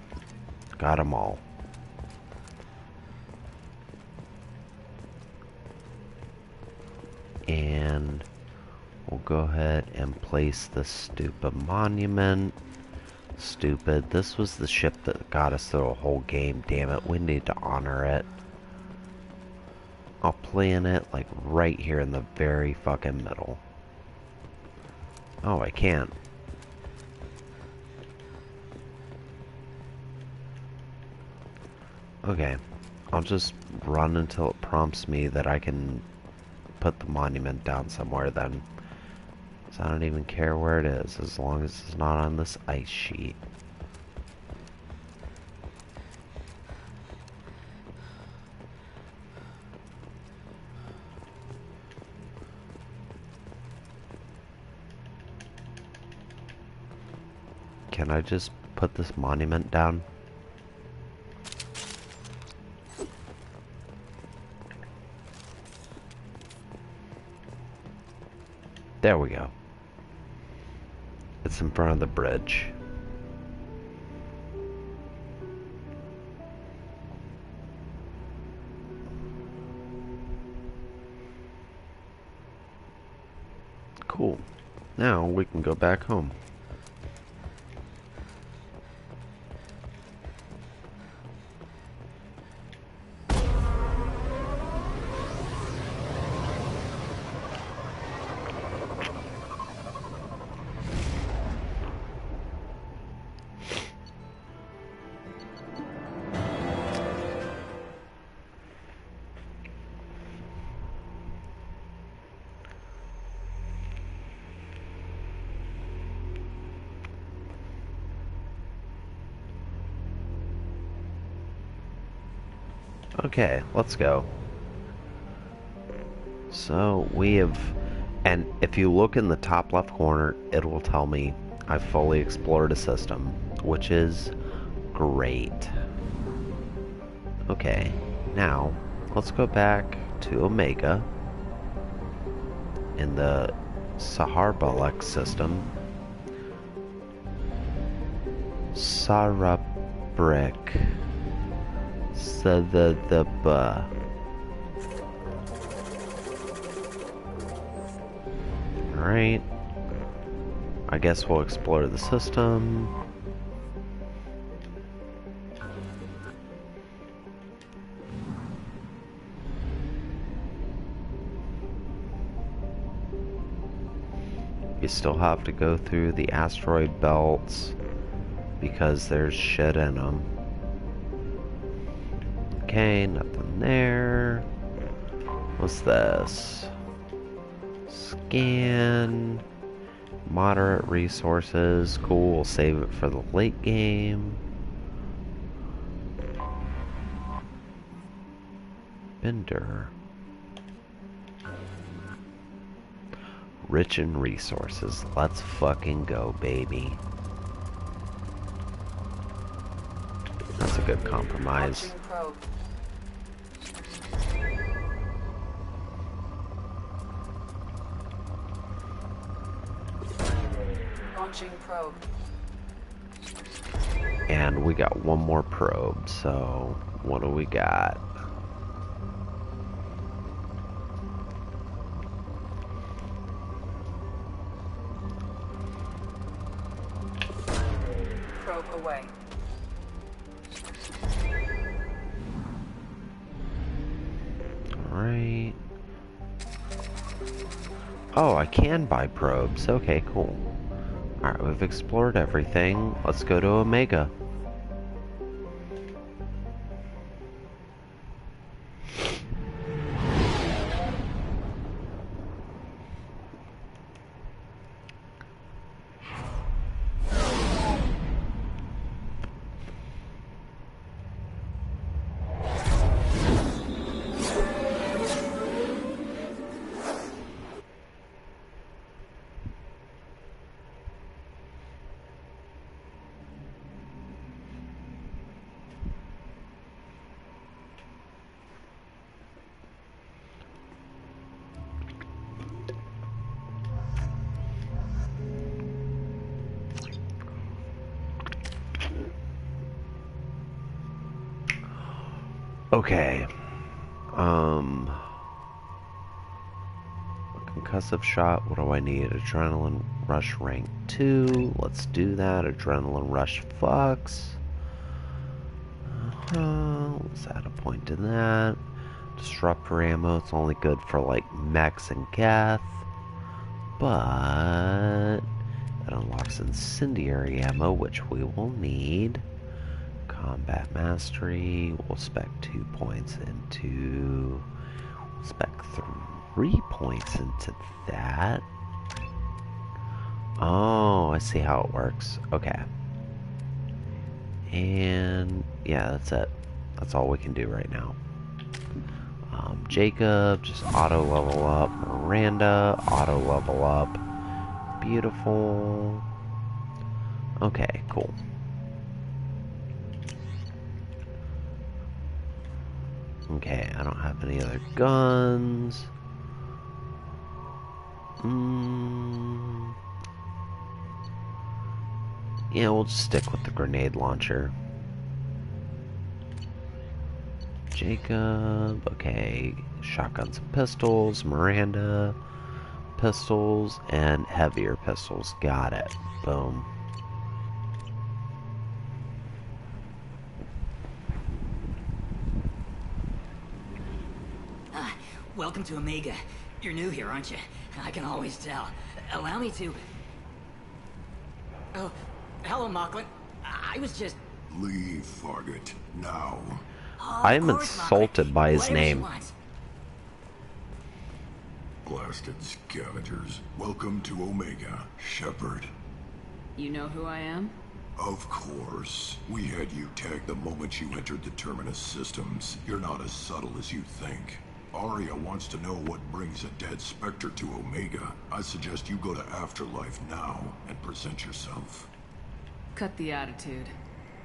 Got them all. And we'll go ahead and place the stupid monument. Stupid. This was the ship that got us through the whole game. Damn it. We need to honor it. I'll plan it like right here in the very fucking middle. Oh, I can't. Okay. I'll just run until it prompts me that I can put the monument down somewhere then. So I don't even care where it is, as long as it's not on this ice sheet. Can I just put this monument down? There we go. It's in front of the bridge. Cool. Now we can go back home. Okay, let's go. So we have, and if you look in the top left corner, it will tell me I've fully explored a system, which is great. Okay, now let's go back to Omega in the Saharbulak system. Sarabrik. Alright. I guess we'll explore the system. You still have to go through the asteroid belts because there's shit in them. Okay, nothing there. What's this? Scan. Moderate resources. Cool, we'll save it for the late game. Bender. Rich in resources. Let's fucking go, baby. That's a good compromise.
Launching probe.
And we got one more probe, so what do we got?
Probe away.
Alright. Oh, I can buy probes. Okay, cool. Alright, we've explored everything. Let's go to Omega. Okay. Concussive shot. What do I need? Adrenaline rush rank 2. Let's do that. Adrenaline rush fucks. Let's add a point to that. Disruptor ammo. It's only good for like mechs and Geth. But it unlocks incendiary ammo, which we will need. Combat mastery. We'll spec 2 points into. Spec 3 points into that. Oh, I see how it works. Okay. And yeah, that's it. That's all we can do right now. Jacob, just auto level up. Miranda, auto level up. Beautiful. Okay, cool. Okay, I don't have any other guns. Yeah, we'll just stick with the grenade launcher. Jacob, okay, shotguns and pistols, Miranda, pistols, and heavier pistols, got it, boom.
Welcome to Omega. You're new here, aren't you? I can always tell. Allow me to... Oh, hello, Mocklin. I was just...
Leave, Fargate, now.
I am insulted by his name.
Blasted scavengers. Welcome to Omega, Shepard.
You know who I am?
Of course. We had you tagged the moment you entered the Terminus systems. You're not as subtle as you think. Aria wants to know what brings a dead Spectre to Omega. I suggest you go to Afterlife now and present yourself.
Cut the attitude.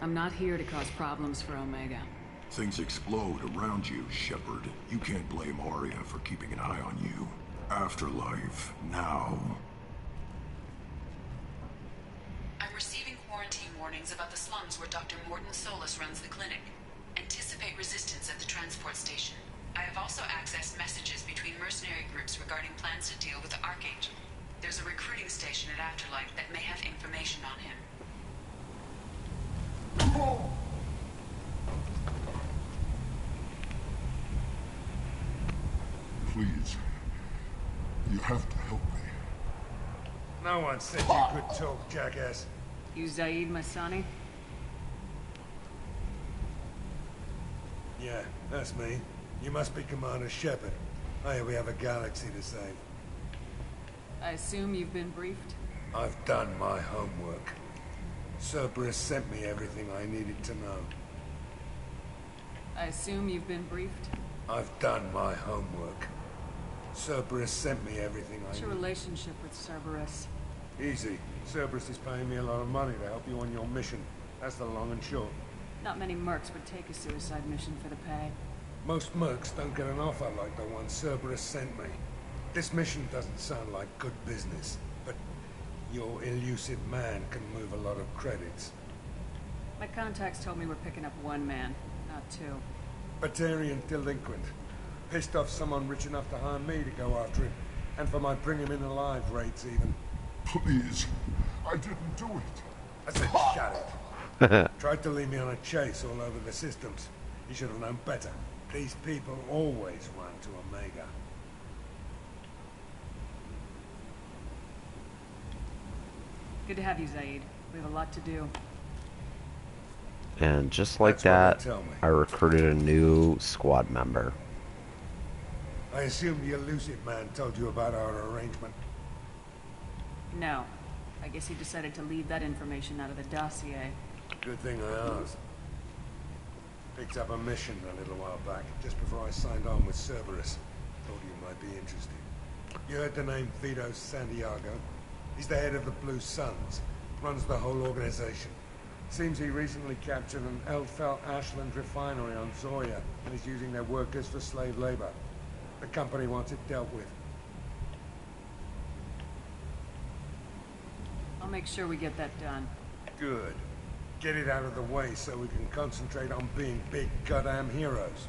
I'm not here to cause problems for Omega.
Things explode around you, Shepard. You can't blame Aria for keeping an eye on you. Afterlife, now.
I'm receiving quarantine warnings about the slums where Dr. Morton Solus runs the clinic. An anticipate resistance at the transport station. I have also accessed messages between mercenary groups regarding plans to deal with the Archangel. There's a recruiting station at Afterlife that may have information on him.
Please. You have to help me.
No one said you could talk, jackass.
You Zaid Masani?
Yeah, that's me. You must be Commander Shepard. Oh yeah, we have a galaxy to save.
I assume you've been briefed?
I've done my homework. Cerberus sent me everything I needed to know.
I assume you've been briefed?
I've done my homework. Cerberus sent me everything
What's your relationship with Cerberus?
Easy. Cerberus is paying me a lot of money to help you on your mission. That's the long and short.
Not many mercs would take a suicide mission for the pay.
Most mercs don't get an offer like the one Cerberus sent me. This mission doesn't sound like good business, but your elusive man can move a lot of credits.
My contacts told me we're picking up one man, not two.
Batarian delinquent. Pissed off someone rich enough to hire me to go after him. And for my bring him in alive rates even.
Please. I didn't do it.
I said shut it. Tried to lead me on a chase all over the systems. You should have known better. These people always run to Omega.
Good to have you, Zaid. We have a lot to do.
And just like that, I recruited a new squad member.
I assume the elusive man told you about our arrangement.
No. I guess he decided to leave that information out of the dossier.
Good thing I asked. Picked up a mission a little while back, just before I signed on with Cerberus. Thought you might be interested. You heard the name Vito Santiago? He's the head of the Blue Suns. Runs the whole organization. Seems he recently captured an Eldfell Ashland refinery on Zoya and is using their workers for slave labor. The company wants it dealt with.
I'll make sure we get that done.
Good. Get it out of the way so we can concentrate on being big goddamn heroes.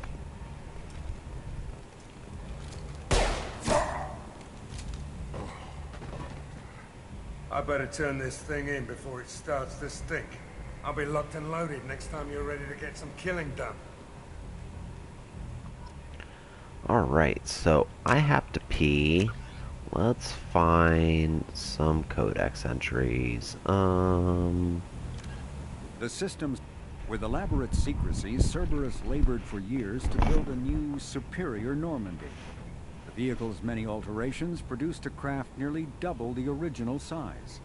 I better turn this thing in before it starts to stink. I'll be locked and loaded next time you're ready to get some killing done.
Alright, so I have to pee. Let's find some codex entries.
The systems. With elaborate secrecy, Cerberus labored for years to build a new, superior Normandy. The vehicle's many alterations produced a craft nearly double the original size,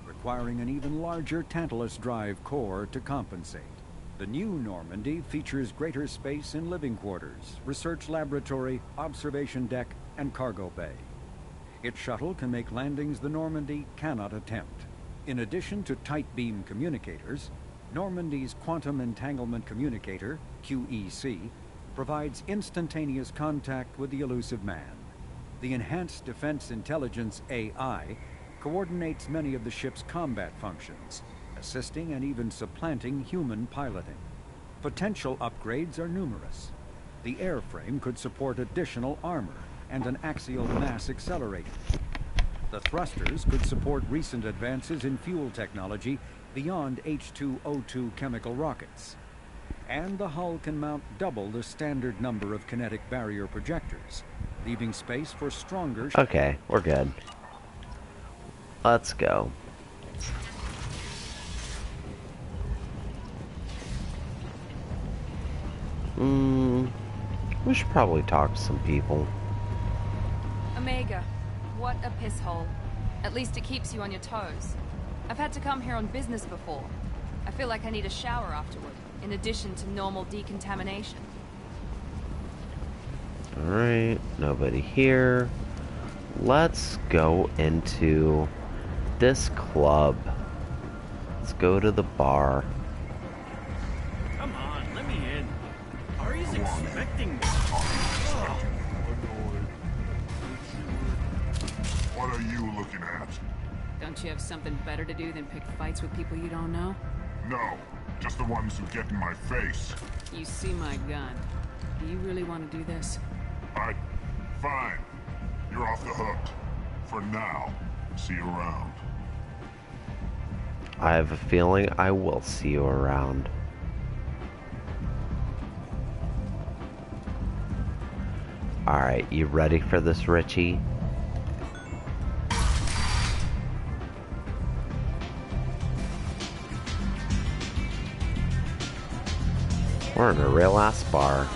requiring an even larger Tantalus drive core to compensate. The new Normandy features greater space in living quarters, research laboratory, observation deck, and cargo bay. Its shuttle can make landings the Normandy cannot attempt. In addition to tight beam communicators, Normandy's Quantum Entanglement Communicator, QEC, provides instantaneous contact with the elusive man. The Enhanced Defense Intelligence AI coordinates many of the ship's combat functions, assisting and even supplanting human piloting. Potential upgrades are numerous. The airframe could support additional armor and an axial mass accelerator. The thrusters could support recent advances in fuel technology beyond H2O2 chemical rockets. And the hull can mount double the standard number of kinetic barrier projectors, leaving space for stronger...
Okay, we're good. Let's go. We should probably talk to some people.
Omega, what a piss hole. At least it keeps you on your toes. I've had to come here on business before. I feel like I need a shower afterward, in addition to normal decontamination.
Alright, nobody here. Let's go into this club. Let's go to the bar.
Come on, let me in. Ari's expecting me.
What are you looking at?
Don't you have something better to do than pick fights with people you don't know?
No. Just the ones who get in my face.
You see my gun. Do you really want to do this?
Fine. You're off the hook. For now. See you around.
I have a feeling I will see you around. Alright, you ready for this, Richie? We're in a real ass bar.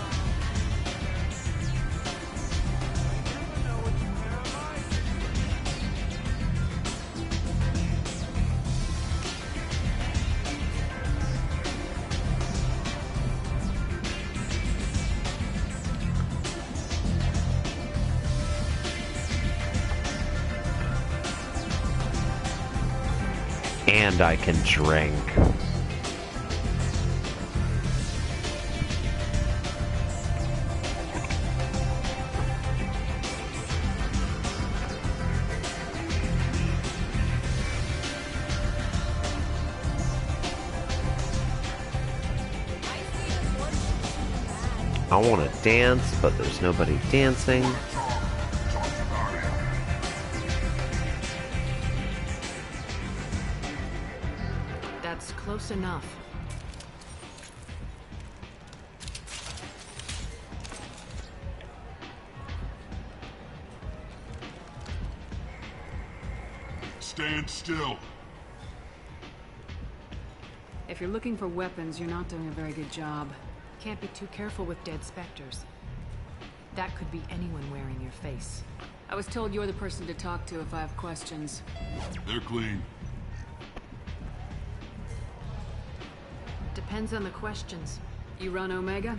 And I can drink. I want to dance, but there's nobody dancing.
That's close enough.
Stand still.
If you're looking for weapons, you're not doing a very good job.
Can't be too careful with dead specters. That could be anyone wearing your face.
I was told you're the person to talk to if I have questions.
They're clean.
Depends on the questions.
You run Omega?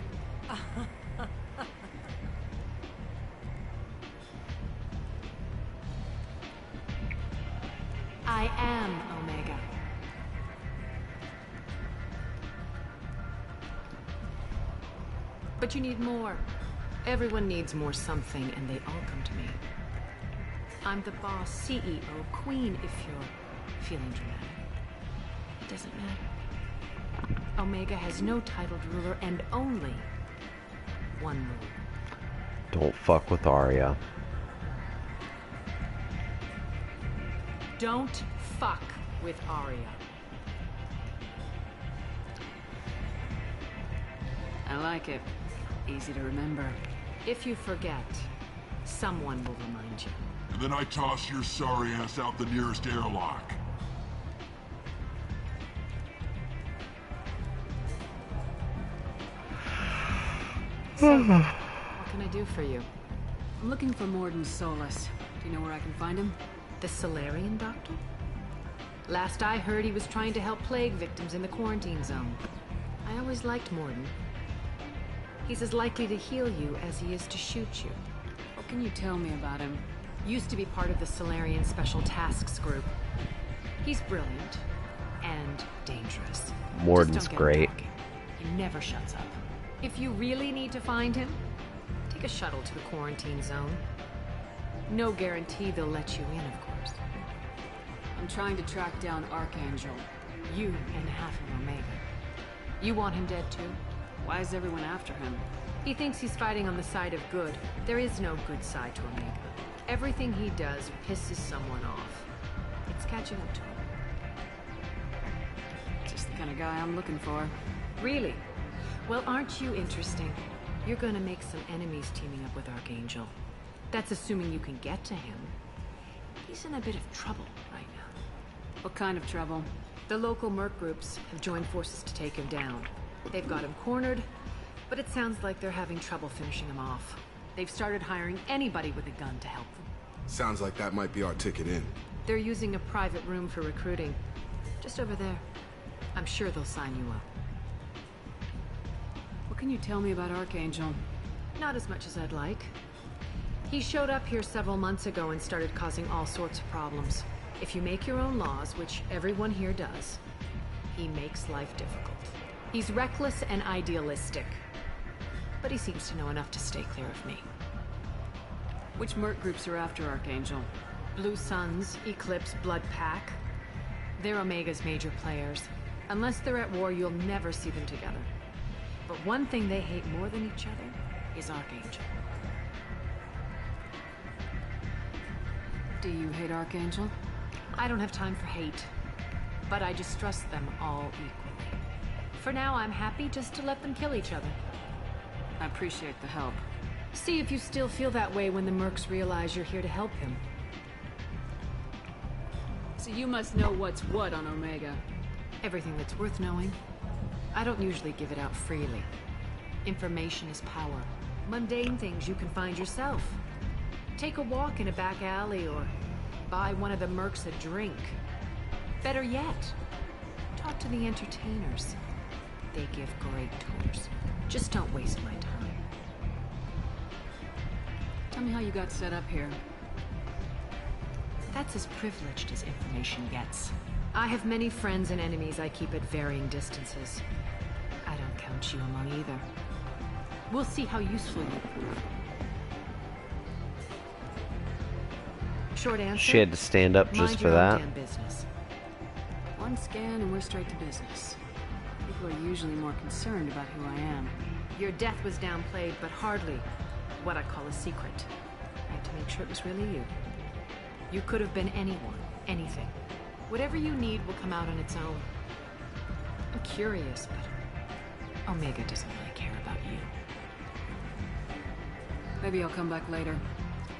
I am Omega. But you need more. Everyone needs more something, and they all come to me. I'm the boss, CEO, queen, if you're feeling dramatic. It doesn't matter. Omega has no titled ruler and only one rule.
Don't fuck with Arya.
Don't fuck with Arya.
I like it. Easy to remember.
If you forget, someone will remind you.
And then I toss your sorry ass out the nearest airlock.
So, what can I do for you? I'm looking for Mordin Solus. Do you know where I can find him?
The Solarian doctor? Last I heard, he was trying to help plague victims in the quarantine zone. I always liked Mordin. He's as likely to heal you as he is to shoot you.
What can you tell me about him?
Used to be part of the Solarian Special Tasks Group. He's brilliant and dangerous.
Mordin's great.
He never shuts up. If you really need to find him, take a shuttle to the quarantine zone. No guarantee they'll let you in, of course.
I'm trying to track down Archangel.
You and half of Omega. You want him dead too?
Why is everyone after him?
He thinks he's fighting on the side of good. There is no good side to Omega. Everything he does pisses someone off. It's catching up to him.
Just the kind of guy I'm looking for.
Really? Well, aren't you interesting? You're gonna make some enemies teaming up with Archangel. That's assuming you can get to him. He's in a bit of trouble right now.
What kind of trouble?
The local merc groups have joined forces to take him down. They've got him cornered, but it sounds like they're having trouble finishing him off. They've started hiring anybody with a gun to help them.
Sounds like that might be our ticket in.
They're using a private room for recruiting. Just over there. I'm sure they'll sign you up.
What can you tell me about Archangel?
Not as much as I'd like. He showed up here several months ago and started causing all sorts of problems. If you make your own laws, which everyone here does, he makes life difficult. He's reckless and idealistic. But he seems to know enough to stay clear of me.
Which merc groups are after Archangel?
Blue Suns, Eclipse, Blood Pack. They're Omega's major players. Unless they're at war, you'll never see them together. But one thing they hate more than each other is Archangel.
Do you hate Archangel?
I don't have time for hate, but I distrust them all equally. For now, I'm happy just to let them kill each other.
I appreciate the help.
See if you still feel that way when the Mercs realize you're here to help him.
So you must know what's what on Omega.
Everything that's worth knowing. I don't usually give it out freely. Information is power. Mundane things you can find yourself. Take a walk in a back alley or buy one of the Mercs a drink. Better yet, talk to the entertainers. They give great tours. Just don't waste my time.
Tell me how you got set up here.
That's as privileged as information gets. I have many friends and enemies I keep at varying distances. I don't count you among either. We'll see how useful you prove. Short answer?
She had to stand up just for that.
Mind your own damn business.
One scan and we're straight to business. People are usually more concerned about who I am.
Your death was downplayed, but hardly what I call a secret. I had to make sure it was really you. You could have been anyone, anything. Whatever you need will come out on its own. I'm curious, but Omega doesn't really care about you.
Maybe I'll come back later.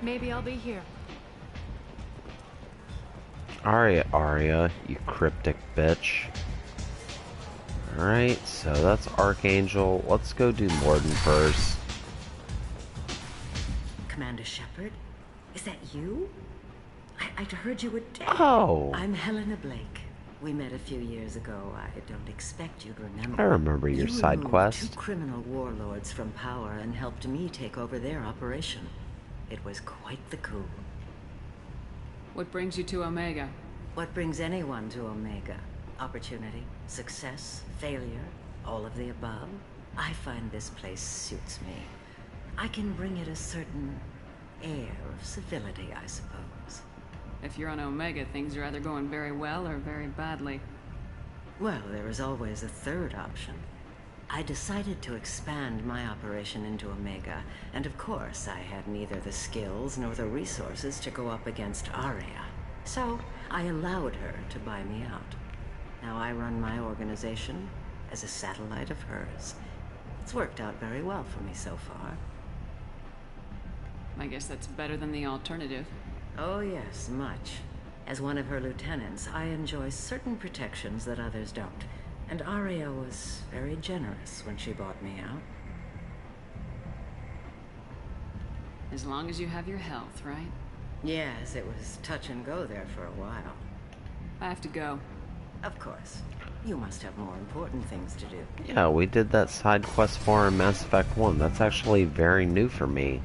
Maybe I'll be here.
Arya, you cryptic bitch. Alright, so that's Archangel. Let's go do Mordin first.
Commander Shepard? Is that you? I'd heard you were dead.
Oh.
I'm Helena Blake. We met a few years ago. I don't expect you'd remember.
I remember your side
removed
quest.
2 criminal warlords from power and helped me take over their operation. It was quite the coup.
What brings you to Omega?
What brings anyone to Omega? Opportunity, success, failure, all of the above. I find this place suits me. I can bring it a certain air of civility, I suppose.
If you're on Omega, things are either going very well or very badly.
Well, there is always a third option. I decided to expand my operation into Omega, and of course I had neither the skills nor the resources to go up against Arya. So, I allowed her to buy me out. Now I run my organization as a satellite of hers. It's worked out very well for me so far.
I guess that's better than the alternative.
Oh yes, much. As one of her lieutenants, I enjoy certain protections that others don't. And Arya was very generous when she bought me out.
As long as you have your health, right?
Yes, it was touch and go there for a while.
I have to go.
Of course. You must have more important things to do.
Yeah, we did that side quest for in Mass Effect 1. That's actually very new for me.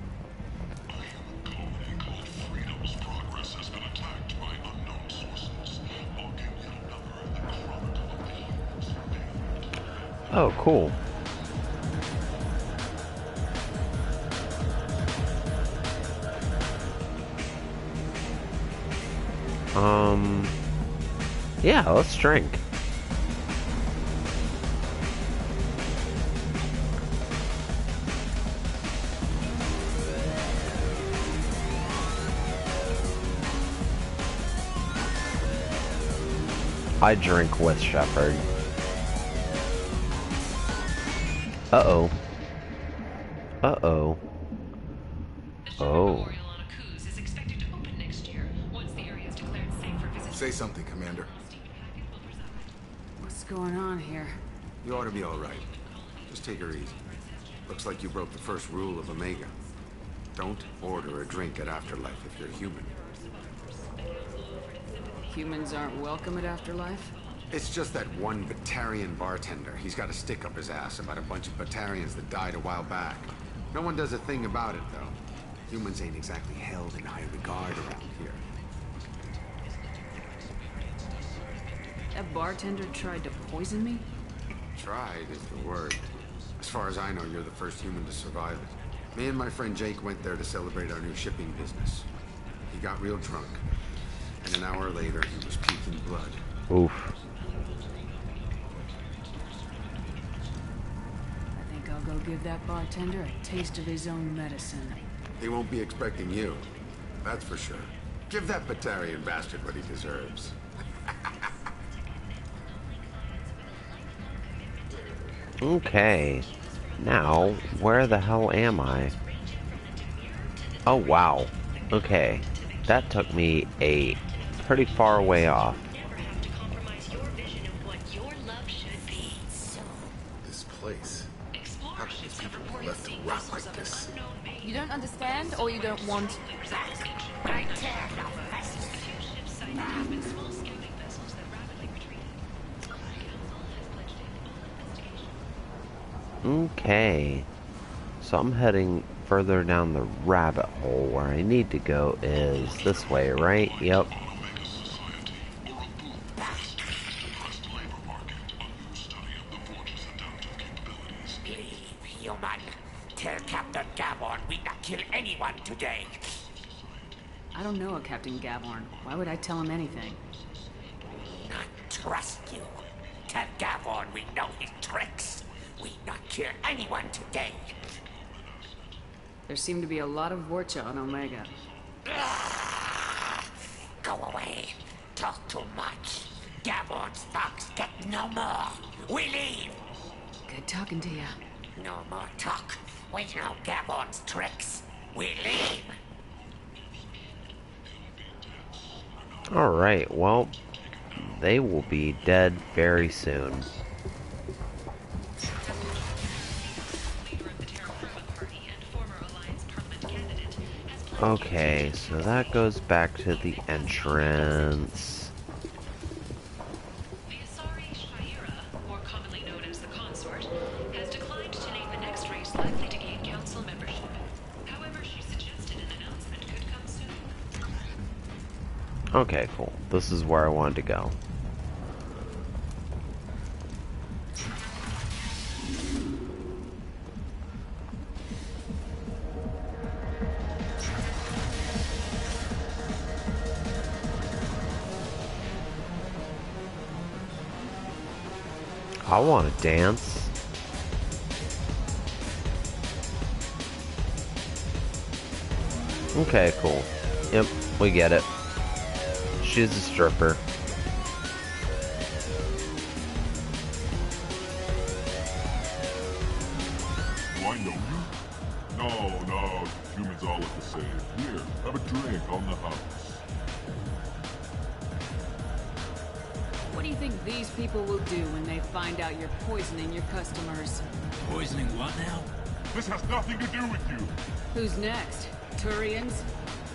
Oh, cool. Yeah, let's drink. I drink with Shepard. Uh-oh. Uh-oh. Oh.
Say something, Commander.
What's going on here?
You ought to be all right. Just take her easy. Looks like you broke the first rule of Omega. Don't order a drink at Afterlife if you're human.
Humans aren't welcome at Afterlife?
It's just that one Batarian bartender. He's got a stick up his ass about a bunch of Batarians that died a while back. No one does a thing about it, though. Humans ain't exactly held in high regard around here.
That bartender tried to poison me?
Tried is the word. As far as I know, you're the first human to survive it. Me and my friend Jake went there to celebrate our new shipping business. He got real drunk, and an hour later, he was puking blood.
Oof.
I'll give that bartender a taste of his own medicine.
He won't be expecting you. That's for sure. Give that Batarian bastard what he deserves.
Okay. Now, where the hell am I? Oh, wow. Okay. That took me a pretty far way off.
This place. How can these people be left to rot like this?
You don't understand, or you don't want.
Okay. So I'm heading further down the rabbit hole. Where I need to go is this way, right? Yep.
Human, tell Captain Gaborn we not kill anyone today.
I don't know a Captain Gaborn. Why would I tell him anything?
Not trust you. Tell Gaborn we know his tricks. We not kill anyone today.
There seem to be a lot of Vorcha on Omega.
Go away. Talk too much. Gaborn's thugs get no more. We leave.
Good talking to you.
No more talk. We know Gaborn's tricks. We leave.
Alright, well, they will be dead very soon. Okay, so that goes back to the entrance.
The Asari Shaira, more commonly known as the Consort, has declined to name the next race likely to gain council membership. However, she suggested an announcement could come soon.
Okay, cool. This is where I wanted to go. I want to dance. Okay, cool. Yep, we get it. She's a stripper.
Do I know you? No, humans all look the same. Here, have a drink on the house.
What do you think these people will do when they find out you're poisoning your customers?
Poisoning what now?
This has nothing to do with you.
Who's next? Turians?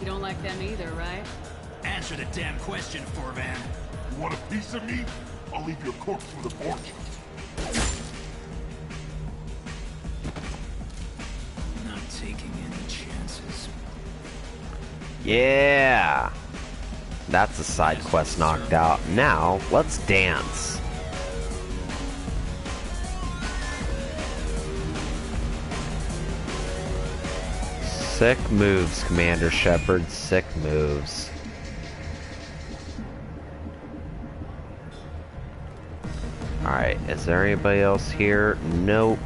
You don't like them either, right?
Answer the damn question, Forvan.
You want a piece of me? I'll leave your corpse with a fortune.
Not taking any chances.
Yeah! That's a side quest knocked out. Now, let's dance. Sick moves, Commander Shepard. Sick moves. Alright, is there anybody else here? Nope.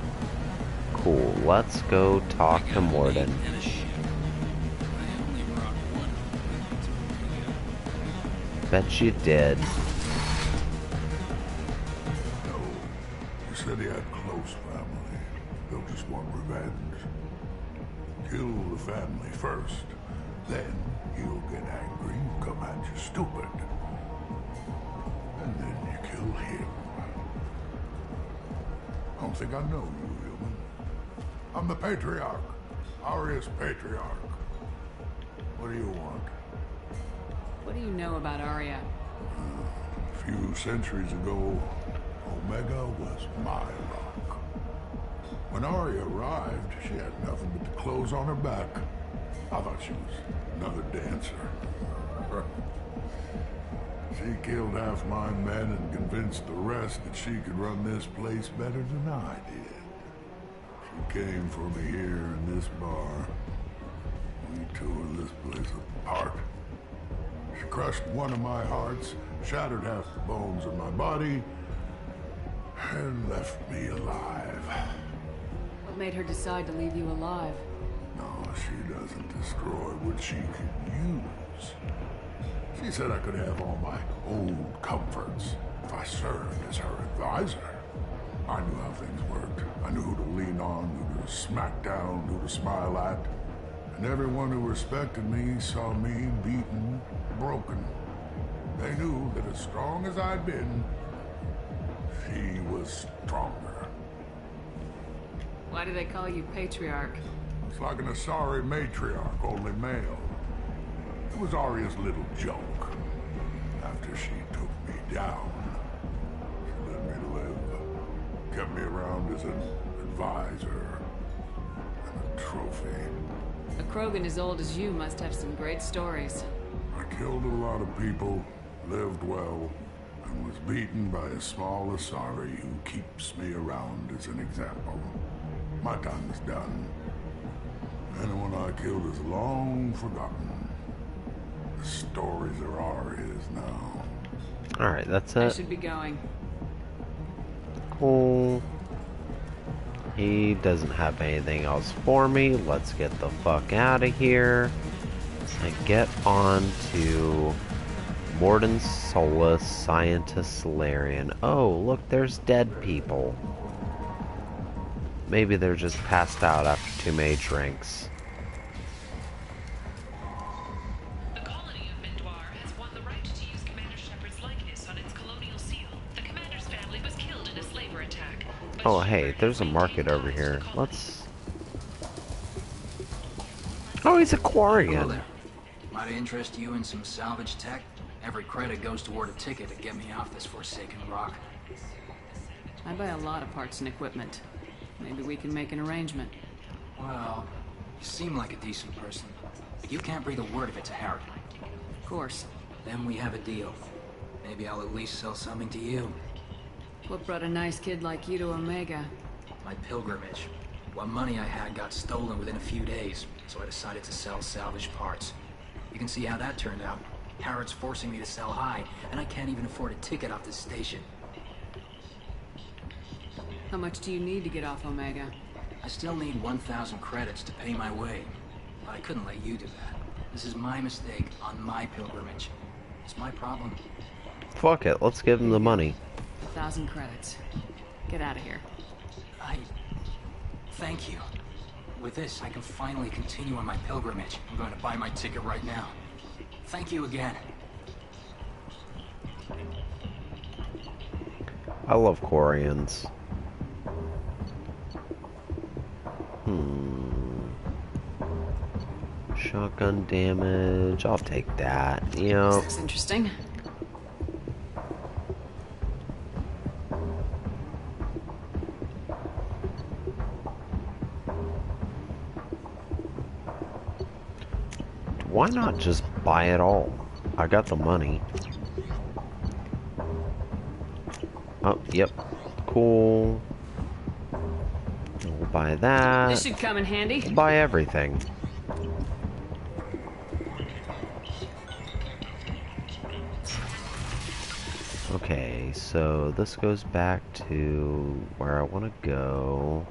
Cool, let's go talk to Mordin. Bet you did.
You said he had close family. They'll just want revenge. Kill the family first. Then he'll get angry, come at you stupid. And then you kill him. I don't think I know you, human. I'm the Patriarch. Aria's Patriarch. What do you want?
What do you know about Aria?
A few centuries ago, Omega was my rock. When Aria arrived, she had nothing but the clothes on her back. I thought she was another dancer. She killed half my men and convinced the rest that she could run this place better than I did. She came for me here in this bar. We tore this place apart. She crushed one of my hearts, shattered half the bones of my body, and left me alive.
What made her decide to leave you alive?
No, she doesn't destroy what she could use. She said I could have all my old comforts if I served as her advisor. I knew how things worked. I knew who to lean on, who to smack down, who to smile at. And everyone who respected me saw me beaten, broken. They knew that as strong as I'd been, she was stronger.
Why do they call you Patriarch?
It's like an Asari matriarch, only male. It was Arya's little joke. After she took me down, she let me live. Kept me around as an advisor and a trophy.
A Krogan as old as you must have some great stories.
I killed a lot of people, lived well, and was beaten by a small Asari who keeps me around as an example. My time is done. Anyone I killed is long forgotten. The stories are Arya's now.
Alright, that's
I
it.
should be going.
Cool. He doesn't have anything else for me. Let's get the fuck out of here and get on to Mordin Solus, Scientist Salarian. Oh, look, there's dead people. Maybe they're just passed out after too many drinks.
The colony of Mendoir has won the right to use Commander Shepard's likeness on its colonial seal. The commander's family was killed in a slaver attack.
Oh, hey, there's a market over here. Let's... Oh, he's a Quarian.
Hello there. Might interest you in some salvage tech? Every credit goes toward a ticket to get me off this forsaken rock.
I buy a lot of parts and equipment. Maybe we can make an arrangement.
Well, you seem like a decent person, but you can't breathe a word of it to Harry.
Of course.
Then we have a deal. Maybe I'll at least sell something to you.
What brought a nice kid like you to Omega?
My pilgrimage. What money I had got stolen within a few days, so I decided to sell salvaged parts. You can see how that turned out. Harrod's forcing me to sell high, and I can't even afford a ticket off this station.
How much do you need to get off Omega?
I still need 1,000 credits to pay my way, but I couldn't let you do that. This is my mistake on my pilgrimage. It's my problem.
Fuck it, let's give him the money.
1,000 credits. Get out of here.
Thank you. With this, I can finally continue on my pilgrimage. I'm going to buy my ticket right now. Thank you again.
I love Quarians. Shotgun damage. I'll take that. You know.
This looks interesting.
Why not just buy it all? I got the money. Oh, yep. Cool. We'll buy that.
This should come in handy.
We'll buy everything. Okay, so this goes back to where I want to go.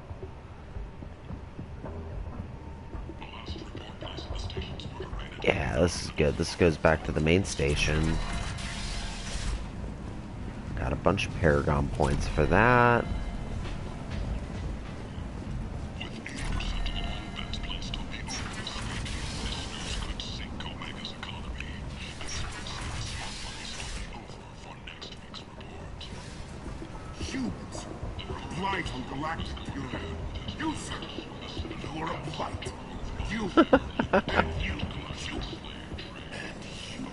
Yeah, this is good. This goes back to the main station. Got a bunch of Paragon points for that.
Humans, a blight on galactic purity. You, sir, you're a blight. You, and you, you, and you.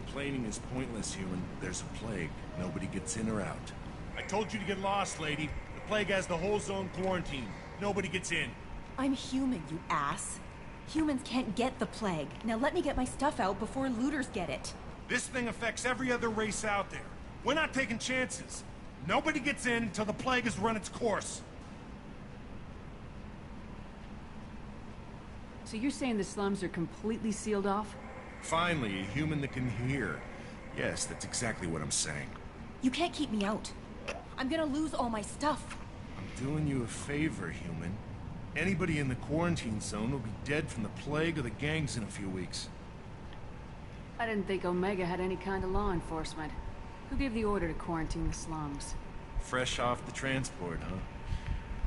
Complaining is pointless, human. There's a plague. Nobody gets in or out.
I told you to get lost, lady. The plague has the whole zone quarantined. Nobody gets in.
I'm human, you ass. Humans can't get the plague. Now let me get my stuff out before looters get it.
This thing affects every other race out there. We're not taking chances. Nobody gets in until the plague has run its course.
So you're saying the slums are completely sealed off?
Finally, a human that can hear. Yes, that's exactly what I'm saying.
You can't keep me out. I'm gonna lose all my stuff.
I'm doing you a favor, human. Anybody in the quarantine zone will be dead from the plague or the gangs in a few weeks.
I didn't think Omega had any kind of law enforcement. Who gave the order to quarantine the slums?
Fresh off the transport, huh?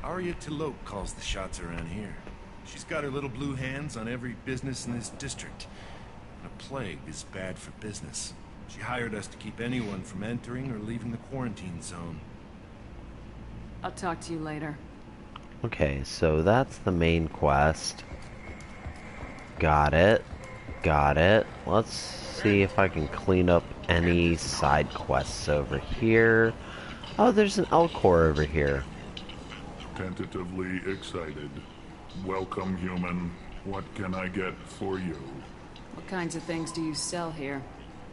Arya T'Loak calls the shots around here. She's got her little blue hands on every business in this district. And a plague is bad for business. She hired us to keep anyone from entering or leaving the quarantine zone.
I'll talk to you later.
Okay, so that's the main quest. Got it. Got it. Let's see if I can clean up any side quests over here. Oh, there's an Elcor over here.
Tentatively excited. Welcome, human. What can I get for you?
What kinds of things do you sell here?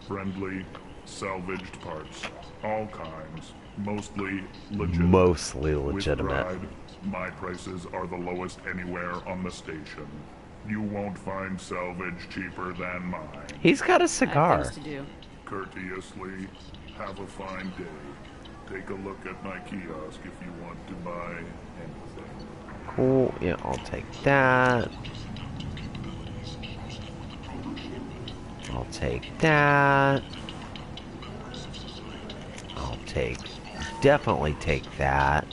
Friendly, salvaged parts. All kinds. Mostly legitimate.
Mostly legitimate.
With pride, my prices are the lowest anywhere on the station. You won't find salvage cheaper than mine.
He's got a cigar.
I have things to do.
Courteously, have a fine day. Take a look at my kiosk if you want to buy anything.
Cool. Yeah, I'll take that. I'll take that. I'll take... Definitely take that.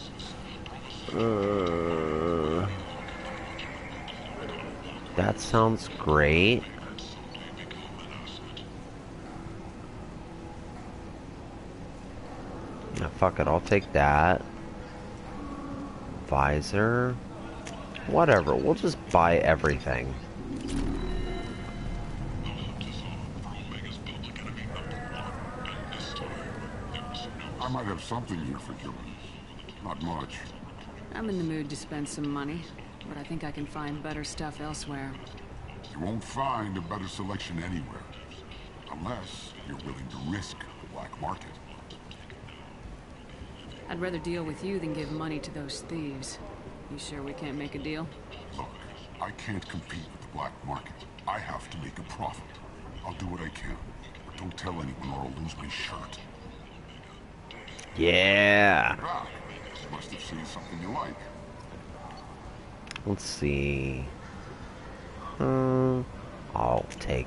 That sounds great. Yeah, fuck it, I'll take that. Visor. Whatever, we'll just buy everything.
I might have something here for humans. Not much.
I'm in the mood to spend some money, but I think I can find better stuff elsewhere.
You won't find a better selection anywhere. Unless you're willing to risk the black market.
I'd rather deal with you than give money to those thieves. You sure we can't make a deal?
Look, I can't compete with the black market. I have to make a profit. I'll do what I can, but don't tell anyone or I'll lose my shirt.
Yeah.
You must have seen something you like.
Let's see. I'll take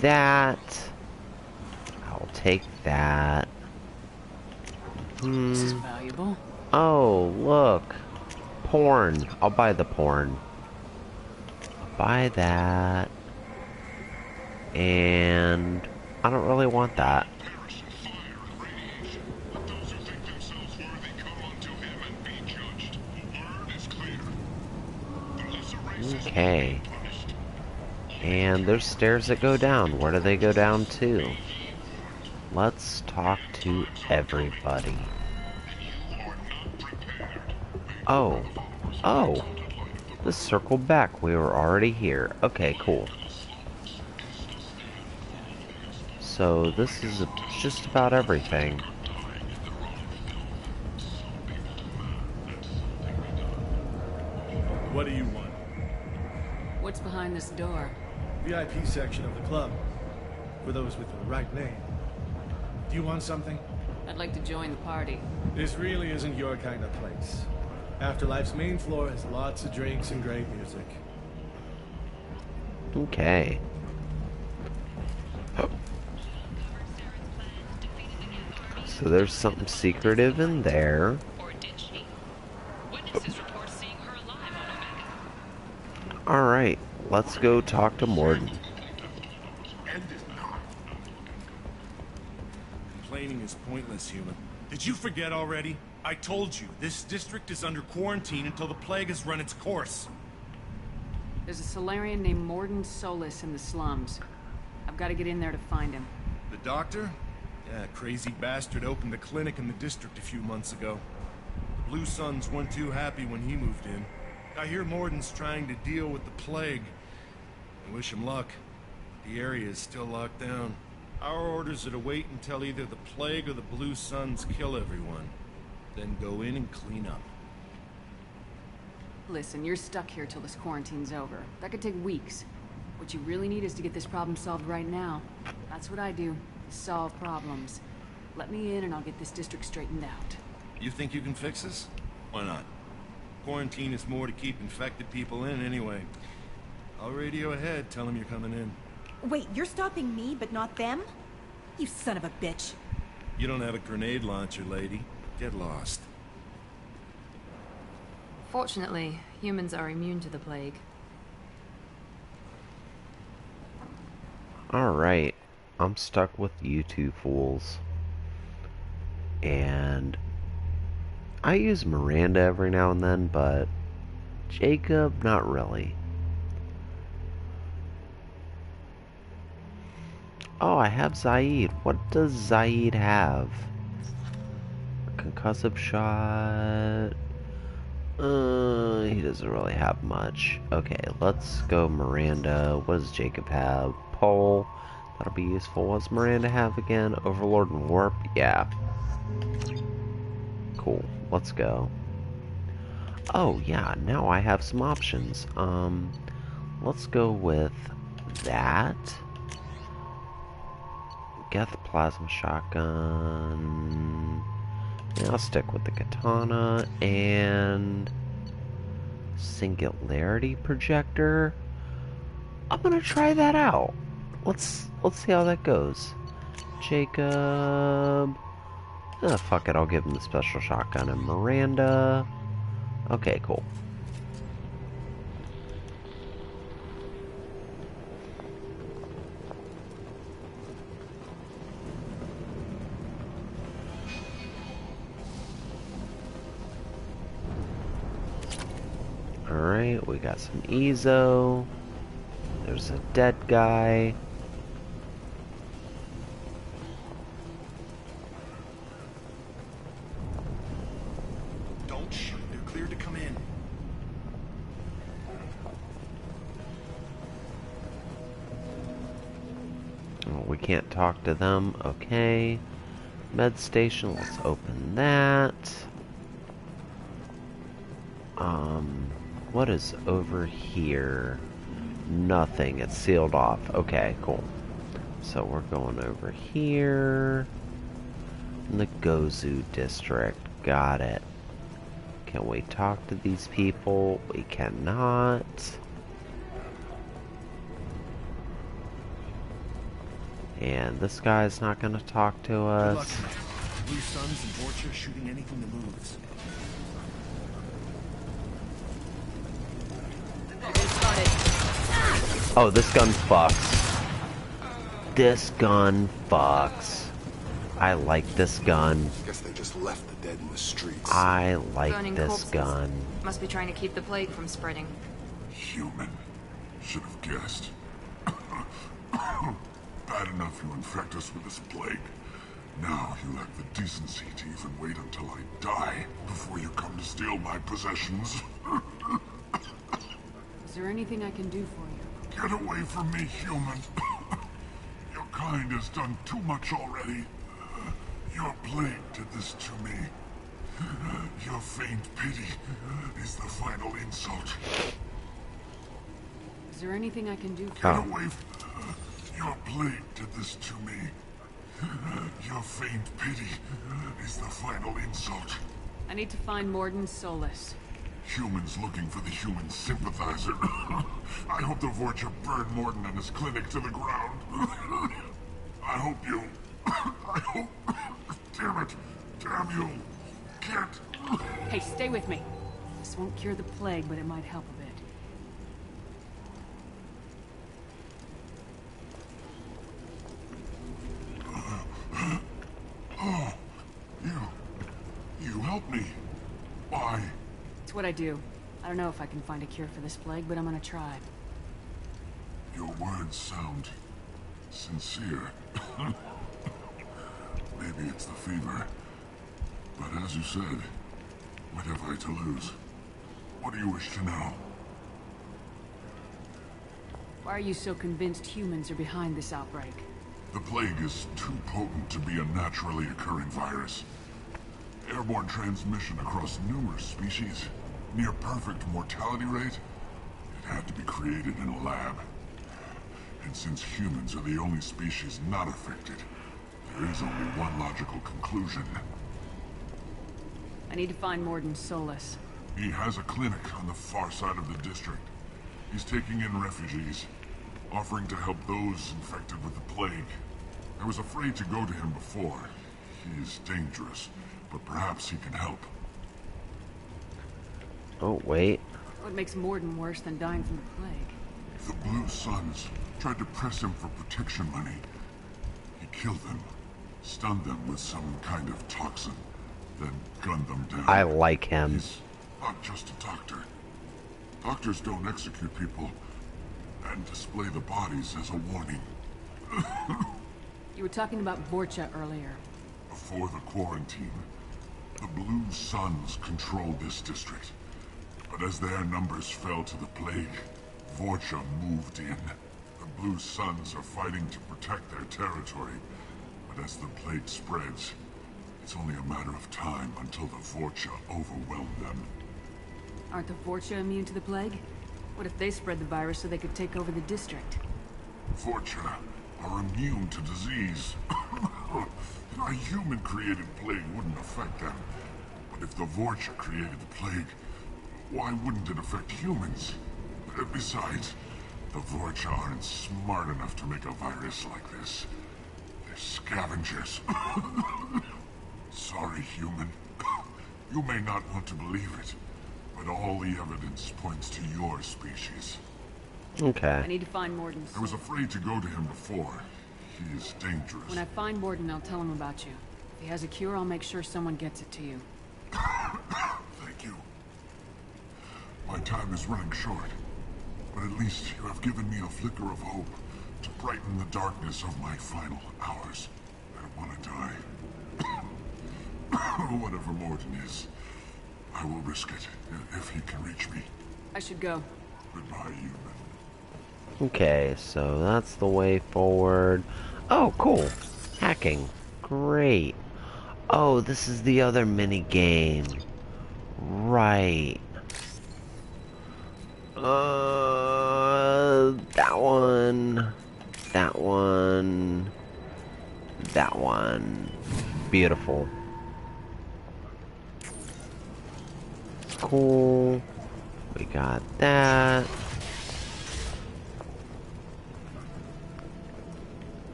that. I'll take that.
This is valuable.
Oh, look. Porn. I'll buy the porn. Buy that. And I don't really want that. Okay. And there's stairs that go down. Where do they go down to? Let's talk to everybody. Oh. Oh. Let's circle back. We were already here. Okay, cool. So this is just about everything.
What do you want?
What's behind this door?
VIP section of the club. For those with the right name. Do you want something?
I'd like to join the party.
This really isn't your kind of place. Afterlife's main floor has lots of drinks and great music.
Okay. So there's something secretive in there. Alright, let's go talk to Mordin.
Complaining is pointless, human. Did you forget already? I told you, this district is under quarantine until the plague has run its course.
There's a Solarian named Mordin Solus in the slums. I've got to get in there to find him.
The doctor? Yeah, crazy bastard opened a clinic in the district a few months ago. The Blue Suns weren't too happy when he moved in. I hear Mordin's trying to deal with the plague. I wish him luck. The area is still locked down. Our orders are to wait until either the plague or the Blue Suns kill everyone. Then go in and clean up.
Listen, you're stuck here till this quarantine's over. That could take weeks. What you really need is to get this problem solved right now. That's what I do. Solve problems. Let me in and I'll get this district straightened out.
You think you can fix this? Why not? Quarantine is more to keep infected people in anyway. I'll radio ahead, tell them you're coming in.
Wait, you're stopping me, but not them? You son of a bitch.
You don't have a grenade launcher, lady. Get lost.
Fortunately, humans are immune to the plague.
Alright, I'm stuck with you two fools. And I use Miranda every now and then, but Jacob, not really. Oh, I have Zaid. What does Zaid have? A concussive shot. He doesn't really have much. Okay, let's go Miranda. What does Jacob have? Pole. That'll be useful. What does Miranda have again? Overlord and Warp? Yeah. Cool. Let's go. Oh, yeah. Now I have some options. Let's go with that. Get the plasma shotgun. Yeah, I'll stick with the katana and singularity projector. I'm gonna try that out. Let's see how that goes. Jacob. Fuck it, I'll give him the special shotgun. And Miranda. Okay, cool. Alright, we got some Ezo. There's a dead guy.
Don't shoot, they're cleared to come in.
Oh, we can't talk to them. Okay. Med station, let's open that. What is over here? Nothing. It's sealed off. Okay, cool. So we're going over here. In the Gozu district. Got it. Can we talk to these people? We cannot. And this guy's not going to talk to us.
Blue Suns and Vorcha shooting anything that moves.
Oh, this gun fucks. This gun fucks. I like this gun.
Guess they just left the dead in the streets.
I like
Burning
this
corpses.
gun.
Must be trying to keep the plague from spreading.
Human. Should have guessed. Bad enough you infect us with this plague. Now you lack the decency to even wait until I die before you come to steal my possessions.
Is there anything I can do for you?
Get away from me, human. Your kind has done too much already. Your plague did this to me. Your faint pity is the final insult.
Is there anything I can do for
Get
you?
away Your plague did this to me. Your faint pity is the final insult.
I need to find Mordin Solus.
Humans looking for the human sympathizer. I hope the Vorcha burned Mordin and his clinic to the ground. I hope you... I hope... Damn it. Damn you. Can't...
Hey, stay with me. This won't cure the plague, but it might help a bit.
Oh, you helped me. Why?
It's what I do. I don't know if I can find a cure for this plague, but I'm gonna try.
Your words sound sincere. Maybe it's the fever. But as you said, what have I to lose? What do you wish to know?
Why are you so convinced humans are behind this outbreak?
The plague is too potent to be a naturally occurring virus. Airborne transmission across numerous species, near perfect mortality rate. It had to be created in a lab. And since humans are the only species not affected, There is only one logical conclusion.
I need to find Mordin Solus.
He has a clinic on the far side of the district. He's taking in refugees, offering to help those infected with the plague. I was afraid to go to him before. He is dangerous, but perhaps he can help.
Oh, wait.
What makes Mordin worse than dying from the plague?
The Blue Suns tried to press him for protection money. He killed them, stunned them with some kind of toxin, then gunned them down.
I like him.
He's not just a doctor. Doctors don't execute people and display the bodies as a warning.
You were talking about Vorcha earlier.
Before the quarantine, the Blue Suns controlled this district. But as their numbers fell to the plague, Vorcha moved in. The Blue Suns are fighting to protect their territory. But as the plague spreads, it's only a matter of time until the Vorcha overwhelm them.
Aren't the Vorcha immune to the plague? What if they spread the virus so they could take over the district?
Vorcha are immune to disease. A human-created plague wouldn't affect them. But if the Vorcha created the plague, why wouldn't it affect humans? Besides, the Vorcha aren't smart enough to make a virus like this. They're scavengers. Sorry, human. You may not want to believe it, but all the evidence points to your species.
Okay.
I need to find Mordin.
I was afraid to go to him before. He is dangerous.
When I find Mordin, I'll tell him about you. If he has a cure, I'll make sure someone gets it to you.
Thank you. My time is running short, but at least you have given me a flicker of hope to brighten the darkness of my final hours. I don't want to die. Whatever Mordin is, I will risk it if he can reach me.
I should go.
Goodbye, human.
Okay, so that's the way forward. Oh, cool. Hacking. Great. Oh, this is the other mini game. Right. That one. That one. That one. Beautiful. Cool. We got that.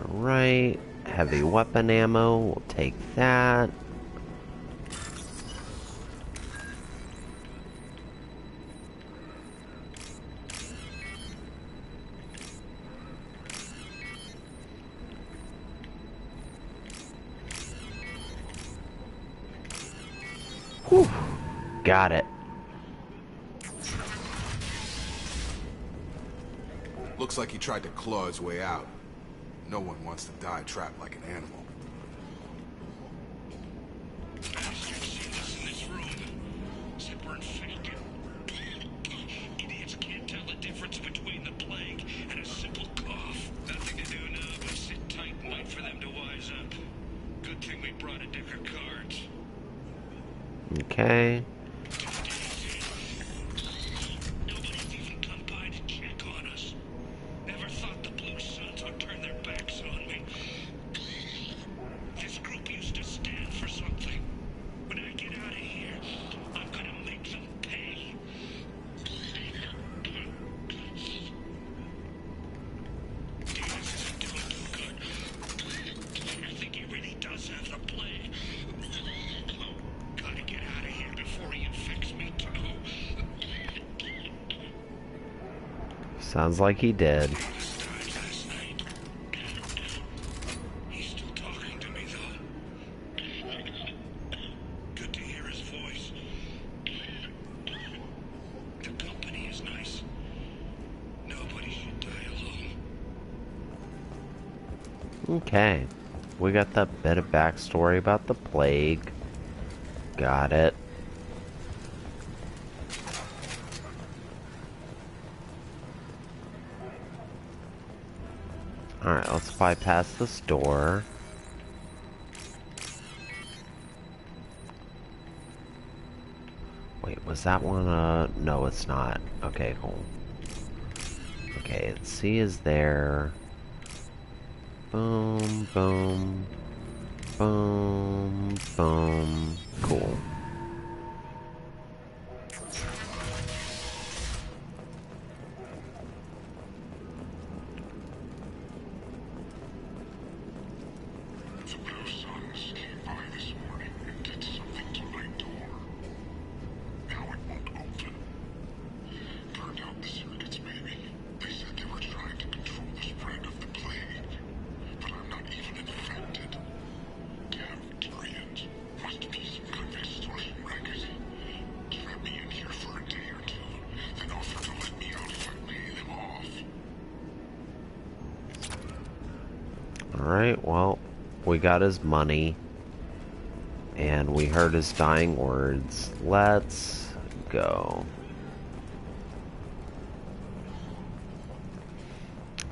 Alright. Heavy weapon ammo. We'll take that. Whew. Got it.
Looks like he tried to claw his way out. No one wants to die trapped like an animal.
Idiots can't tell the difference between the plague and a simple cough. Nothing to do now but sit tight and wait for them to wise up. Good thing we brought a deck of cards.
Okay.
Nobody's even come by to check on us. Never thought the Blue Suns would turn their backs on me. This group used to stand for something. When I get out of here, I'm gonna make them pay. Diaz isn't doing too good. I think he really does have the plague. Gotta get out of here before he infects me too.
Sounds like he did.
He's still talking to me, though. Good to hear his voice. The company is nice. Nobody should die alone.
Okay. We got that bit of backstory about the plague. Got it. Alright, let's bypass this door. Wait, was that one, no, it's not. Okay, cool. Okay, C is there. Boom, boom. Boom, boom. Cool.
The Blue Suns came by this morning and did something to my door. Now it won't open. Turned out the circuits, maybe. They said they were trying to control the spread of the plague. But I'm not even infected. Damn Turians. Must be some kind of extortion racket. Trap me in here for a day or two, then offer to let me out if I pay them off.
Alright, well, we got his money. And we heard his dying words. Let's go.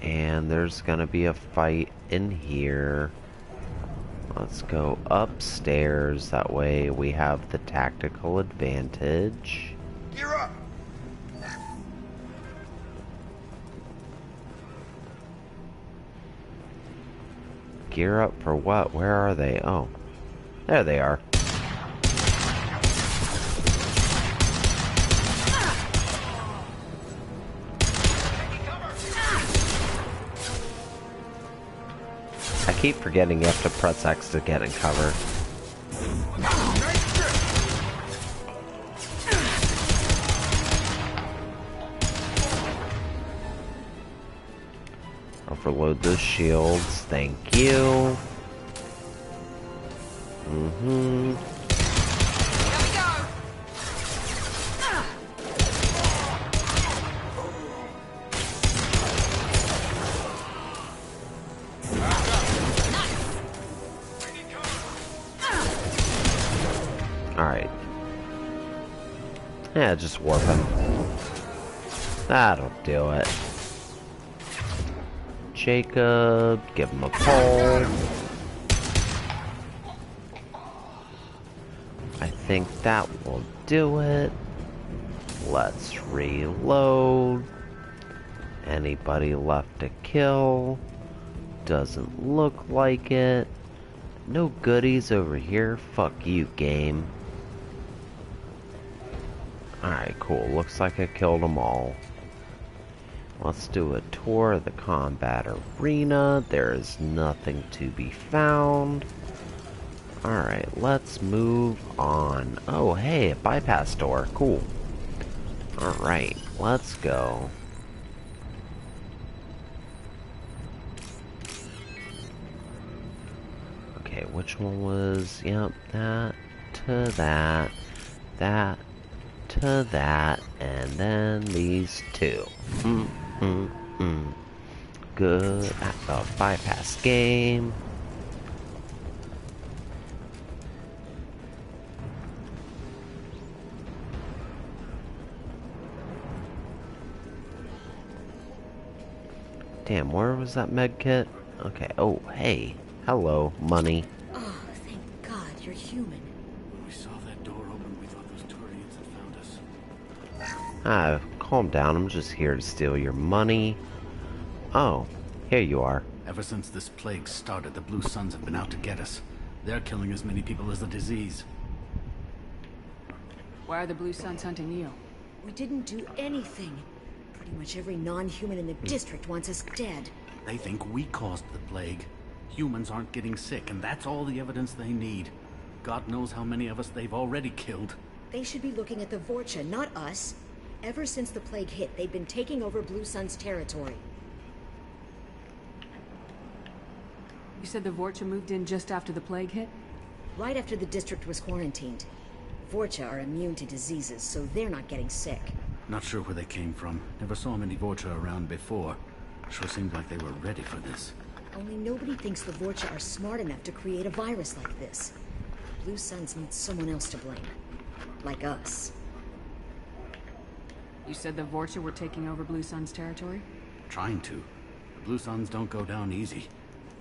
And there's gonna be a fight in here. Let's go upstairs. That way we have the tactical advantage.
Gear up!
Gear up for what? Where are they? Oh. There they are. I keep forgetting you have to press X to get in cover. Overload those shields, thank you. Alright. Yeah, just warp him. That'll do it. Jacob, give him a pull. I think that will do it. Let's reload. Anybody left to kill? Doesn't look like it. No goodies over here. Fuck you, game. Alright, cool. Looks like I killed them all. Let's do a tour of the combat arena. There is nothing to be found. Alright, let's move on. Oh, hey, a bypass door. Cool. Alright, let's go. Okay, which one was... Yep, that to that. That to that. And then these two. Good at the bypass game. Damn, where was that med kit? Okay, oh, hey. Hello, money.
Oh, thank God, you're human.
When we saw that door open, we thought those Turians had found us.
Ah, calm down. I'm just here to steal your money. Oh, here you are.
Ever since this plague started, the Blue Suns have been out to get us. They're killing as many people as the disease.
Why are the Blue Suns hunting you?
We didn't do anything. Pretty much every non-human in the district wants us dead.
They think we caused the plague. Humans aren't getting sick, and that's all the evidence they need. God knows how many of us they've already killed.
They should be looking at the Vorcha, not us. Ever since the plague hit, they've been taking over Blue Sun's territory.
You said the Vorcha moved in just after the plague hit?
Right after the district was quarantined. Vorcha are immune to diseases, so they're not getting sick.
Not sure where they came from. Never saw many Vorcha around before. Sure seemed like they were ready for this.
Only nobody thinks the Vorcha are smart enough to create a virus like this. Blue Suns need someone else to blame. Like us.
You said the Vorcha were taking over Blue Sun's territory?
Trying to. The Blue Suns don't go down easy.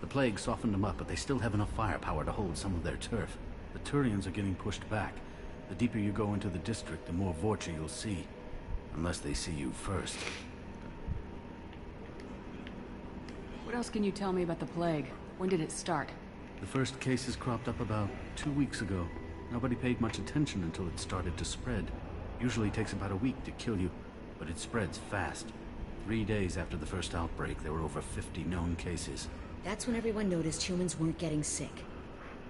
The plague softened them up, but they still have enough firepower to hold some of their turf. The Turians are getting pushed back. The deeper you go into the district, the more Vorcha you'll see. Unless they see you first.
What else can you tell me about the plague? When did it start?
The first cases cropped up about 2 weeks ago. Nobody paid much attention until it started to spread. Usually takes about a week to kill you, but it spreads fast. 3 days after the first outbreak, there were over 50 known cases.
That's when everyone noticed humans weren't getting sick.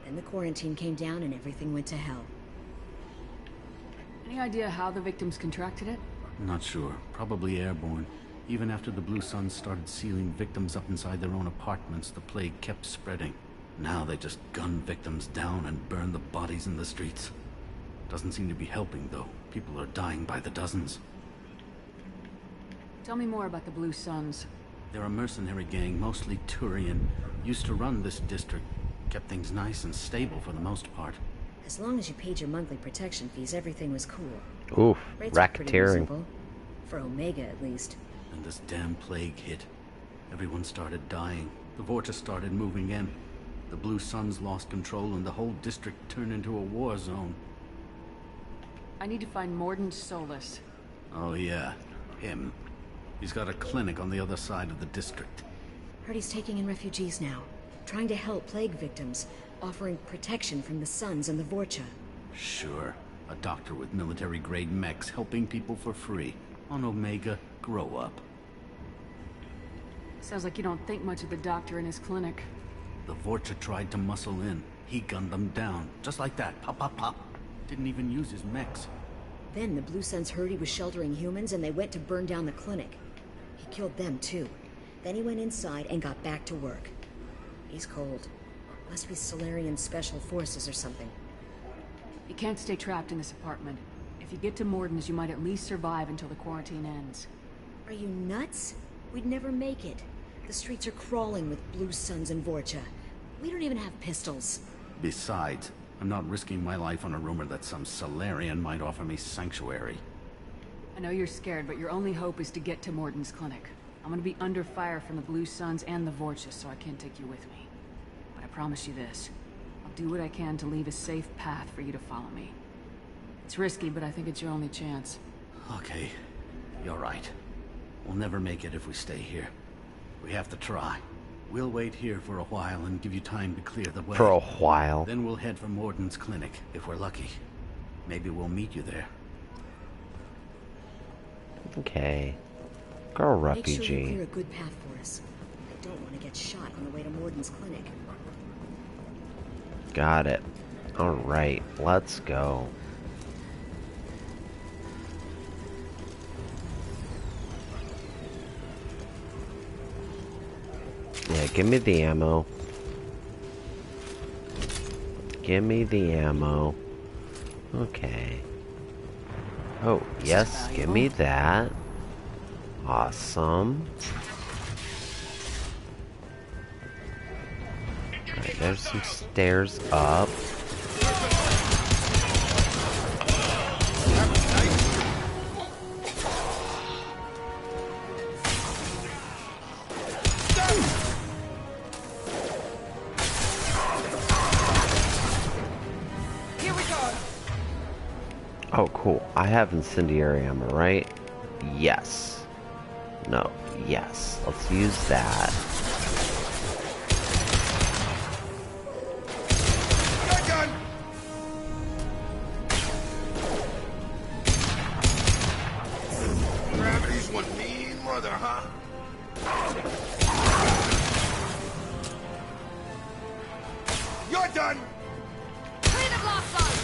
Then the quarantine came down and everything went to hell.
Any idea how the victims contracted it?
Not sure. Probably airborne. Even after the Blue Suns started sealing victims up inside their own apartments, the plague kept spreading. Now they just gun victims down and burn the bodies in the streets. Doesn't seem to be helping, though. People are dying by the dozens.
Tell me more about the Blue Suns.
They're a mercenary gang, mostly Turian. Used to run this district. Kept things nice and stable for the most part.
As long as you paid your monthly protection fees, everything was cool.
Oof,
Rates were pretty
racketeering.
reasonable. For Omega, at least.
And this damn plague hit. Everyone started dying. The Vorta started moving in. The Blue Suns lost control and the whole district turned into a war zone.
I need to find Mordin Solus.
Oh yeah, him. He's got a clinic on the other side of the district.
Heard he's taking in refugees now. Trying to help plague victims. Offering protection from the Suns and the Vorcha.
Sure. A doctor with military-grade mechs helping people for free. On Omega, grow up.
Sounds like you don't think much of the doctor and his clinic.
The Vorcha tried to muscle in. He gunned them down. Just like that. Pop, pop, pop. Didn't even use his mechs.
Then the Blue Suns heard he was sheltering humans and they went to burn down the clinic. He killed them too. Then he went inside and got back to work. He's cold. Must be Solarian Special Forces or something.
You can't stay trapped in this apartment. If you get to Mordin's, you might at least survive until the quarantine ends.
Are you nuts? We'd never make it. The streets are crawling with Blue Suns and Vorcha. We don't even have pistols.
Besides, I'm not risking my life on a rumor that some Solarian might offer me sanctuary.
I know you're scared, but your only hope is to get to Mordin's clinic. I'm gonna be under fire from the Blue Suns and the Vorcha, so I can't take you with me. But I promise you this. I'll do what I can to leave a safe path for you to follow me. It's risky, but I think it's your only chance.
Okay, you're right. We'll never make it if we stay here. We have to try. We'll wait here for a while and give you time to clear the way.
For a while.
Then we'll head for Mordin's clinic, if we're lucky. Maybe we'll meet you there.
Okay. Girl
Make sure you
refugee.
clear a good path for us. I don't want to get shot on the way to Mordin's clinic.
Got it. Alright, let's go. Yeah, give me the ammo. Give me the ammo. Okay. Oh, yes, give me that. Awesome. Alright, there's some stairs up.
Here we go.
Oh, cool. I have incendiary ammo, right? Yes. No. Yes. Let's use that.
Gravity's one mean mother, huh? You're done!
Clean the blast zone.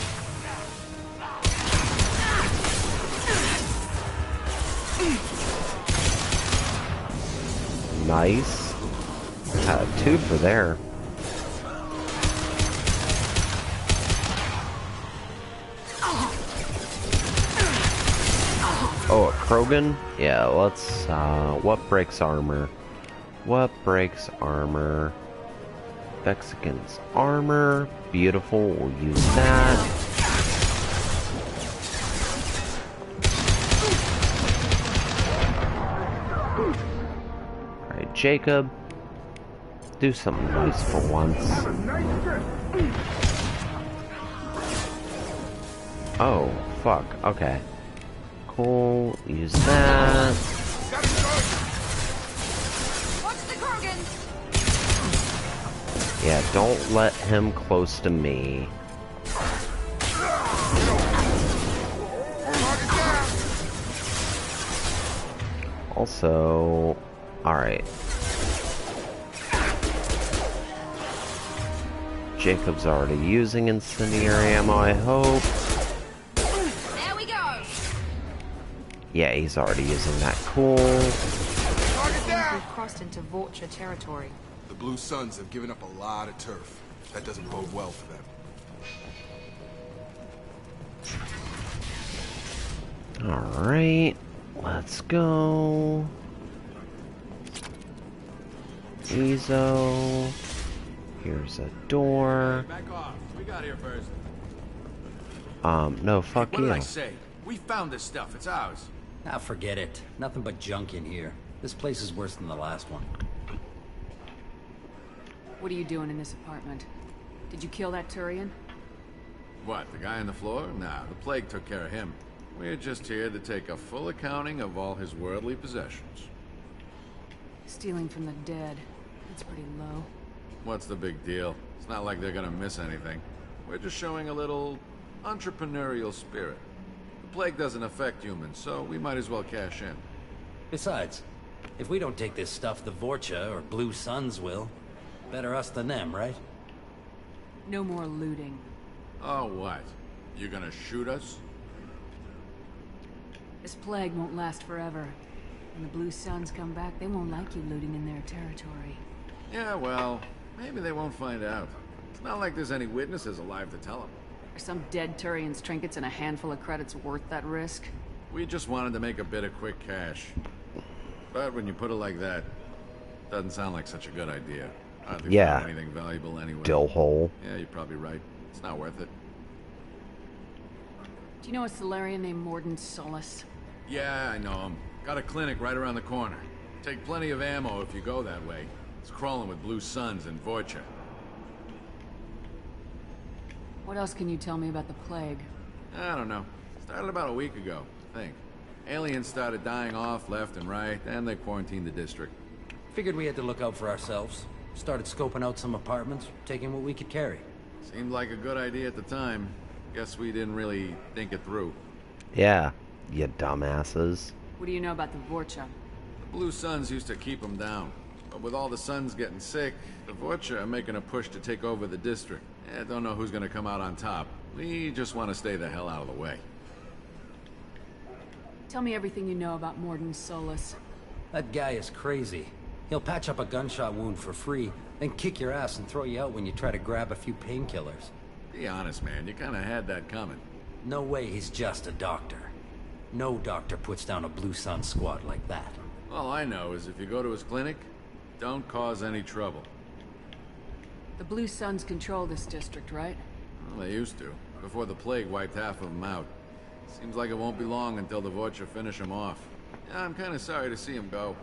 Nice. Two for there. Oh, a Krogan? Yeah, let's, what breaks armor? What breaks armor? Mexican's armor. Beautiful, we'll use that. Alright, Jacob. Do something nice for once. Oh, fuck, okay. Cool, use that.
Watch the Krogan.
Yeah, don't let him close to me. Also, alright. Jacob's already using incendiary ammo, I hope.
There we go.
Yeah, he's already using that. Cool.
We've crossed into Vorcha territory.
The Blue Suns have given up a lot of turf. That doesn't bode well for them.
Alright, let's go. Ezo. Here's a door.
Back off. We got here first.
No, fuck
What
you.
did I say? We found this stuff. It's ours.
Ah, forget it. Nothing but junk in here. This place is worse than the last one.
What are you doing in this apartment? Did you kill that Turian?
What, the guy on the floor? Nah, the plague took care of him. We're just here to take a full accounting of all his worldly possessions.
Stealing from the dead. That's pretty low.
What's the big deal? It's not like they're gonna miss anything. We're just showing a little entrepreneurial spirit. The plague doesn't affect humans, so we might as well cash in.
Besides, if we don't take this stuff, the Vorcha or Blue Suns will. Better us than them, right?
No more looting.
Oh, what? You gonna shoot us?
This plague won't last forever. When the Blue Suns come back, they won't like you looting in their territory.
Yeah, well, maybe they won't find out. It's not like there's any witnesses alive to tell them.
Are some dead Turian's trinkets and a handful of credits worth that risk?
We just wanted to make a bit of quick cash. But when you put it like that, doesn't sound like such a good idea. Hardly
Yeah.
found anything valuable anyway.
Dill hole.
Yeah, you're probably right. It's not worth it.
Do you know a Solarian named Morden Solus?
Yeah, I know him. Got a clinic right around the corner. Take plenty of ammo if you go that way. It's crawling with Blue Suns and Vorcha.
What else can you tell me about the plague?
I don't know. Started about a week ago, I think. Aliens started dying off left and right, and they quarantined the district.
Figured we had to look out for ourselves. Started scoping out some apartments, taking what we could carry.
Seemed like a good idea at the time. Guess we didn't really think it through.
Yeah, you dumbasses.
What do you know about the Vorcha?
The Blue Suns used to keep them down. But with all the Suns getting sick, the Vorcha are making a push to take over the district. Don't know who's gonna come out on top. We just want to stay the hell out of the way.
Tell me everything you know about Morden Solus.
That guy is crazy. He'll patch up a gunshot wound for free, then kick your ass and throw you out when you try to grab a few painkillers.
Be honest, man. You kinda had that coming.
No way he's just a doctor. No doctor puts down a Blue Sun squad like that.
All I know is if you go to his clinic, don't cause any trouble.
The Blue Suns control this district, right?
Well, they used to, before the plague wiped half of them out. Seems like it won't be long until the Vorcha finish them off. Yeah, I'm kinda sorry to see him go.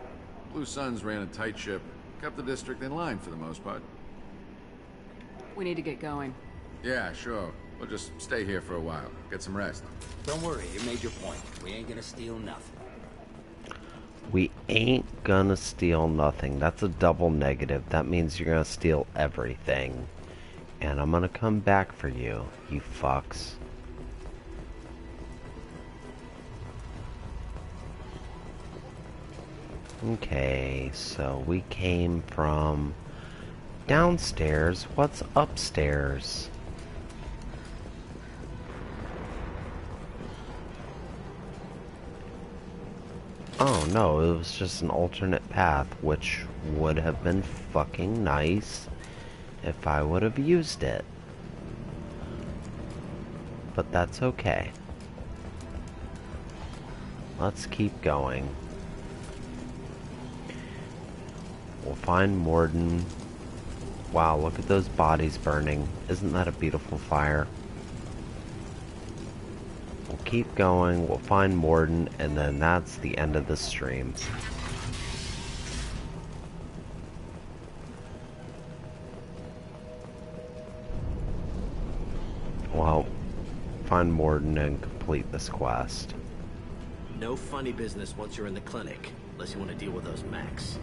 Blue Suns ran a tight ship, kept the district in line for the most part.
We need to get going.
Yeah, sure. We'll just stay here for a while, get some rest.
Don't worry, you made your point. We ain't gonna steal nothing.
We ain't gonna steal nothing. That's a double negative. That means you're gonna steal everything. And I'm gonna come back for you, you fucks. Okay, so we came from downstairs. What's upstairs? Oh no, it was just an alternate path, which would have been fucking nice if I would have used it. But that's okay. Let's keep going. We'll find Morden. Wow, look at those bodies burning. Isn't that a beautiful fire? We'll keep going, we'll find Morden, and then that's the end of the stream. Well, find Morden and complete this quest.
No funny business once you're in the clinic, unless you want to deal with those mechs.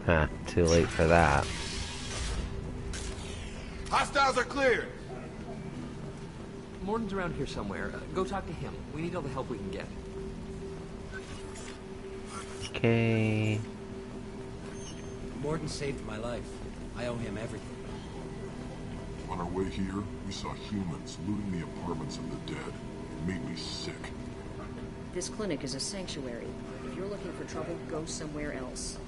Huh, too late for that.
Hostiles are cleared!
Morden's around here somewhere. Go talk to him. We need all the help we can get.
Okay.
Morden saved my life. I owe him everything.
On our way here, we saw humans looting the apartments of the dead. It made me sick.
This clinic is a sanctuary. If you're looking for trouble, go somewhere else.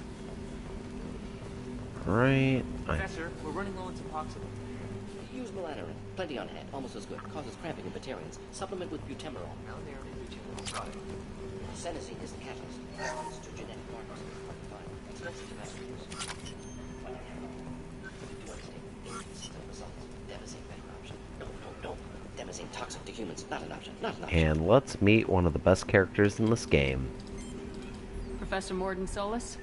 Right.
Professor, we're running low on Suboxone.
Use Melanorin. Plenty on hand. Almost as good. Causes cramping in Batarians. Supplement with butemerol. Senesine is the catalyst. Responds to genetic markers. Expensive to mass produce. Devastating better option. No. Devastating toxic to humans. Not an option. Not an option.
And let's meet one of the best characters in this game.
Professor Morden Solus?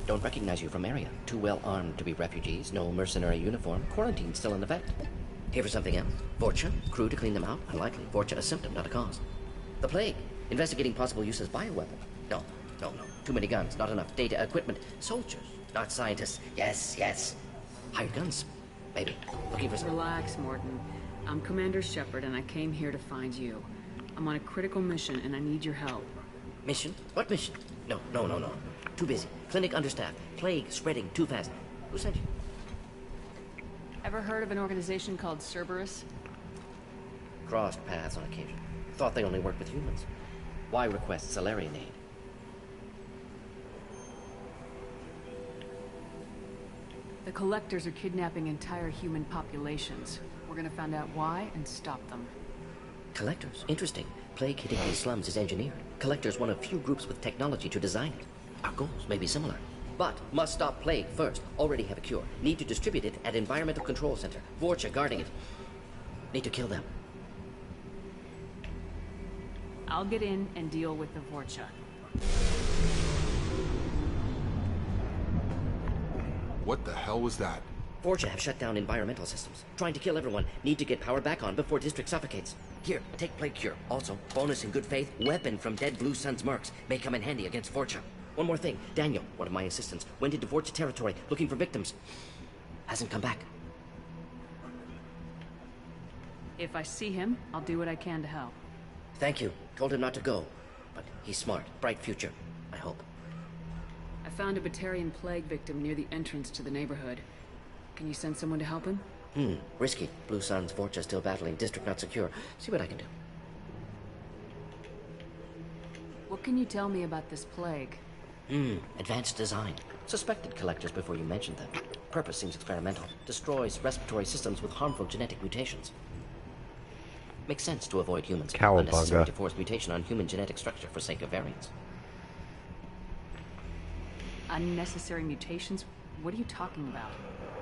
Don't recognize you from area. Too well armed to be refugees. No mercenary uniform. Quarantine still in effect. Here for something else. Vorcha. Crew to clean them out. Unlikely. Vorcha a symptom, not a cause. The plague. Investigating possible use as bioweapon. No. Too many guns. Not enough data, equipment. Soldiers. Not scientists. Yes. Hired guns. Maybe. Looking for some...
Relax, Morden. I'm Commander Shepard, and I came here to find you. I'm on a critical mission, and I need your help.
Mission? What mission? No. Too busy. Clinic understaffed. Plague spreading too fast. Who sent you?
Ever heard of an organization called Cerberus?
Crossed paths on occasion. Thought they only worked with humans. Why request Salarian aid?
The Collectors are kidnapping entire human populations. We're gonna find out why and stop them.
Collectors? Interesting. Plague hitting these slums is engineered. Collectors one of few groups with technology to design it. Our goals may be similar. But must stop plague first. Already have a cure. Need to distribute it at Environmental Control Center. Vorcha guarding it. Need to kill them.
I'll get in and deal with the Vorcha.
What the hell was that?
Vorcha have shut down environmental systems. Trying to kill everyone. Need to get power back on before district suffocates. Here, take plague cure. Also, bonus in good faith, weapon from dead Blue Sun's mercs. May come in handy against Vorcha. One more thing. Daniel, one of my assistants, went into Vorcha territory looking for victims. Hasn't come back.
If I see him, I'll do what I can to help.
Thank you. Told him not to go. But he's smart. Bright future. I hope.
I found a Batarian plague victim near the entrance to the neighborhood. Can you send someone to help him?
Risky. Blue Sun's Vorcha still battling. District not secure. See what I can do.
What can you tell me about this plague?
Advanced design. Suspected Collectors before you mentioned them. Purpose seems experimental. Destroys respiratory systems with harmful genetic mutations. Makes sense to avoid humans. Unnecessary to force mutation on human genetic structure for sake of variants.
Unnecessary mutations? What are you talking about?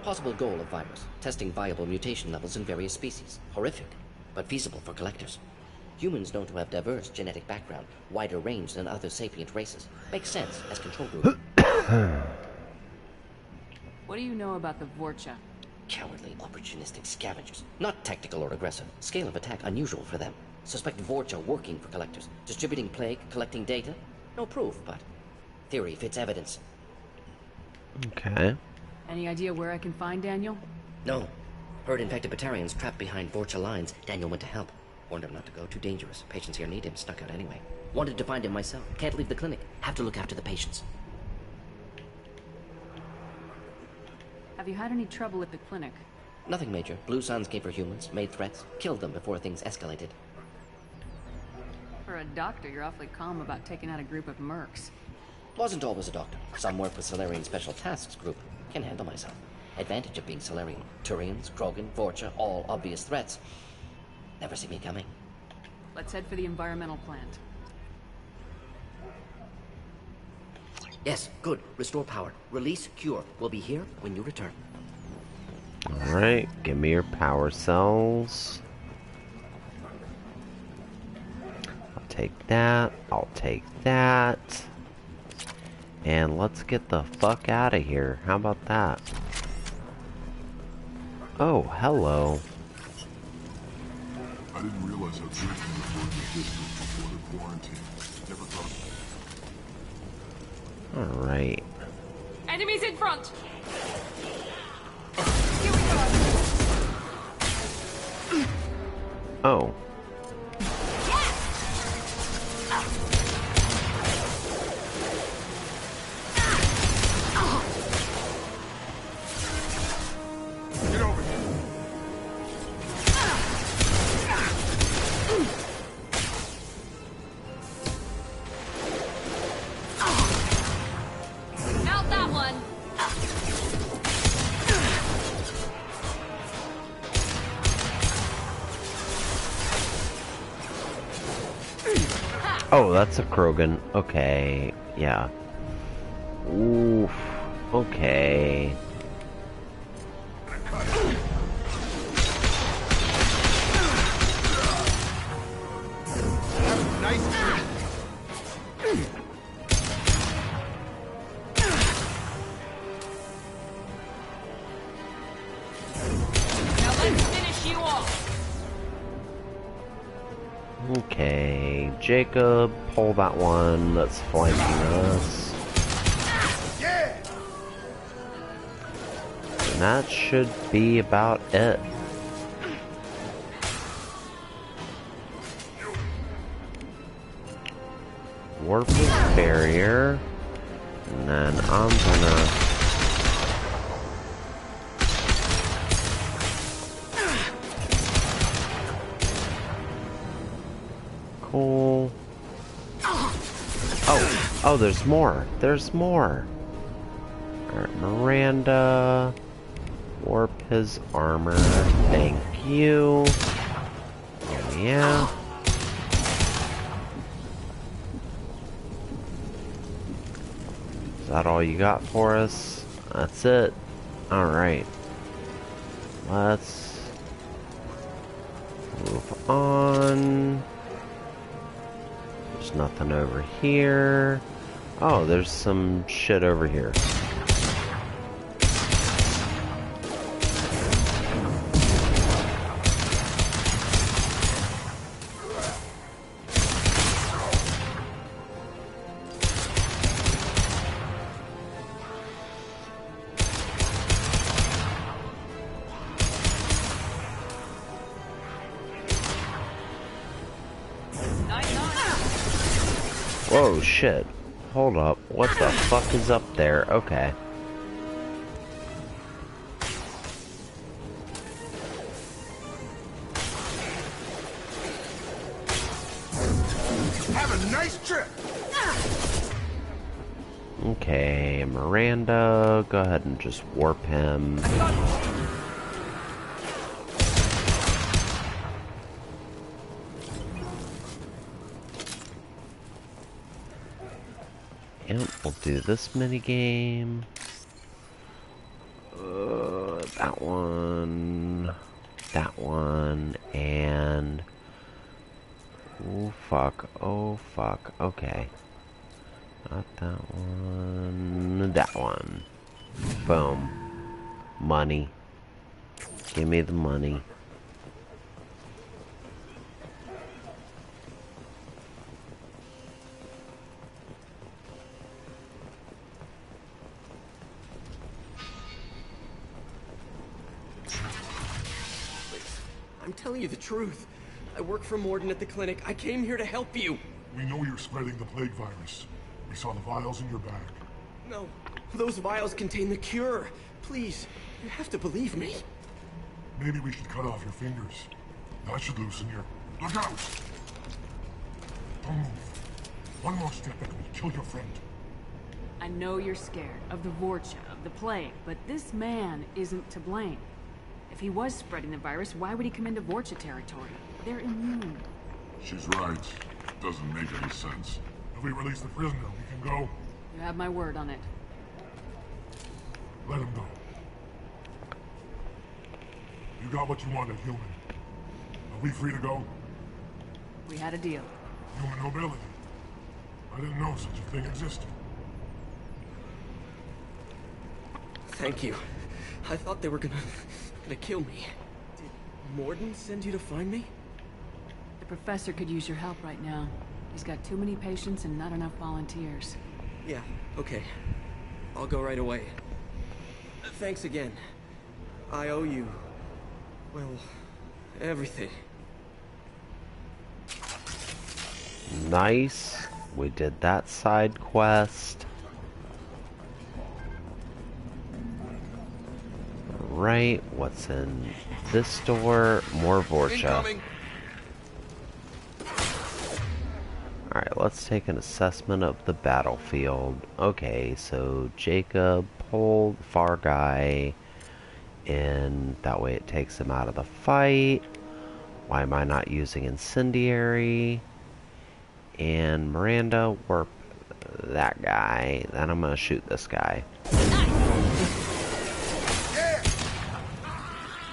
Possible goal of virus. Testing viable mutation levels in various species. Horrific, but feasible for Collectors. Humans known to have diverse genetic background, wider range than other sapient races. Makes sense as control group.
What do you know about the Vorcha?
Cowardly, opportunistic scavengers. Not tactical or aggressive. Scale of attack unusual for them. Suspect Vorcha working for Collectors. Distributing plague, collecting data? No proof, but theory fits evidence.
Okay.
Any idea where I can find Daniel?
No. Heard infected Batarians trapped behind Vorcha lines. Daniel went to help. Warned him not to go. Too dangerous. Patients here need him. Snuck out anyway. Wanted to find him myself. Can't leave the clinic. Have to look after the patients.
Have you had any trouble at the clinic?
Nothing major. Blue Suns came for humans, made threats, killed them before things escalated.
For a doctor, you're awfully calm about taking out a group of mercs.
Wasn't always a doctor. Some work with Salarian Special Tasks Group. Can handle myself. Advantage of being Salarian. Turians, Krogan, Vorcha, all obvious threats. Never see me coming.
Let's head for the environmental plant.
Yes, good. Restore power. Release cure. We'll be here when you return.
Alright, give me your power cells. I'll take that. I'll take that. And let's get the fuck out of here. How about that? Oh, hello.
I didn't realize how threatening it was in the district before the quarantine. Never thought of that.
Alright.
Enemies in front!
Oh.
Get over here.
Out that one!
Oh, that's a Krogan. Okay, yeah. Oof. Okay.
Nice.
Now let's finish you off!
Okay, Jacob, pull that one that's flanking us.
Yeah.
And that should be about it. Warp his barrier. And then I'm gonna... Cool. Oh, there's more. There's more. Alright, Miranda. Warp his armor. Thank you. Oh, yeah. Is that all you got for us? That's it. Alright. Let's move on. There's nothing over here. Oh, there's some shit over here. Whoa, shit. Hold up. What the fuck is up there? Okay.
Have a nice trip.
Okay, Miranda, go ahead and just warp him. And we'll do this minigame. That one. That one. And... oh fuck. Oh fuck. Okay. Not that one. That one. Boom. Money. Give me the money.
I'm telling you the truth. I work for Morden at the clinic. I came here to help you.
We know you're spreading the plague virus. We saw the vials in your bag.
No, those vials contain the cure. Please, you have to believe me.
Maybe we should cut off your fingers. That should loosen your... Look out! Don't move. One more step and we'll kill your friend.
I know you're scared of the Vorcha, of the plague, but this man isn't to blame. If he was spreading the virus, why would he come into Vorcha territory? They're immune.
She's right. Doesn't make any sense. If we release the prisoner, we can go.
You have my word on it.
Let him go. You got what you wanted, human. Are we free to go?
We had a deal.
Human nobility. I didn't know such a thing existed.
Thank you. I thought they were gonna kill me. Did Morden send you to find me?
The professor could use your help right now. He's got too many patients and not enough volunteers.
Yeah, okay. I'll go right away. Thanks again. I owe you, well, everything.
Nice. We did that side quest. Right, what's in this door? More Vorcha. Alright, let's take an assessment of the battlefield. Okay, so Jacob pulled Far Guy in. That way it takes him out of the fight. Why am I not using Incendiary? And Miranda, warp that guy. Then I'm gonna shoot this guy.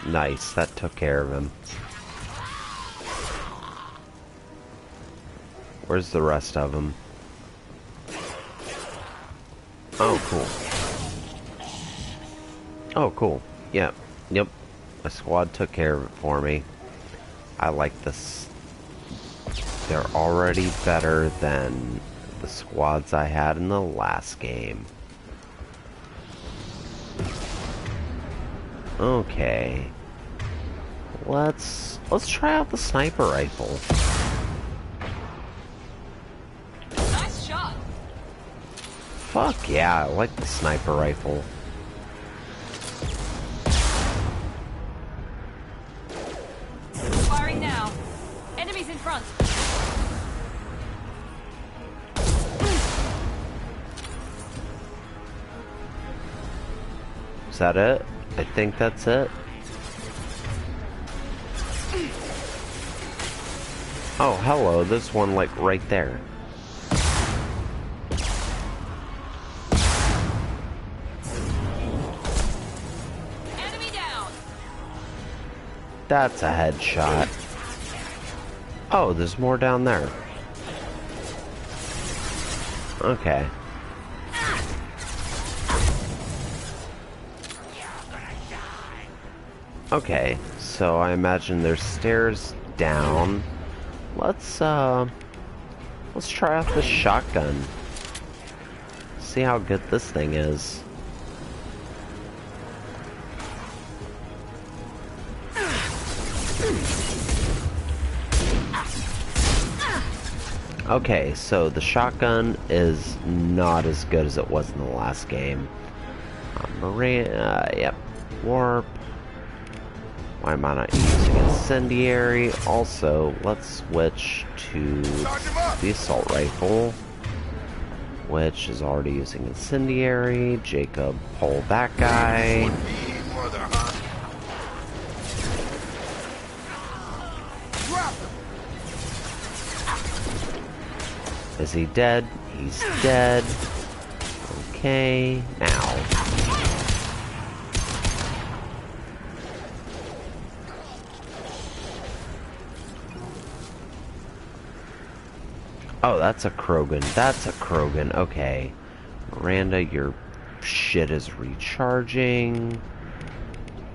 Nice, that took care of him. Where's the rest of them? Oh, cool. Oh, cool. Yep. Yep. My squad took care of it for me. I like this. They're already better than the squads I had in the last game. Okay. Let's try out the sniper rifle.
Nice shot.
Fuck yeah, I like the sniper rifle.
Firing now. Enemies in front.
Is that it? I think that's it. Oh, hello, there's one like right there.
Enemy down.
That's a headshot. Oh, there's more down there. Okay. Okay, so I imagine there's stairs down. Let's try out the shotgun. See how good this thing is. Okay, so the shotgun is not as good as it was in the last game. Yep. Warp. Why am I not using Incendiary? Also, let's switch to the assault rifle, which is already using Incendiary. Jacob, pull that guy. Is he dead? He's dead. Okay, now. Oh, that's a Krogan. That's a Krogan. Okay. Miranda, your shit is recharging.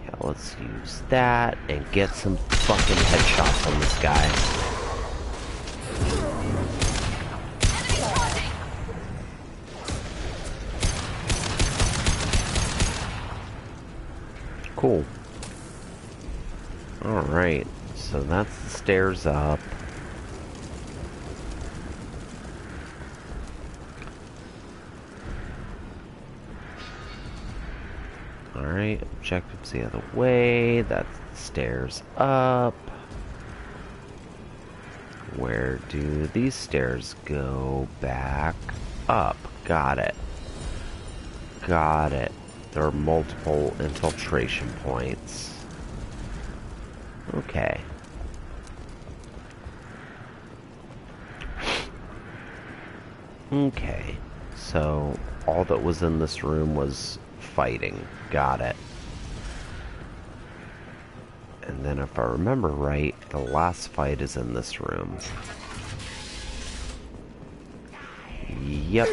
Yeah, let's use that and get some fucking headshots on this guy. Cool. Alright, so that's the stairs up. Alright, objectives the other way. That's the stairs up. Where do these stairs go? Back up. Got it. Got it. There are multiple infiltration points. Okay. Okay. So, all that was in this room was fighting. Got it. And then if I remember right, the last fight is in this room. Yep.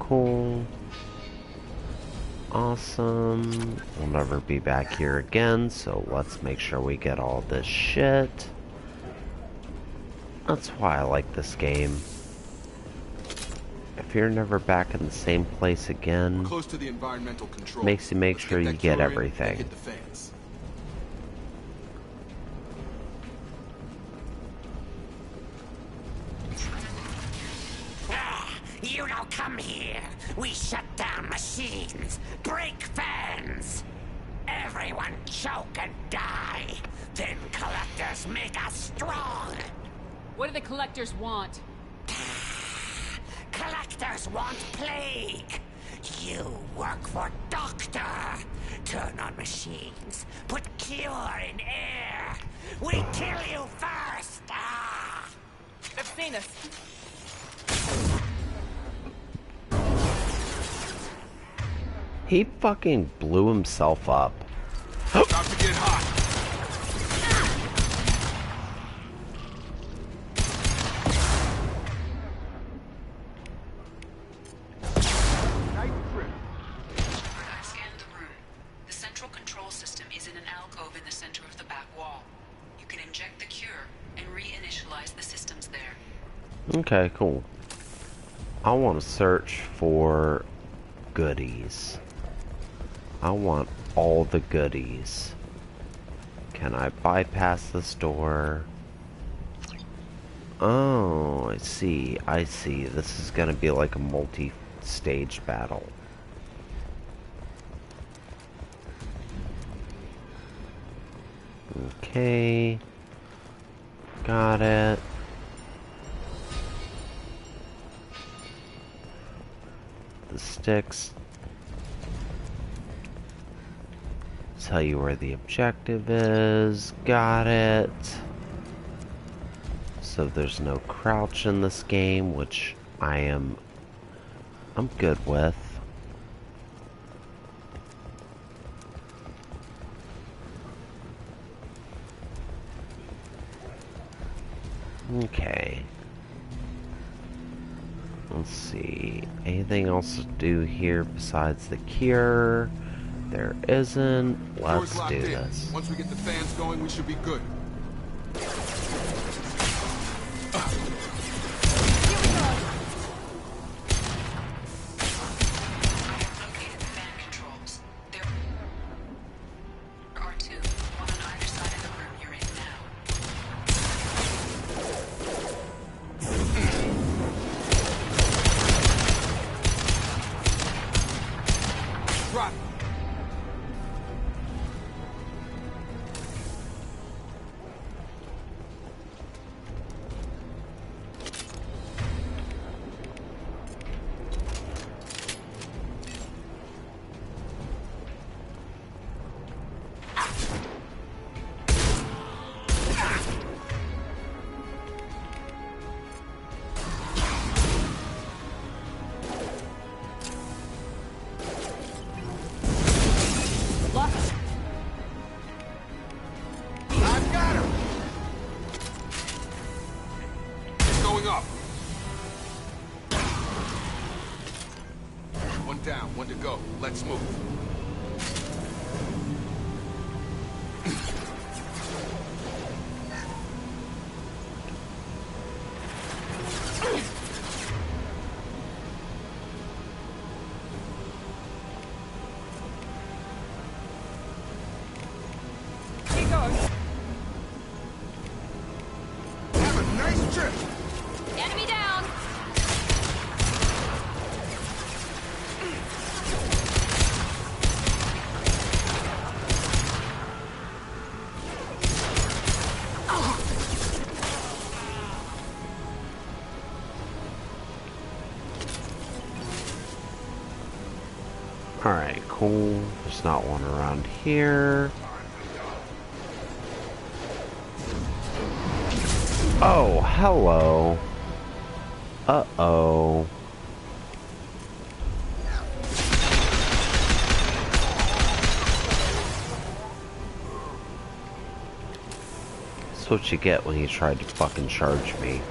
cool. Awesome. We'll never be back here again, so let's make sure we get all this shit. That's why I like this game. If you're never back in the same place again,
Close to the environmental control.
makes you make sure you get everything.
Hit the fans.
You don't come here. We shut down machines, break fans. Everyone choke and die. Then collectors make us strong.
What do the collectors want?
Collectors want plague. You work for Doctor. Turn on machines. Put cure in air. We kill you first. Ah!
They've seen us.
He fucking blew himself up.
About to get hot.
I've scanned the room. The central control system is in an alcove in the center of the back wall. You can inject the cure and reinitialize the systems there.
Okay, cool. I want to search for goodies. I want all the goodies. Can I bypass this door? Oh, I see. I see. This is gonna be like a multi-stage battle. Okay. Got it. The sticks tell you where the objective is. Got it. So there's no crouch in this game, which I'm good with. Okay. Let's see. Anything else to do here besides the cure? There isn't. Let's
Door's locked
do
in.
this.
Once we get the fans going, we should be good.
Located the fan controls. There are two, one on either side of the room you're in now.
Drop. I've got her. It's going up. One down, one to go. Let's move.
Keep going.
Have a nice trip.
Enemy down!
Alright, cool. There's not one around here. Oh, hello. Uh-oh. That's what you get when you tried to fucking charge me.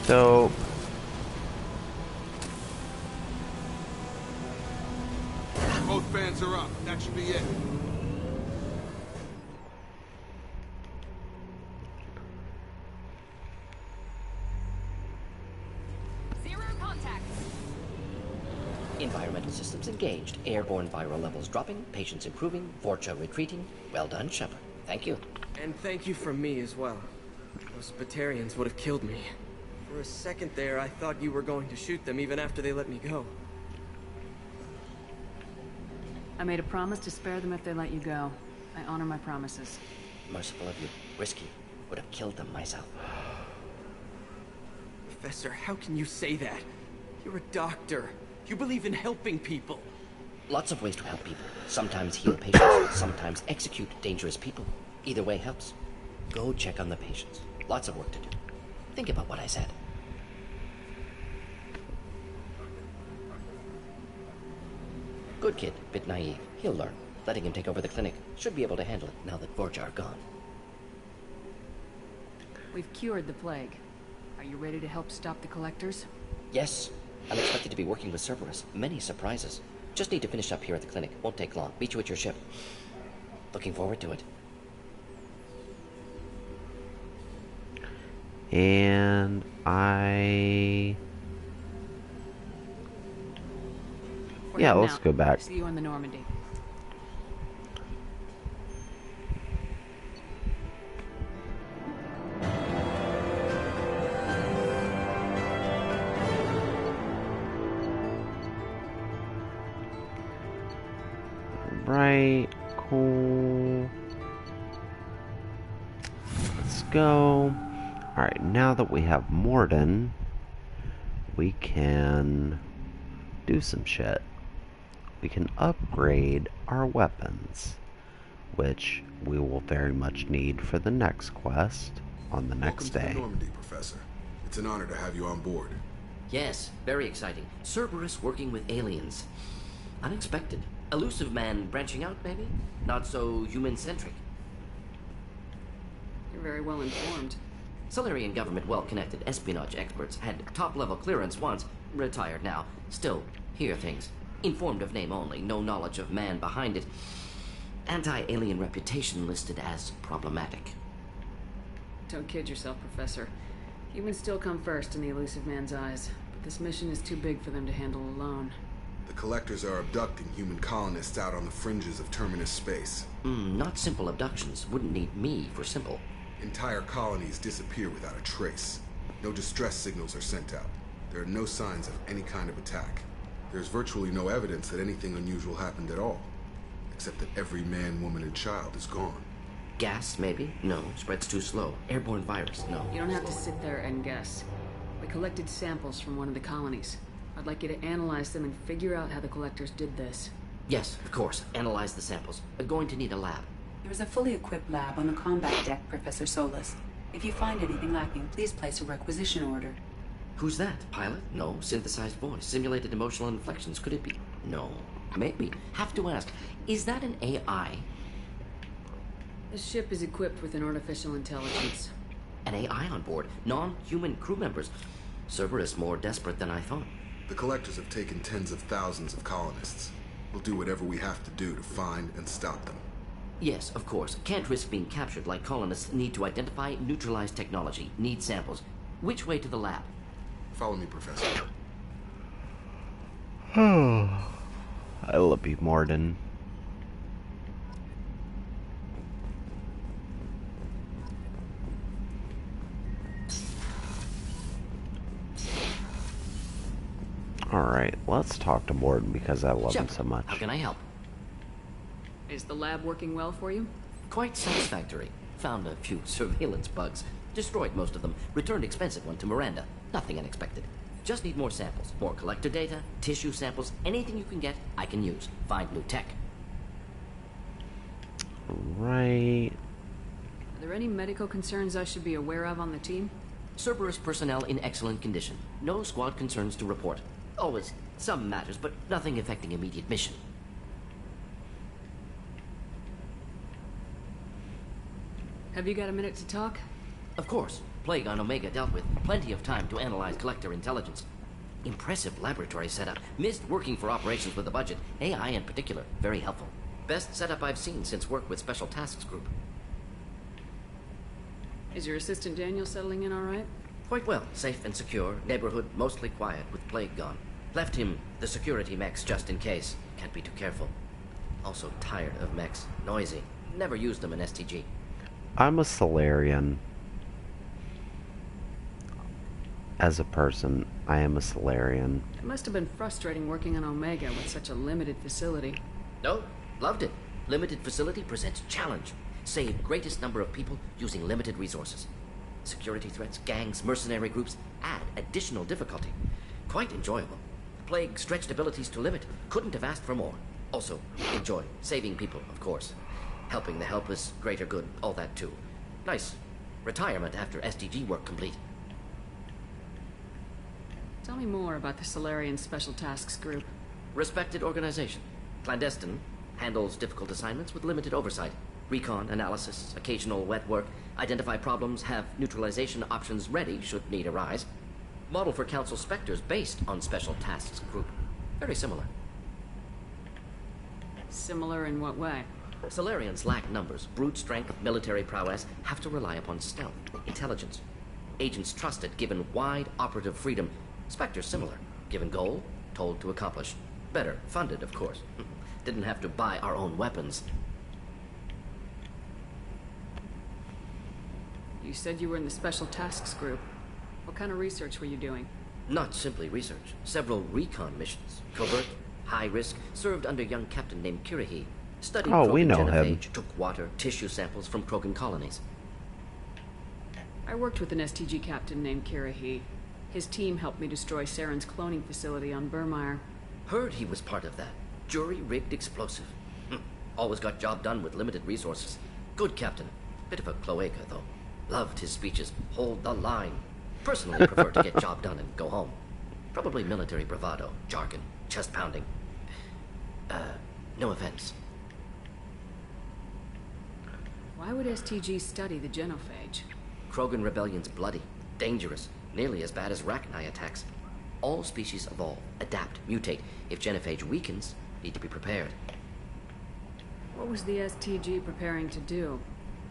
So
Both fans are up. That should be it.
Zero contact. Environmental systems engaged. Airborne viral levels dropping. Patients improving. Vorcha retreating. Well done, Shepard. Thank you.
And thank you from me as well. Those Batarians would have killed me. For a second there, I thought you were going to shoot them even after they let me go.
I made a promise to spare them if they let you go. I honor my promises.
Merciful of you. Risky. Would have killed them myself.
Professor, how can you say that? You're a doctor. You believe in helping people.
Lots of ways to help people. Sometimes heal patients, sometimes execute dangerous people. Either way helps. Go check on the patients. Lots of work to do. Think about what I said. Good kid, bit naive. He'll learn. Letting him take over the clinic. Should be able to handle it now that Vorcha are gone.
We've cured the plague. Are you ready to help stop the collectors?
Yes. I'm expected to be working with Cerberus. Many surprises. Just need to finish up here at the clinic. Won't take long. Meet you at your ship. Looking forward to it.
And yeah, let's go back.
See you on the Normandy.
Right, cool. Let's go. Alright, now that we have Mordin, we can do some shit. We can upgrade our weapons, which we will very much need for the next quest on the next day.
Welcome to the Normandy, Professor. It's an honor to have you on board.
Yes, very exciting. Cerberus working with aliens. Unexpected. Elusive man branching out, maybe? Not so human-centric.
You're very well informed.
Solarian government well-connected espionage experts had top-level clearance once, retired now. Still, hear things. Informed of name only, no knowledge of man behind it. Anti-alien reputation listed as problematic.
Don't kid yourself, Professor. Humans still come first in the elusive man's eyes, but this mission is too big for them to handle alone.
The Collectors are abducting human colonists out on the fringes of Terminus space.
Not simple abductions. Wouldn't need me for simple.
Entire colonies disappear without a trace. No distress signals are sent out. There are no signs of any kind of attack. There's virtually no evidence that anything unusual happened at all. Except that every man, woman, and child is gone.
Gas, maybe? No. Spreads too slow. Airborne virus? No.
You don't have to sit there and guess. We collected samples from one of the colonies. I'd like you to analyze them and figure out how the Collectors did this.
Yes, of course. Analyze the samples. We're going to need a lab.
There is a fully equipped lab on the combat deck, Professor Solis. If you find anything lacking, please place a requisition order.
Who's that? Pilot? No. Synthesized voice. Simulated emotional inflections. Could it be? No. Maybe. Have to ask. Is that an AI?
The ship is equipped with an artificial intelligence.
An AI on board? Non-human crew members? Cerberus more desperate than I thought.
The Collectors have taken tens of thousands of colonists. We'll do whatever we have to do to find and stop them.
Yes, of course. Can't risk being captured like colonists need to identify, neutralize technology, need samples. Which way to the lab?
Follow me, Professor.
I love you, Mordin. Alright, let's talk to Mordin because I love him so much.
How can I help?
Is the lab working well for you?
Quite satisfactory. Found a few surveillance bugs. Destroyed most of them. Returned expensive one to Miranda. Nothing unexpected. Just need more samples. More collector data, tissue samples, anything you can get, I can use. Find new tech.
Right.
Are there any medical concerns I should be aware of on the team?
Cerberus personnel in excellent condition. No squad concerns to report. Always some matters, but nothing affecting immediate mission.
Have you got a minute to talk?
Of course. Plague on Omega dealt with. Plenty of time to analyze collector intelligence. Impressive laboratory setup. Missed working for operations with a budget. AI in particular, very helpful. Best setup I've seen since work with Special Tasks Group.
Is your assistant Daniel settling in all right?
Quite well. Safe and secure. Neighborhood mostly quiet with Plague gone. Left him the security mechs just in case. Can't be too careful. Also tired of mechs. Noisy. Never used them in STG.
I'm a Solarian. As a person, I am a Solarian.
It must have been frustrating working on Omega with such a limited facility.
No, loved it. Limited facility presents challenge. Save greatest number of people using limited resources. Security threats, gangs, mercenary groups add additional difficulty. Quite enjoyable. Plague stretched abilities to limit. Couldn't have asked for more. Also, enjoy saving people, of course. Helping the helpless, greater good, all that too. Nice. Retirement after STG work complete.
Tell me more about the Solarian Special Tasks Group.
Respected organization. Clandestine. Handles difficult assignments with limited oversight. Recon, analysis, occasional wet work. Identify problems, have neutralization options ready should need arise. Model for Council Spectres based on Special Tasks Group. Very similar.
Similar in what way?
Solarians lack numbers, brute strength, military prowess, have to rely upon stealth, intelligence. Agents trusted, given wide operative freedom. Spectres similar, given goal, told to accomplish. Better, funded, of course. Didn't have to buy our own weapons.
You said you were in the Special Tasks Group. What kind of research were you doing?
Not simply research. Several recon missions. Covert, high risk, served under a young captain named Kirahi. Studied
Oh, we
Krogan
know him.
genophage, took water, tissue samples from Krogan colonies.
I worked with an STG captain named Kirahi. His team helped me destroy Saren's cloning facility on Burmire.
Heard he was part of that. Jury-rigged explosive. Always got job done with limited resources. Good captain. Bit of a cloaca, though. Loved his speeches. Hold the line. Personally prefer to get job done and go home. Probably military bravado, jargon, chest pounding. No offense.
Why would STG study the genophage?
Krogan rebellion's bloody, dangerous, nearly as bad as Rachni attacks. All species evolve, adapt, mutate. If genophage weakens, need to be prepared.
What was the STG preparing to do?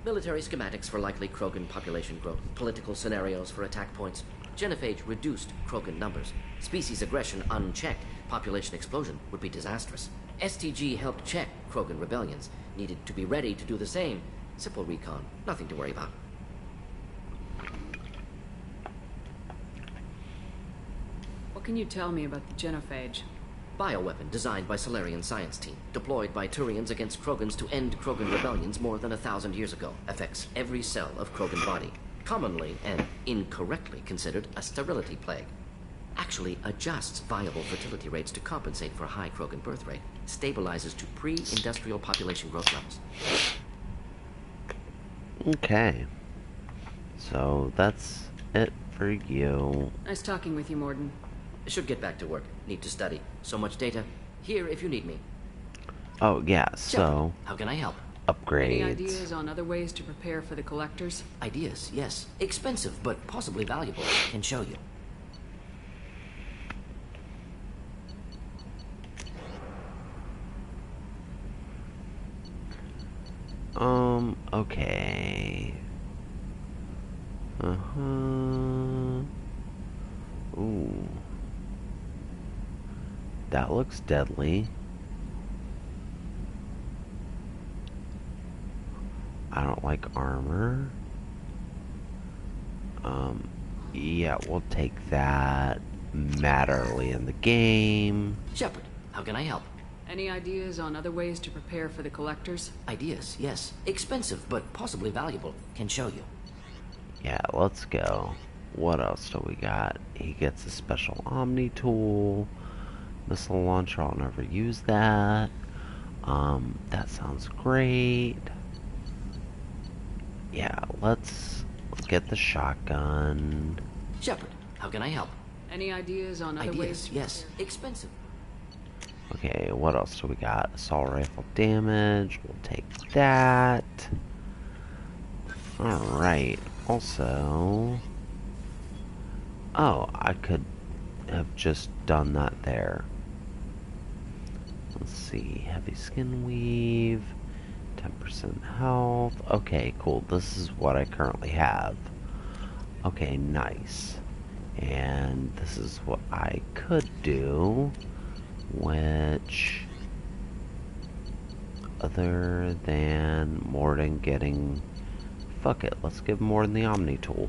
Military schematics for likely Krogan population growth, political scenarios for attack points. Genophage reduced Krogan numbers. Species aggression unchecked, population explosion would be disastrous. STG helped check Krogan rebellions, needed to be ready to do the same. Simple recon, nothing to worry about.
What can you tell me about the genophage?
Bioweapon designed by Solarian science team, deployed by Turians against Krogans to end Krogan rebellions more than 1,000 years ago. Affects every cell of Krogan body. Commonly and incorrectly considered a sterility plague. Actually adjusts viable fertility rates to compensate for high Krogan birth rate. Stabilizes to pre-industrial population growth levels.
Okay. So that's it for you.
Nice talking with you, Mordin.
Should get back to work. Need to study. So much data. Here if you need me.
Oh, yeah, so...
How can I help?
Upgrades.
Any ideas on other ways to prepare for the collectors?
Ideas, yes. Expensive, but possibly valuable. Can show you.
Okay. Ooh. That looks deadly. I don't like armor. Yeah, we'll take that. Matter early in the game.
Shepard, how can I help?
Any ideas on other ways to prepare for the collectors?
Ideas, yes. Expensive, but possibly valuable. Can show you.
Yeah, let's go. What else do we got? He gets a special Omni tool. Missile launcher, I'll never use that. That sounds great. Yeah, let's get the shotgun.
Shepard, how can I help?
Any ideas on other ways?
Yes. Expensive.
Okay, what else do we got? Assault rifle damage. We'll take that. Alright. Also... Oh, I could have just done that there. Let's see. Heavy skin weave. 10% health. Okay, cool. This is what I currently have. Okay, nice. And this is what I could do, which, other than Mordin getting, fuck it, let's give Mordin the Omni tool.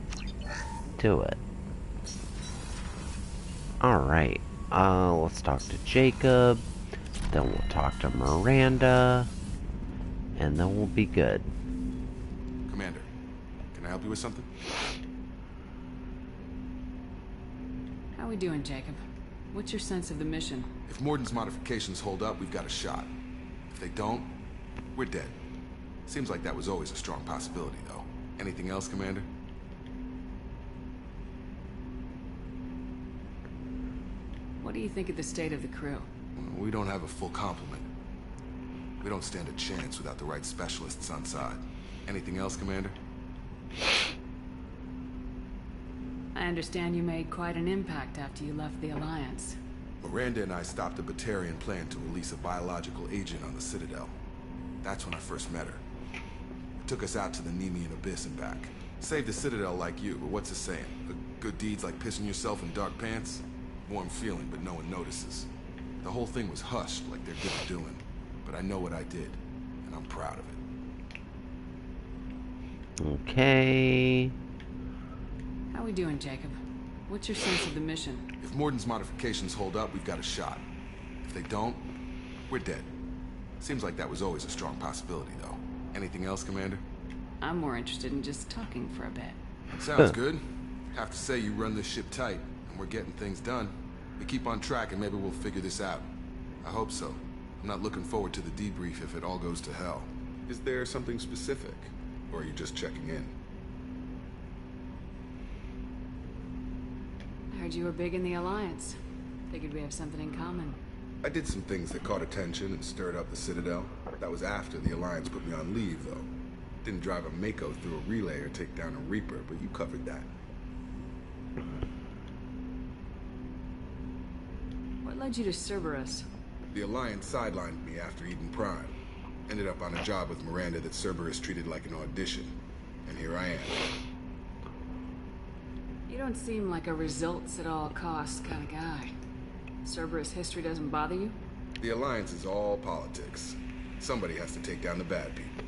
Do it. Alright, let's talk to Jacob, then we'll talk to Miranda, and then we'll be good.
Commander, can I help you with something?
How we doing, Jacob? What's your sense of the mission?
If Mordin's modifications hold up, we've got a shot. If they don't, we're dead. Seems like that was always a strong possibility, though. Anything else, Commander?
What do you think of the state of the crew?
We don't have a full complement. We don't stand a chance without the right specialists on side. Anything else, Commander?
I understand you made quite an impact after you left the Alliance.
Miranda and I stopped a Batarian plan to release a biological agent on the Citadel. That's when I first met her. It took us out to the Nemean Abyss and back. Saved the Citadel like you, but what's the saying? Good deeds like pissing yourself in dark pants? Warm feeling, but no one notices. The whole thing was hushed like they're good at doing. But I know what I did, and I'm proud of it.
Okay.
How we doing, Jacob? What's your sense of the mission?
If Mordin's modifications hold up, we've got a shot. If they don't, we're dead. Seems like that was always a strong possibility, though. Anything else, Commander?
I'm more interested in just talking for a bit.
Sounds good. Have to say you run this ship tight, and we're getting things done. We keep on track and maybe we'll figure this out. I hope so. I'm not looking forward to the debrief if it all goes to hell. Is there something specific? Or are you just checking in?
I heard you were big in the Alliance. Figured we have something in common.
I did some things that caught attention and stirred up the Citadel. That was after the Alliance put me on leave, though. Didn't drive a Mako through a relay or take down a Reaper, but you covered that.
What led you to Cerberus?
The Alliance sidelined me after Eden Prime. Ended up on a job with Miranda that Cerberus treated like an audition. And here I am.
You don't seem like a results at all costs kind of guy. Cerberus history doesn't bother you?
The Alliance is all politics. Somebody has to take down the bad people.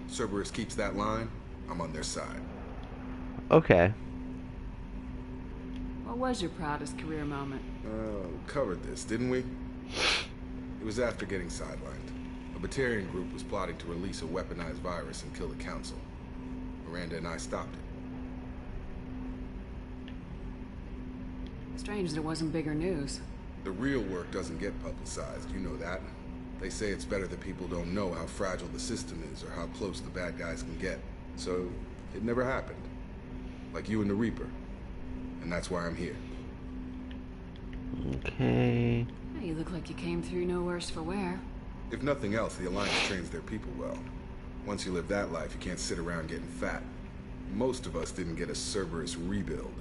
Cerberus keeps that line, I'm on their side.
Okay.
What was your proudest career moment?
Covered this, didn't we? It was after getting sidelined. A Batarian group was plotting to release a weaponized virus and kill the Council. Miranda and I stopped it.
Strange that it wasn't bigger news.
The real work doesn't get publicized, you know that. They say it's better that people don't know how fragile the system is or how close the bad guys can get. So, it never happened. Like you and the Reaper. And that's why I'm here.
Okay.
You look like you came through no worse for wear.
If nothing else, the Alliance trains their people well. Once you live that life, you can't sit around getting fat. Most of us didn't get a Cerberus rebuild.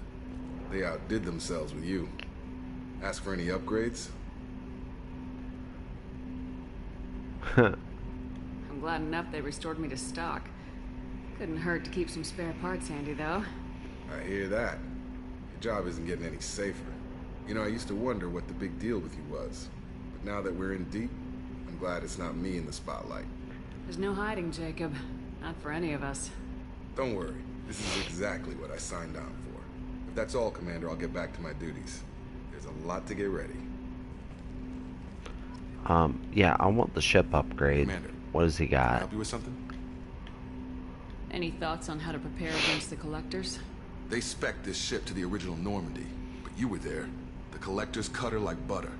They outdid themselves with you. Ask for any upgrades?
I'm glad enough they restored me to stock. Couldn't hurt to keep some spare parts handy, though.
I hear that. Your job isn't getting any safer. You know, I used to wonder what the big deal with you was. But now that we're in deep, I'm glad it's not me in the spotlight.
There's no hiding, Jacob. Not for any of us.
Don't worry. This is exactly what I signed on for. If that's all, Commander, I'll get back to my duties. There's a lot to get ready.
Yeah, I want the ship upgrade.
Commander,
what does he got?
can I help you with something?
Any thoughts on how to prepare against the Collectors?
They spec'd this ship to the original Normandy, but you were there. The Collectors cut her like butter.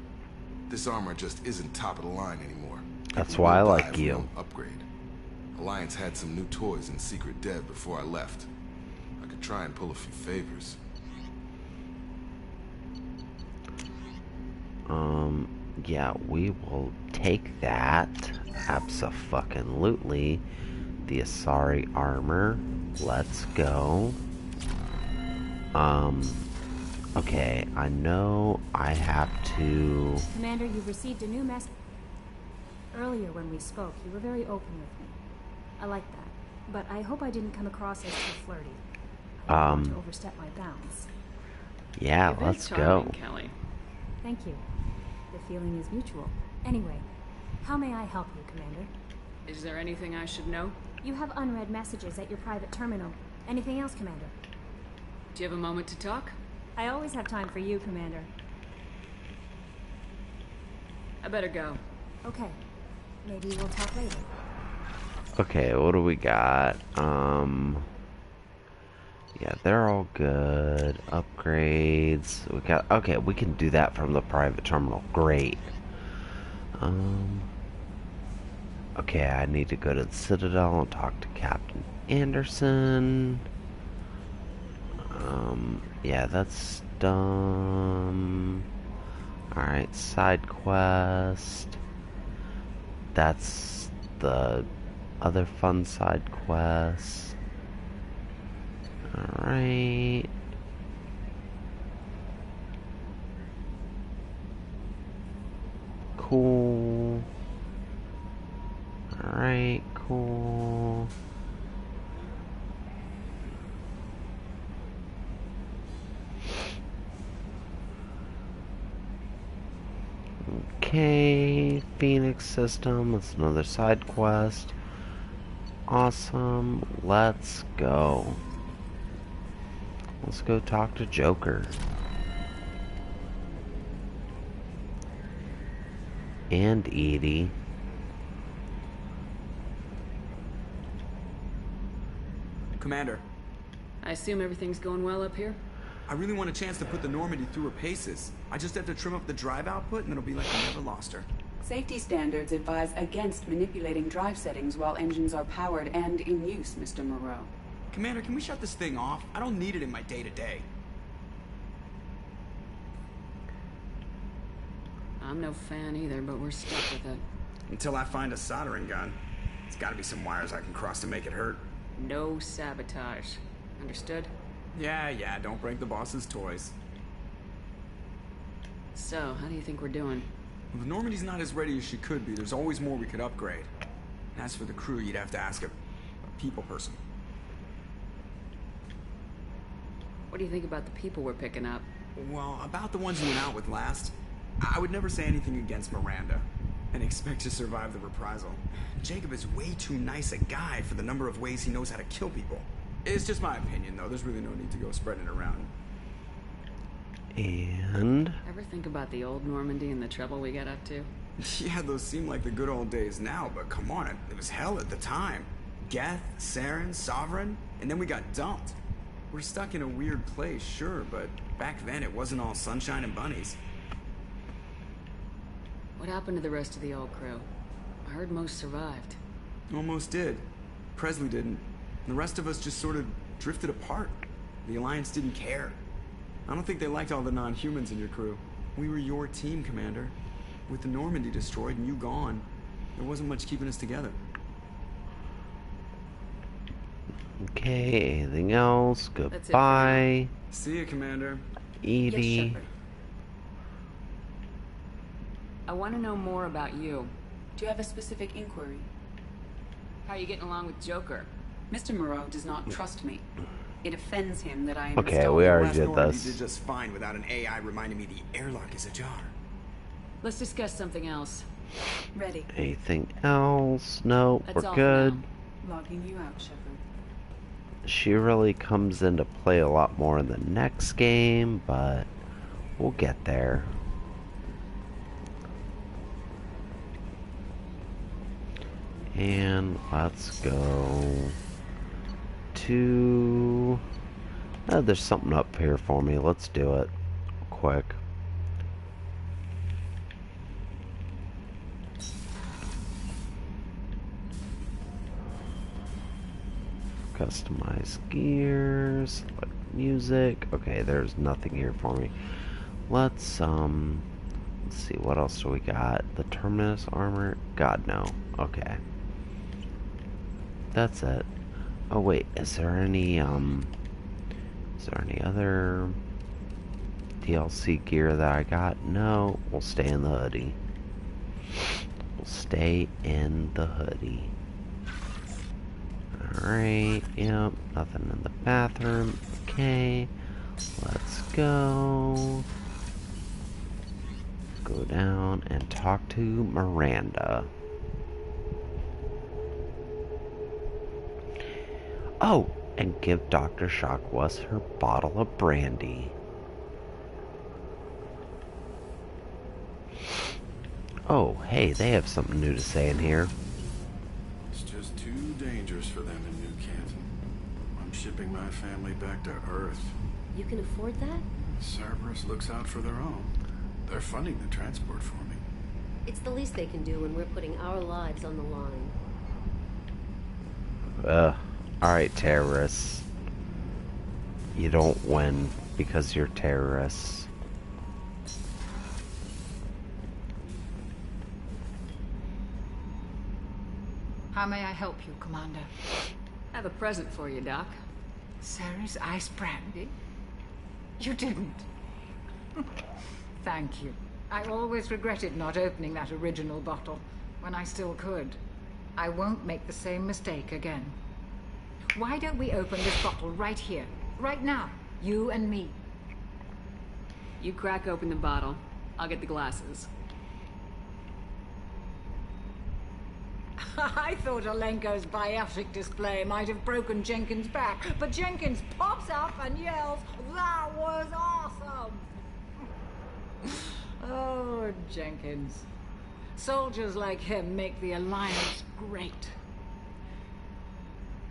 This armor just isn't top of the line anymore.
That's why I like you.
Won't upgrade. Alliance had some new toys in secret dev before I left. I could try and pull a few favors.
Yeah, we will take that. Abso-fucking-lutely. The Asari armor. Let's go. Okay, I know I have to...
Commander, you've received a new message. Earlier when we spoke, you were very open with me. I like that. But I hope I didn't come across as too flirty. I don't want to overstep my bounds.
Yeah, let's go.
Kelly.
Thank you. The feeling is mutual. Anyway, how may I help you, Commander?
Is there anything I should know?
You have unread messages at your private terminal. Anything else, Commander?
Do you have a moment to talk?
I always have time for you, Commander.
I better go.
Okay. Maybe we'll talk later.
Okay, what do we got? Yeah, they're all good. Upgrades. We got... Okay, we can do that from the private terminal. Great. Okay, I need to go to the Citadel and talk to Captain Anderson. Yeah, that's done. Alright, side quest. That's the other fun side quest. Alright. Cool. Alright, cool. Okay, Phoenix System, that's another side quest. Awesome, let's go. Let's go talk to Joker. And Edie.
Commander.
I assume everything's going well up here?
I really want a chance to put the Normandy through her paces. I just have to trim up the drive output and it'll be like I never lost her.
Safety standards advise against manipulating drive settings while engines are powered and in use, Mr. Moreau.
Commander, can we shut this thing off? I don't need it in my day-to-day.
I'm no fan either, but we're stuck with it.
Until I find a soldering gun. There's gotta be some wires I can cross to make it hurt.
No sabotage. Understood?
Yeah, don't break the boss's toys.
So, how do you think we're doing?
Well, the Normandy's not as ready as she could be. There's always more we could upgrade. And as for the crew, you'd have to ask a people person.
What do you think about the people we're picking up?
Well, about the ones you went out with last, I would never say anything against Miranda and expect to survive the reprisal. Jacob is way too nice a guy for the number of ways he knows how to kill people. It's just my opinion, though. There's really no need to go spreading it around.
And?
Ever think about the old Normandy and the trouble we got up to?
Yeah, those seem like the good old days now, but come on, it was hell at the time. Geth, Saren, Sovereign, and then we got dumped. We're stuck in a weird place, sure, but back then it wasn't all sunshine and bunnies.
What happened to the rest of the old crew? I heard most survived.
Almost did. Presley didn't. And the rest of us just sort of drifted apart. The Alliance didn't care. I don't think they liked all the non-humans in your crew. We were your team, Commander. With the Normandy destroyed and you gone, there wasn't much keeping us together.
Okay, anything else? Goodbye.
See you, Commander.
Evie.
Yes, Shepard. I want to know more about you.
Do you have a specific inquiry?
How are you getting along with Joker?
Mr. Moreau does not trust me. It offends him that I am
Okay, we already did this.
You did just fine without an AI reminding me the airlock is ajar.
Let's discuss something else.
Ready.
Anything else? No,
That's
we're
all
good.
Logging you out, Shepard.
She really comes into play a lot more in the next game, but we'll get there. And let's go to... there's something up here for me. Let's do it quick. Customize gears, select music. Okay, there's nothing here for me. Let's see, what else do we got? The Terminus armor? God, no. Okay. That's it. Oh wait, is there any other DLC gear that I got? No, we'll stay in the hoodie. We'll stay in the hoodie. Alright, yep, nothing in the bathroom. Okay, let's go. Go down and talk to Miranda. Oh, and give Dr. Chakwas her bottle of brandy. Oh, hey, they have something new to say in here.
It's just too dangerous for them in New Canton. I'm shipping my family back to Earth.
You can afford that?
Cerberus looks out for their own. They're funding the transport for me.
It's the least they can do when we're putting our lives on the line.
Alright, terrorists. You don't win because you're terrorists.
How may I help you, Commander?
I have a present for you, Doc.
Sarah's ice brandy? You didn't. Thank you. I always regretted not opening that original bottle when I still could. I won't make the same mistake again. Why don't we open this bottle right here, right now, you and me?
You crack open the bottle. I'll get the glasses.
I thought Alenko's biotic display might have broken Jenkins' back, but Jenkins pops up and yells, "That was awesome!" Oh, Jenkins. Soldiers like him make the Alliance great.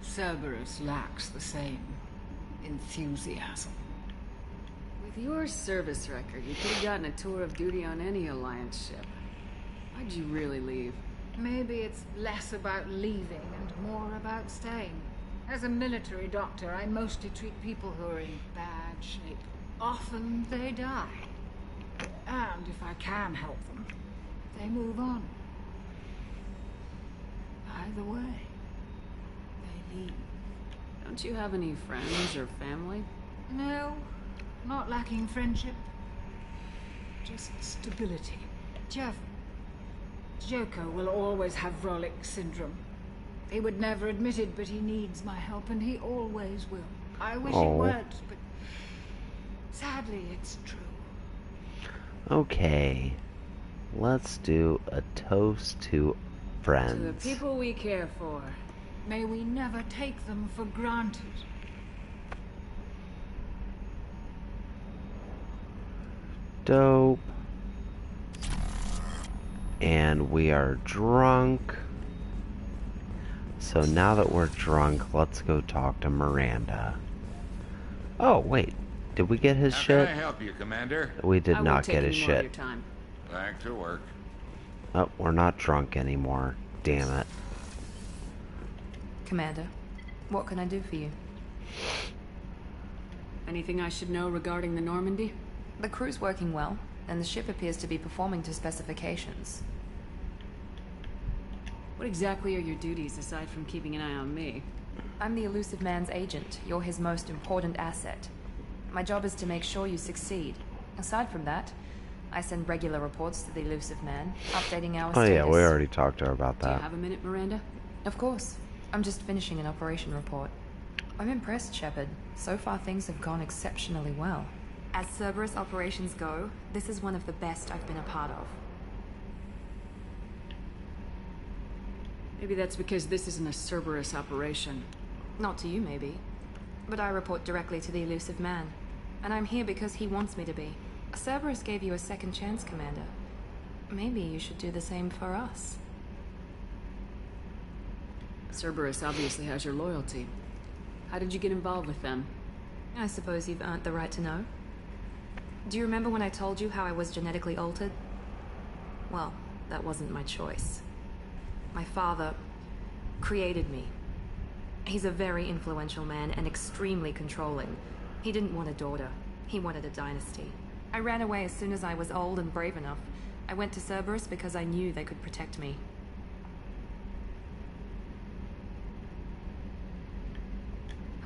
Cerberus lacks the same enthusiasm.
With your service record, you could have gotten a tour of duty on any Alliance ship. Why'd you really leave?
Maybe it's less about leaving and more about staying. As a military doctor, I mostly treat people who are in bad shape. Often they die. And if I can help them, they move on. Either way, they leave.
Don't you have any friends or family?
No, not lacking friendship. Just stability. Jeff, Joko will always have Vrolic syndrome. He would never admit it, but he needs my help, and he always will. I wish it weren't, but sadly it's true.
Okay, let's do a toast to friends.
To the people we care for, may we never take them for granted.
Dope. And we are drunk. So now that we're drunk, let's go talk to Miranda. Oh, wait. Did we get his shit?
How can I help you, Commander?
We did not get his shit.
Back to work.
Oh, we're not drunk anymore. Damn it.
Commander, what can I do for you?
Anything I should know regarding the Normandy?
The crew's working well, and the ship appears to be performing to specifications.
What exactly are your duties, aside from keeping an eye on me?
I'm the Elusive Man's agent. You're his most important asset. My job is to make sure you succeed. Aside from that, I send regular reports to the Elusive Man, updating our status.
Oh yeah, we already talked to her about that.
Do you have a minute, Miranda?
Of course. I'm just finishing an operation report. I'm impressed, Shepard. So far things have gone exceptionally well. As Cerberus operations go, this is one of the best I've been a part of.
Maybe that's because this isn't a Cerberus operation.
Not to you, maybe. But I report directly to the Elusive Man. And I'm here because he wants me to be. Cerberus gave you a second chance, Commander. Maybe you should do the same for us.
Cerberus obviously has your loyalty. How did you get involved with them?
I suppose you've earned the right to know. Do you remember when I told you how I was genetically altered? Well, that wasn't my choice. My father created me. He's a very influential man and extremely controlling. He didn't want a daughter. He wanted a dynasty. I ran away as soon as I was old and brave enough. I went to Cerberus because I knew they could protect me.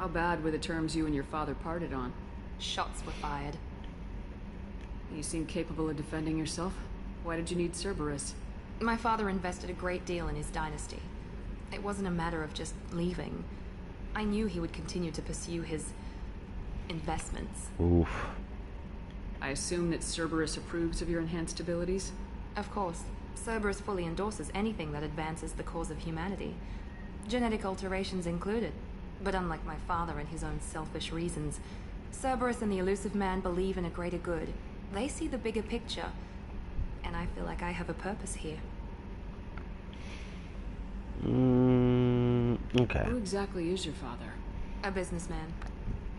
How bad were the terms you and your father parted on?
Shots were fired.
You seem capable of defending yourself. Why did you need Cerberus?
My father invested a great deal in his dynasty. It wasn't a matter of just leaving. I knew he would continue to pursue his investments.
Oof.
I assume that Cerberus approves of your enhanced abilities?
Of course. Cerberus fully endorses anything that advances the cause of humanity. Genetic alterations included. But unlike my father and his own selfish reasons, Cerberus and the Elusive Man believe in a greater good. They see the bigger picture. And I feel like I have a purpose here.
Okay.
Who exactly is your father?
A businessman,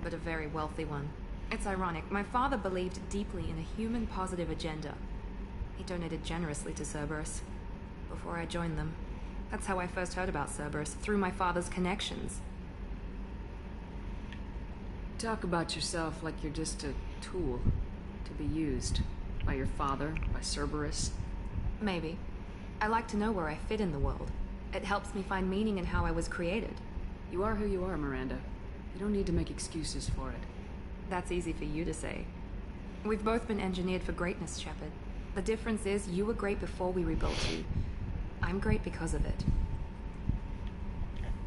but a very wealthy one. It's ironic. My father believed deeply in a human-positive agenda. He donated generously to Cerberus before I joined them. That's how I first heard about Cerberus, through my father's connections.
Talk about yourself like you're just a tool to be used by your father, by Cerberus.
Maybe. I like to know where I fit in the world. It helps me find meaning in how I was created.
You are who you are, Miranda. You don't need to make excuses for it.
That's easy for you to say. We've both been engineered for greatness, Shepard. The difference is you were great before we rebuilt you. I'm great because of it.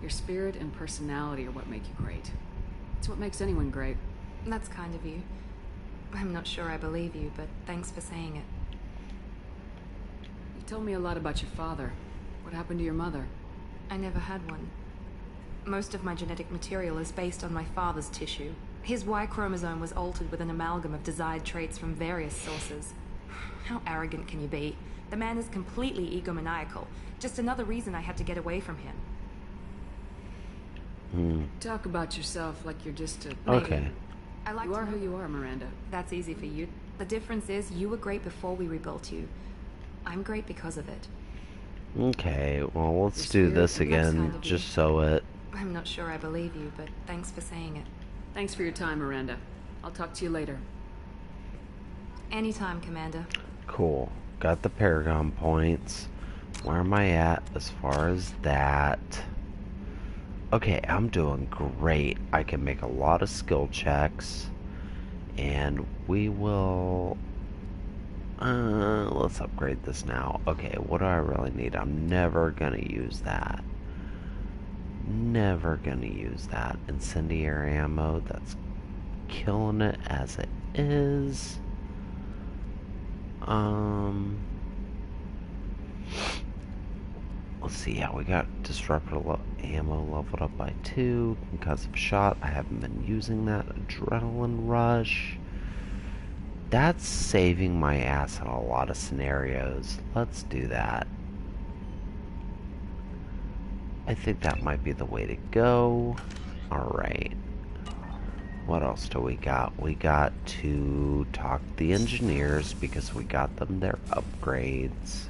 Your spirit and personality are what make you great. It's what makes anyone great.
That's kind of you. I'm not sure I believe you, but thanks for saying it.
You told me a lot about your father. What happened to your mother?
I never had one. Most of my genetic material is based on my father's tissue. His Y chromosome was altered with an amalgam of desired traits from various sources. How arrogant can you be? The man is completely egomaniacal. Just another reason I had to get away from him.
Talk about yourself like you're just a...
Okay.
I like
you are who you are, Miranda.
That's easy for you. The difference is you were great before we rebuilt you. I'm great because of it.
Okay, well, let's do this again, just so it...
I'm not sure I believe you, but thanks for saying it.
Thanks for your time, Miranda. I'll talk to you later.
Anytime, Commander.
Cool. Got the Paragon points. Where am I at as far as that? Okay, I'm doing great. I can make a lot of skill checks. And we will... let's upgrade this now. Okay, what do I really need? I'm never gonna use that. Never gonna use that. Incendiary ammo, that's killing it as it is. Let's see, yeah, we got disruptor ammo leveled up by 2. Concussive shot, I haven't been using that. Adrenaline rush. That's saving my ass in a lot of scenarios. Let's do that. I think that might be the way to go. Alright. What else do we got? We got to talk to the engineers because we got them their upgrades.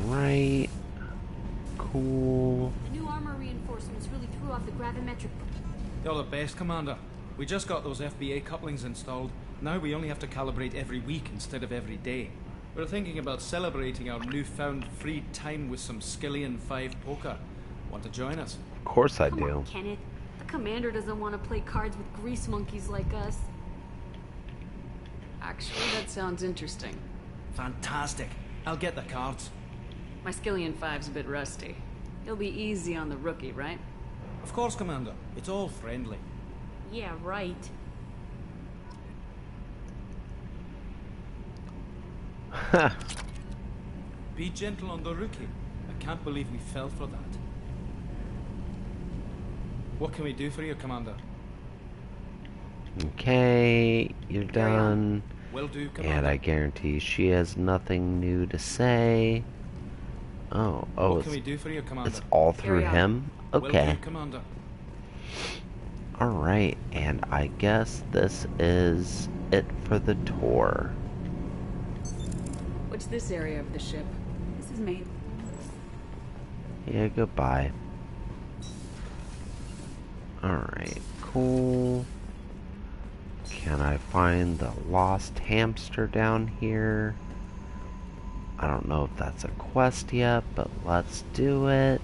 Right. Cool.
The new armor reinforcements really threw off the gravimetric.
You're the best, Commander. We just got those FBA couplings installed. Now we only have to calibrate every week instead of every day. We're thinking about celebrating our newfound free time with some Skillian 5 poker. Want to join us?
Of course I
Come
do.
on, Kenneth. The commander doesn't want to play cards with grease monkeys like us.
Actually, that sounds interesting.
Fantastic. I'll get the cards.
My Skillian 5's a bit rusty. He'll be easy on the rookie, right?
Of course, Commander. It's all friendly.
Yeah, right.
Be gentle on the rookie. I can't believe we fell for that. What can we do for you, Commander?
Okay, you're done.
Will do, Commander.
And I guarantee she has nothing new to say. Oh,
what can we do for you, Commander?
It's all through him? Okay.
Will do, Commander.
Alright, and I guess this is it for the tour.
What's this area of the ship?
This is
me.
Yeah, goodbye. Alright, cool. Can I find the lost hamster down here? I don't know if that's a quest yet, but let's do it.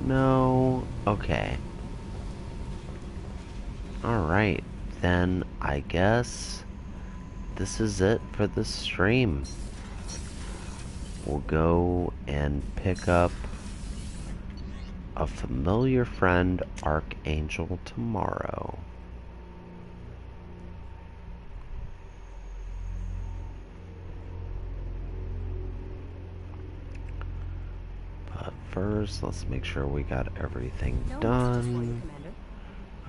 No? Okay. Alright, then I guess this is it for the stream. We'll go and pick up a familiar friend, Archangel, tomorrow. But first, let's make sure we got everything done.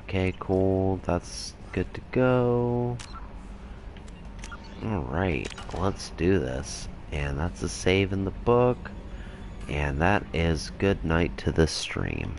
Okay, cool. That's good to go. Alright, let's do this. And that's a save in the book. And that is good night to the stream.